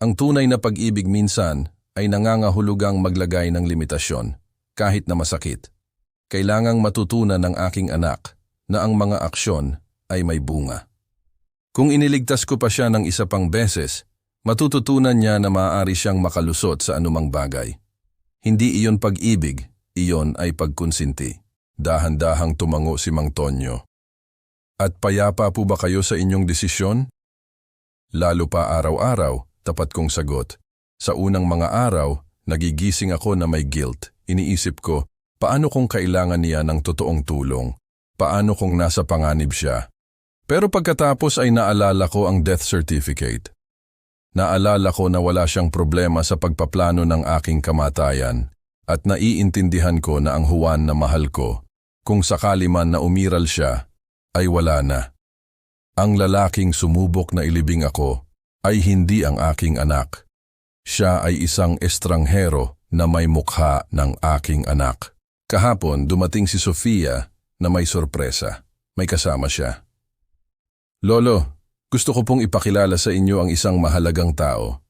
Ang tunay na pag-ibig minsan ay nangangahulugang maglagay ng limitasyon, kahit na masakit. Kailangang matutunan ng aking anak na ang mga aksyon ay may bunga. Kung iniligtas ko pa siya ng isa pang beses, matututunan niya na maaari siyang makalusot sa anumang bagay. Hindi iyon pag-ibig, iyon ay pagkonsinti. Dahan-dahang tumango si Mang Tonyo. At payapa po ba kayo sa inyong desisyon? Lalo pa araw-araw, tapat kong sagot. Sa unang mga araw, nagigising ako na may guilt. Iniisip ko, paano kung kailangan niya ng totoong tulong? Paano kung nasa panganib siya? Pero pagkatapos ay naalala ko ang death certificate. Naalala ko na wala siyang problema sa pagpaplano ng aking kamatayan at naiintindihan ko na ang Juan na mahal ko, kung sakali man na umiral siya, ay wala na. Ang lalaking sumubok na ilibing ako ay hindi ang aking anak. Siya ay isang estranghero na may mukha ng aking anak. Kahapon dumating si Sofia na may sorpresa. May kasama siya. Lolo, gusto ko pong ipakilala sa inyo ang isang mahalagang tao.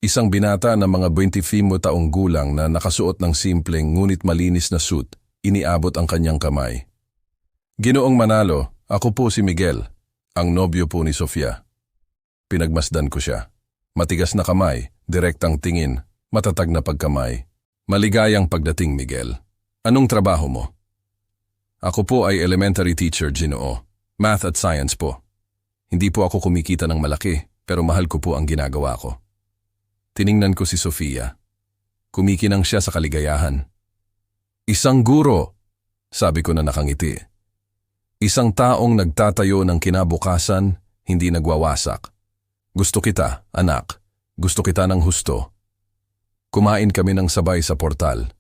Isang binata na mga 25 taong gulang na nakasuot ng simpleng ngunit malinis na suit, iniabot ang kanyang kamay. Ginoong Manalo, ako po si Miguel, ang nobyo po ni Sofia. Pinagmasdan ko siya. Matigas na kamay, direktang tingin, matatag na pagkamay. Maligayang pagdating, Miguel. Anong trabaho mo? Ako po ay elementary teacher, Ginoo. Math at science po. Hindi po ako kumikita ng malaki, pero mahal ko po ang ginagawa ko. Tiningnan ko si Sofia. Kumikinang siya sa kaligayahan. Isang guro, sabi ko na nakangiti. Isang taong nagtatayo ng kinabukasan, hindi nagwawasak. Gusto kita, anak. Gusto kita ng husto. Kumain kami ng sabay sa portal.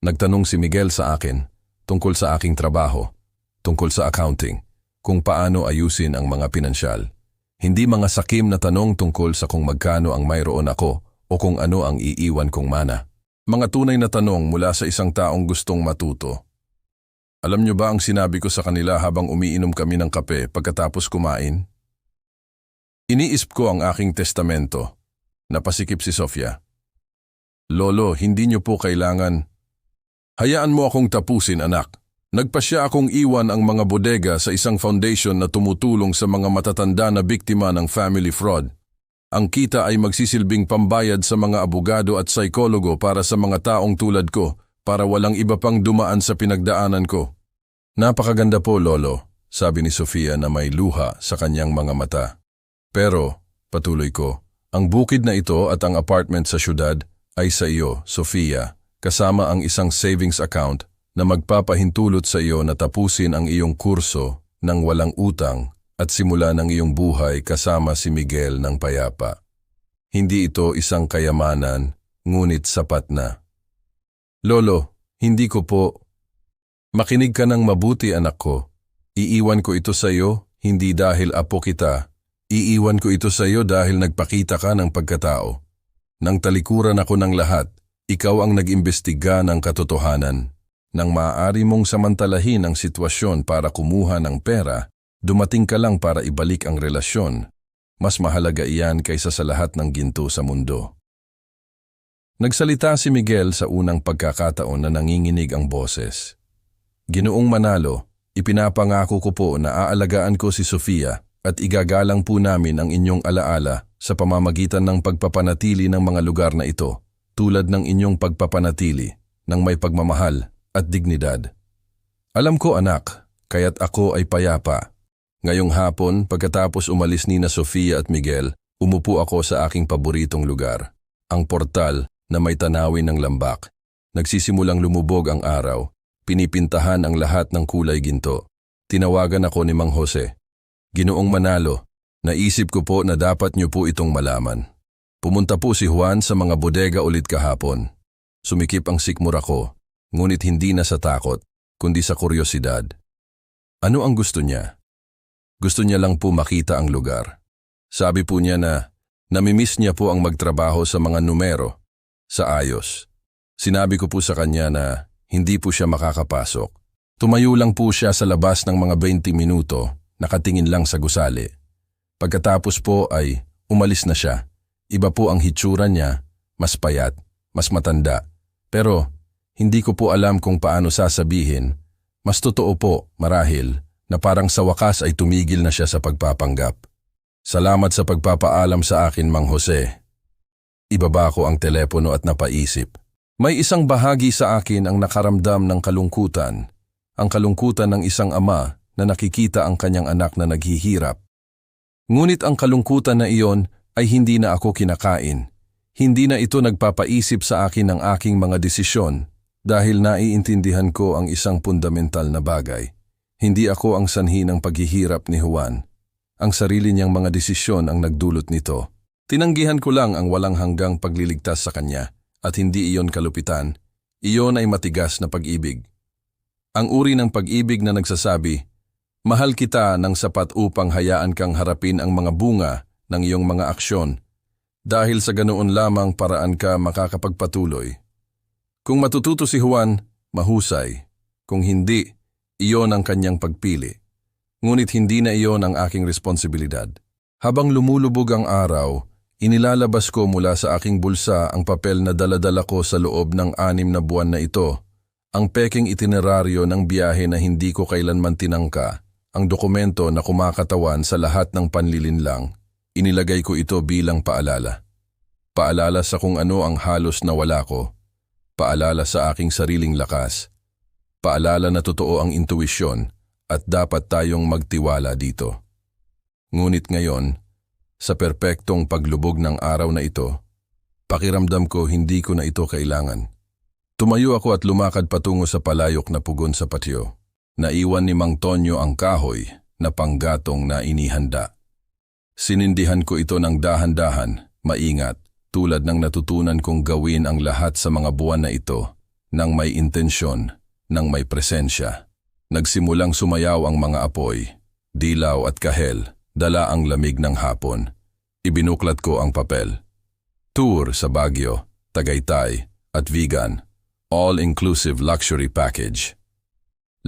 Nagtanong si Miguel sa akin tungkol sa aking trabaho, tungkol sa accounting, kung paano ayusin ang mga pinansyal. Hindi mga sakim na tanong tungkol sa kung magkano ang mayroon ako o kung ano ang iiwan kong mana. Mga tunay na tanong mula sa isang taong gustong matuto. Alam niyo ba ang sinabi ko sa kanila habang umiinom kami ng kape pagkatapos kumain? Iniisip ko ang aking testamento. Napasikip si Sofia. Lolo, hindi niyo po kailangan. Hayaan mo akong tapusin, anak. Nagpasya akong iwan ang mga bodega sa isang foundation na tumutulong sa mga matatanda na biktima ng family fraud. Ang kita ay magsisilbing pambayad sa mga abogado at psikologo para sa mga taong tulad ko, para walang iba pang dumaan sa pinagdaanan ko. Napakaganda po, Lolo, sabi ni Sofia na may luha sa kanyang mga mata. Pero, patuloy ko, ang bukid na ito at ang apartment sa syudad ay sa iyo, Sofia, kasama ang isang savings account na magpapahintulot sa iyo na tapusin ang iyong kurso ng walang utang at simula ng iyong buhay kasama si Miguel ng payapa. Hindi ito isang kayamanan, ngunit sapat na. Lolo, hindi ko po. Makinig ka ng mabuti, anak ko. Iiwan ko ito sa iyo, hindi dahil apo kita. Iiwan ko ito sa iyo dahil nagpakita ka ng pagkatao. Nang talikuran ako ng lahat, ikaw ang nag-imbestiga ng katotohanan. Nang maaari mong samantalahin ang sitwasyon para kumuha ng pera, dumating ka lang para ibalik ang relasyon. Mas mahalaga iyan kaysa sa lahat ng ginto sa mundo. Nagsalita si Miguel sa unang pagkakataon na nanginginig ang boses. Ginoong Manalo, ipinapangako ko po na aalagaan ko si Sofia at igagalang po namin ang inyong alaala sa pamamagitan ng pagpapanatili ng mga lugar na ito, tulad ng inyong pagpapanatili ng may pagmamahal at dignidad. Alam ko, anak, kaya't ako ay payapa. Ngayong hapon, pagkatapos umalis ni na Sofia at Miguel, umupo ako sa aking paboritong lugar, ang portal na may tanawin ng lambak. Nagsisimulang lumubog ang araw, pinipintahan ang lahat ng kulay ginto. Tinawagan ako ni Mang Jose. Ginoong Manalo, naisip ko po na dapat niyo po itong malaman. Pumunta po si Juan sa mga bodega ulit kahapon. Sumikip ang sikmura ko. Ngunit hindi na sa takot, kundi sa kuryosidad. Ano ang gusto niya? Gusto niya lang po makita ang lugar. Sabi po niya na namimiss niya po ang magtrabaho sa mga numero, sa ayos. Sinabi ko po sa kanya na hindi po siya makakapasok. Tumayo lang po siya sa labas ng mga 20 minuto, nakatingin lang sa gusali. Pagkatapos po ay umalis na siya. Iba po ang hitsura niya, mas payat, mas matanda. Pero hindi ko po alam kung paano sasabihin. Mas totoo po, marahil, na parang sa wakas ay tumigil na siya sa pagpapanggap. Salamat sa pagpapaalam sa akin, Mang Jose. Ibaba ko ang telepono at napaisip. May isang bahagi sa akin ang nakaramdam ng kalungkutan. Ang kalungkutan ng isang ama na nakikita ang kanyang anak na naghihirap. Ngunit ang kalungkutan na iyon ay hindi na ako kinakain. Hindi na ito nagpapaisip sa akin ng aking mga desisyon. Dahil naiintindihan ko ang isang fundamental na bagay. Hindi ako ang sanhi ng paghihirap ni Juan. Ang sarili niyang mga desisyon ang nagdulot nito. Tinanggihan ko lang ang walang hanggang pagliligtas sa kanya at hindi iyon kalupitan. Iyon ay matigas na pag-ibig. Ang uri ng pag-ibig na nagsasabi, mahal kita ng sapat upang hayaan kang harapin ang mga bunga ng iyong mga aksyon. Dahil sa ganoon lamang paraan ka makakapagpatuloy. Kung matututo si Juan, mahusay. Kung hindi, iyon ang kanyang pagpili. Ngunit hindi na iyon ang aking responsibilidad. Habang lumulubog ang araw, inilalabas ko mula sa aking bulsa ang papel na daladala ko sa loob ng 6 na buwan na ito. Ang peking itineraryo ng biyahe na hindi ko kailanman tinangka, ang dokumento na kumakatawan sa lahat ng panlilinlang. Inilagay ko ito bilang paalala. Paalala sa kung ano ang halos nawala ko. Paalala sa aking sariling lakas. Paalala na totoo ang intuwisyon at dapat tayong magtiwala dito. Ngunit ngayon, sa perpektong paglubog ng araw na ito, pakiramdam ko hindi ko na ito kailangan. Tumayo ako at lumakad patungo sa palayok na pugon sa patio. Naiwan ni Mang Tonyo ang kahoy na panggatong na inihanda. Sinindihan ko ito ng dahan-dahan, maingat, tulad ng natutunan kong gawin ang lahat sa mga buwan na ito, nang may intensyon, nang may presensya. Nagsimulang sumayaw ang mga apoy, dilaw at kahel, dala ang lamig ng hapon. Ibinuklat ko ang papel. Tour sa Baguio, Tagaytay at Vigan, all-inclusive luxury package.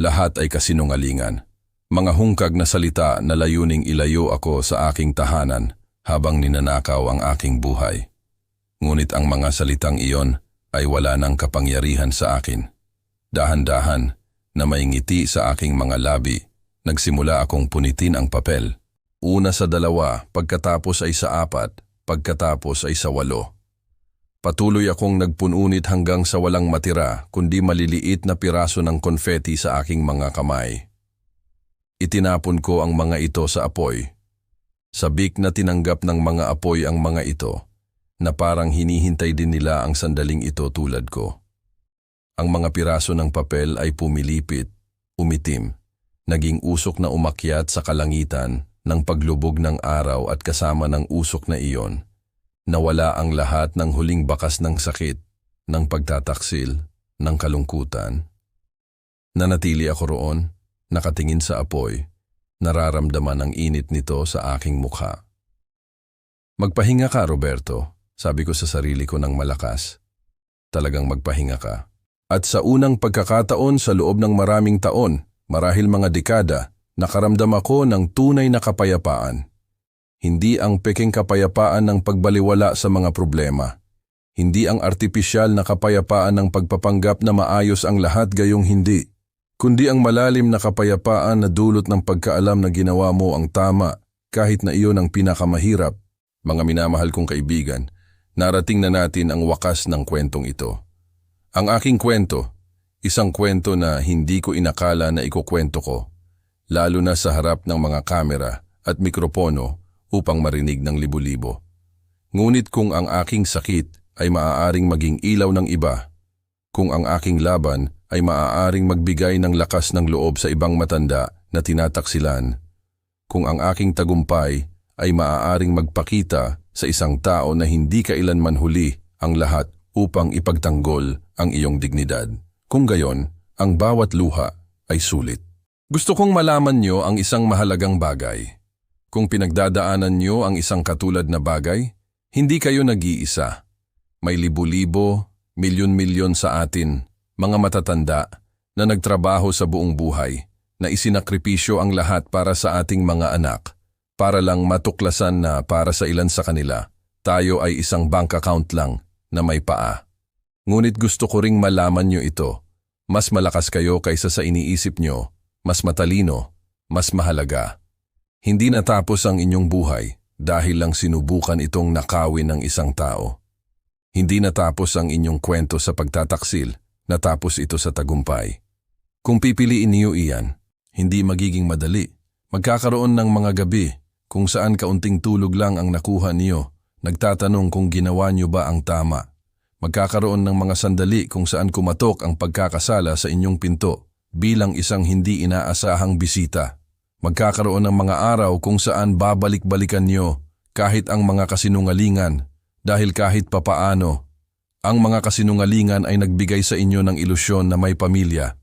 Lahat ay kasinungalingan. Mga hungkag na salita na layuning ilayo ako sa aking tahanan habang ninanakaw ang aking buhay. Ngunit ang mga salitang iyon ay wala ng kapangyarihan sa akin. Dahan-dahan na may ngiti sa aking mga labi, nagsimula akong punitin ang papel. Una sa 2, pagkatapos ay sa 4, pagkatapos ay sa 8. Patuloy akong nagpununit hanggang sa walang matira kundi maliliit na piraso ng konfeti sa aking mga kamay. Itinapon ko ang mga ito sa apoy. Sabik na tinanggap ng mga apoy ang mga ito, na parang hinihintay din nila ang sandaling ito tulad ko. Ang mga piraso ng papel ay pumilipit, umitim, naging usok na umakyat sa kalangitan ng paglubog ng araw at kasama ng usok na iyon, nawala ang lahat ng huling bakas ng sakit, ng pagtataksil, ng kalungkutan. Nanatili ako roon, nakatingin sa apoy, nararamdaman ang init nito sa aking mukha. Magpahinga ka, Roberto, sabi ko sa sarili ko ng malakas. Talagang magpahinga ka. At sa unang pagkakataon sa loob ng maraming taon, marahil mga dekada, nakaramdam ako ng tunay na kapayapaan. Hindi ang peking kapayapaan ng pagbaliwala sa mga problema. Hindi ang artipisyal na kapayapaan ng pagpapanggap na maayos ang lahat gayong hindi. Kundi ang malalim na kapayapaan na dulot ng pagkaalam na ginawa mo ang tama kahit na iyon ang pinakamahirap. Mga minamahal kong kaibigan, narating na natin ang wakas ng kwentong ito. Ang aking kwento, isang kwento na hindi ko inakala na ikukwento ko, lalo na sa harap ng mga kamera at mikropono upang marinig ng libo-libo. Ngunit kung ang aking sakit ay maaaring maging ilaw ng iba, kung ang aking laban ay maaaring magbigay ng lakas ng loob sa ibang matanda na tinataksilan, kung ang aking tagumpay ay maaaring magpakita sa isang tao na hindi kailanman huli ang lahat upang ipagtanggol ang iyong dignidad. Kung gayon, ang bawat luha ay sulit. Gusto kong malaman nyo ang isang mahalagang bagay. Kung pinagdadaanan nyo ang isang katulad na bagay, hindi kayo nag-iisa. May libo-libo, milyon-milyon sa atin, mga matatanda na nagtrabaho sa buong buhay, na isinakripisyo ang lahat para sa ating mga anak, para lang matuklasan na para sa ilan sa kanila, tayo ay isang bank account lang na may paa. Ngunit gusto ko ring malaman nyo ito. Mas malakas kayo kaysa sa iniisip nyo, mas matalino, mas mahalaga. Hindi natapos ang inyong buhay dahil lang sinubukan itong nakawin ng isang tao. Hindi natapos ang inyong kwento sa pagtataksil, natapos ito sa tagumpay. Kung pipiliin niyo iyan, hindi magiging madali. Magkakaroon ng mga gabi kung saan kaunting tulog lang ang nakuha niyo, nagtatanong kung ginawa niyo ba ang tama. Magkakaroon ng mga sandali kung saan kumatok ang pagkakasala sa inyong pinto bilang isang hindi inaasahang bisita. Magkakaroon ng mga araw kung saan babalik-balikan niyo kahit ang mga kasinungalingan dahil kahit papaano, ang mga kasinungalingan ay nagbigay sa inyo ng ilusyon na may pamilya.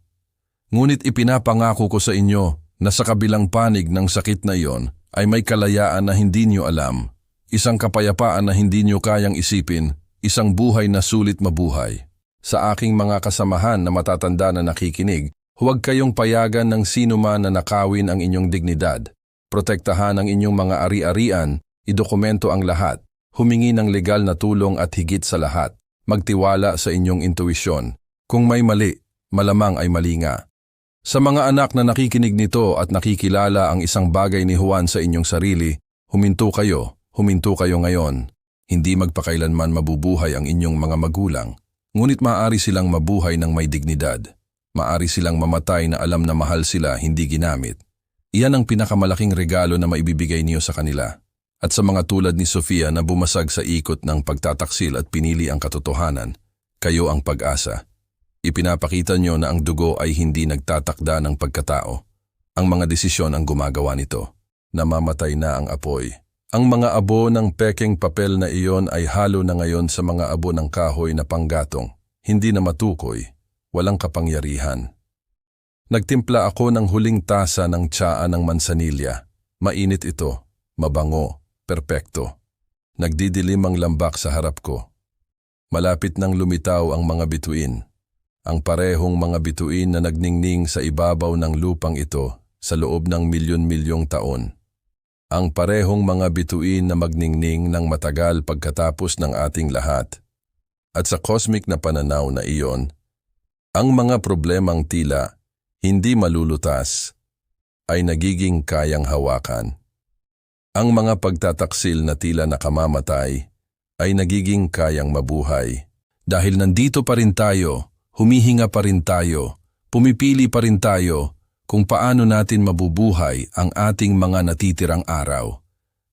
Ngunit ipinapangako ko sa inyo na sa kabilang panig ng sakit na iyon ay may kalayaan na hindi niyo alam, isang kapayapaan na hindi niyo kayang isipin, isang buhay na sulit mabuhay. Sa aking mga kasamahan na matatanda na nakikinig, huwag kayong payagan ng sino man na nakawin ang inyong dignidad. Protektahan ang inyong mga ari-arian, idokumento ang lahat, humingi ng legal na tulong at higit sa lahat, magtiwala sa inyong intuisyon. Kung may mali, malamang ay mali nga. Sa mga anak na nakikinig nito at nakikilala ang isang bagay ni Juan sa inyong sarili, huminto kayo ngayon. Hindi magpakailanman mabubuhay ang inyong mga magulang, ngunit maaari silang mabuhay ng may dignidad. Maaari silang mamatay na alam na mahal sila, hindi ginamit. Iyan ang pinakamalaking regalo na maibibigay niyo sa kanila. At sa mga tulad ni Sofia na bumasag sa ikot ng pagtataksil at pinili ang katotohanan, kayo ang pag-asa. Ipinapakita niyo na ang dugo ay hindi nagtatakda ng pagkatao. Ang mga desisyon ang gumagawa nito. Namamatay na ang apoy. Ang mga abo ng pekeng papel na iyon ay halo na ngayon sa mga abo ng kahoy na panggatong, hindi na matukoy, walang kapangyarihan. Nagtimpla ako ng huling tasa ng tsaa ng mansanilya. Mainit ito, mabango, perpekto. Nagdidilim ang lambak sa harap ko. Malapit nang lumitaw ang mga bituin. Ang parehong mga bituin na nagningning sa ibabaw ng lupang ito sa loob ng milyon-milyong taon. Ang parehong mga bituin na magningning ng matagal pagkatapos ng ating lahat. At sa cosmic na pananaw na iyon, ang mga problemang tila hindi malulutas ay nagiging kayang hawakan. Ang mga pagtataksil na tila nakamamatay ay nagiging kayang mabuhay. Dahil nandito pa rin tayo, humihinga pa rin tayo, pumipili pa rin tayo kung paano natin mabubuhay ang ating mga natitirang araw.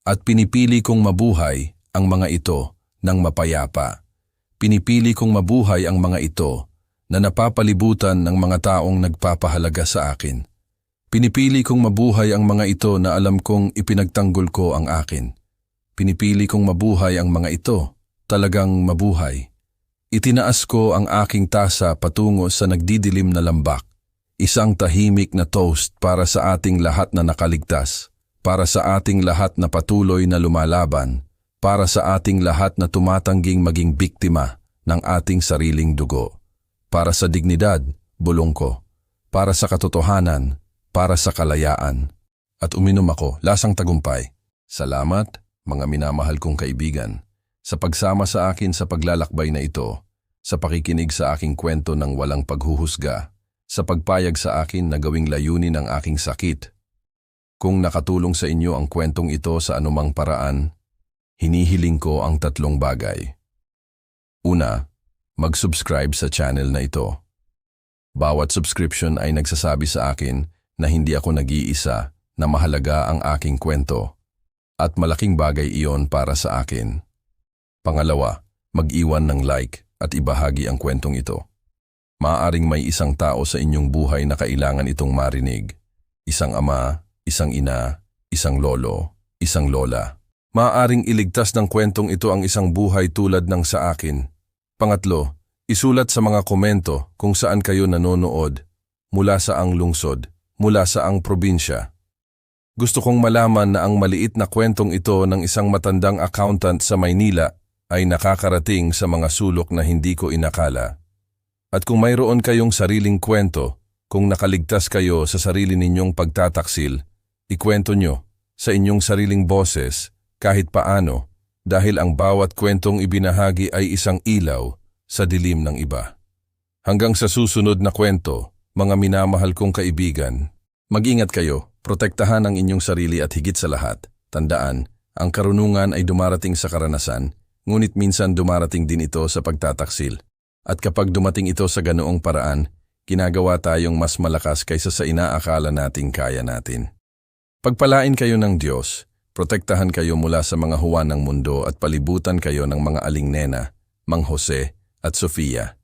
At pinipili kong mabuhay ang mga ito ng mapayapa. Pinipili kong mabuhay ang mga ito na napapalibutan ng mga taong nagpapahalaga sa akin. Pinipili kong mabuhay ang mga ito na alam kong ipinagtanggol ko ang akin. Pinipili kong mabuhay ang mga ito, talagang mabuhay. Itinaas ko ang aking tasa patungo sa nagdidilim na lambak. Isang tahimik na toast para sa ating lahat na nakaligtas, para sa ating lahat na patuloy na lumalaban, para sa ating lahat na tumatangging maging biktima ng ating sariling dugo, para sa dignidad, bulong ko, para sa katotohanan, para sa kalayaan. At uminom ako, lasang tagumpay. Salamat, mga minamahal kong kaibigan, sa pagsama sa akin sa paglalakbay na ito, sa pakikinig sa aking kwento ng walang paghuhusga, sa pagpayag sa akin na gawing layunin ang aking sakit. Kung nakatulong sa inyo ang kwentong ito sa anumang paraan, hinihiling ko ang 3 bagay. Una, mag-subscribe sa channel na ito. Bawat subscription ay nagsasabi sa akin na hindi ako nag-iisa, na mahalaga ang aking kwento. At malaking bagay iyon para sa akin. Pangalawa, mag-iwan ng like at ibahagi ang kwentong ito. Maaaring may isang tao sa inyong buhay na kailangan itong marinig. Isang ama, isang ina, isang lolo, isang lola. Maaaring iligtas ng kwentong ito ang isang buhay tulad ng sa akin. Pangatlo, isulat sa mga komento kung saan kayo nanonood, mula sa ang lungsod, mula sa ang probinsya. Gusto kong malaman na ang maliit na kwentong ito ng isang matandang accountant sa Maynila ay nakakarating sa mga sulok na hindi ko inakala. At kung mayroon kayong sariling kwento, kung nakaligtas kayo sa sarili ninyong pagtataksil, ikwento nyo sa inyong sariling boses kahit paano, dahil ang bawat kwentong ibinahagi ay isang ilaw sa dilim ng iba. Hanggang sa susunod na kwento, mga minamahal kong kaibigan, mag-ingat kayo, protektahan ang inyong sarili at higit sa lahat, tandaan, ang karunungan ay dumarating sa karanasan, ngunit minsan dumarating din ito sa pagtataksil. At kapag dumating ito sa ganoong paraan, ginagawa tayong mas malakas kaysa sa inaakala nating kaya natin. Pagpalain kayo ng Diyos, protektahan kayo mula sa mga huwan ng mundo at palibutan kayo ng mga aling nena, Mang Jose at Sofia,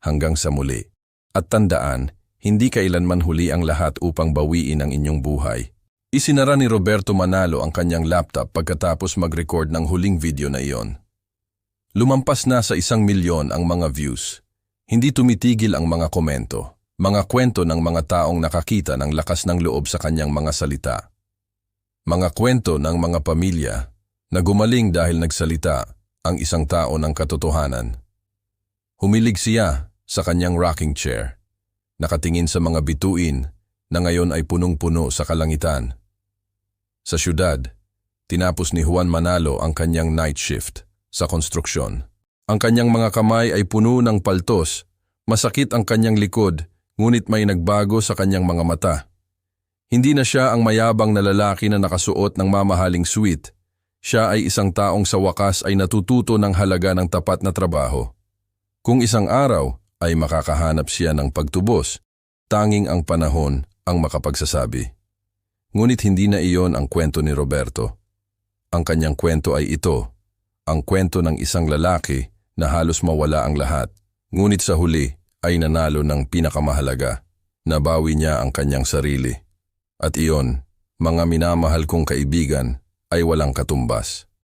hanggang sa muli. At tandaan, hindi kailanman huli ang lahat upang bawiin ang inyong buhay. Isinara ni Roberto Manalo ang kanyang laptop pagkatapos mag-record ng huling video na iyon. Lumampas na sa 1,000,000 ang mga views. Hindi tumitigil ang mga komento, mga kwento ng mga taong nakakita ng lakas ng loob sa kanyang mga salita. Mga kwento ng mga pamilya na gumaling dahil nagsalita ang isang tao ng katotohanan. Humilig siya sa kanyang rocking chair, nakatingin sa mga bituin na ngayon ay punong-puno sa kalangitan. Sa syudad, tinapos ni Juan Manalo ang kanyang night shift sa konstruksyon. Ang kanyang mga kamay ay puno ng paltos, masakit ang kanyang likod, ngunit may nagbago sa kanyang mga mata. Hindi na siya ang mayabang na lalaki na nakasuot ng mamahaling suit. Siya ay isang taong sa wakas ay natututo ng halaga ng tapat na trabaho. Kung isang araw ay makakahanap siya ng pagtubos, tanging ang panahon ang makapagsasabi. Ngunit hindi na iyon ang kwento ni Roberto. Ang kanyang kwento ay ito, ang kwento ng isang lalaki na halos mawala ang lahat, ngunit sa huli ay nanalo ng pinakamahalaga. Nabawi niya ang kanyang sarili. At iyon, mga minamahal kong kaibigan, ay walang katumbas.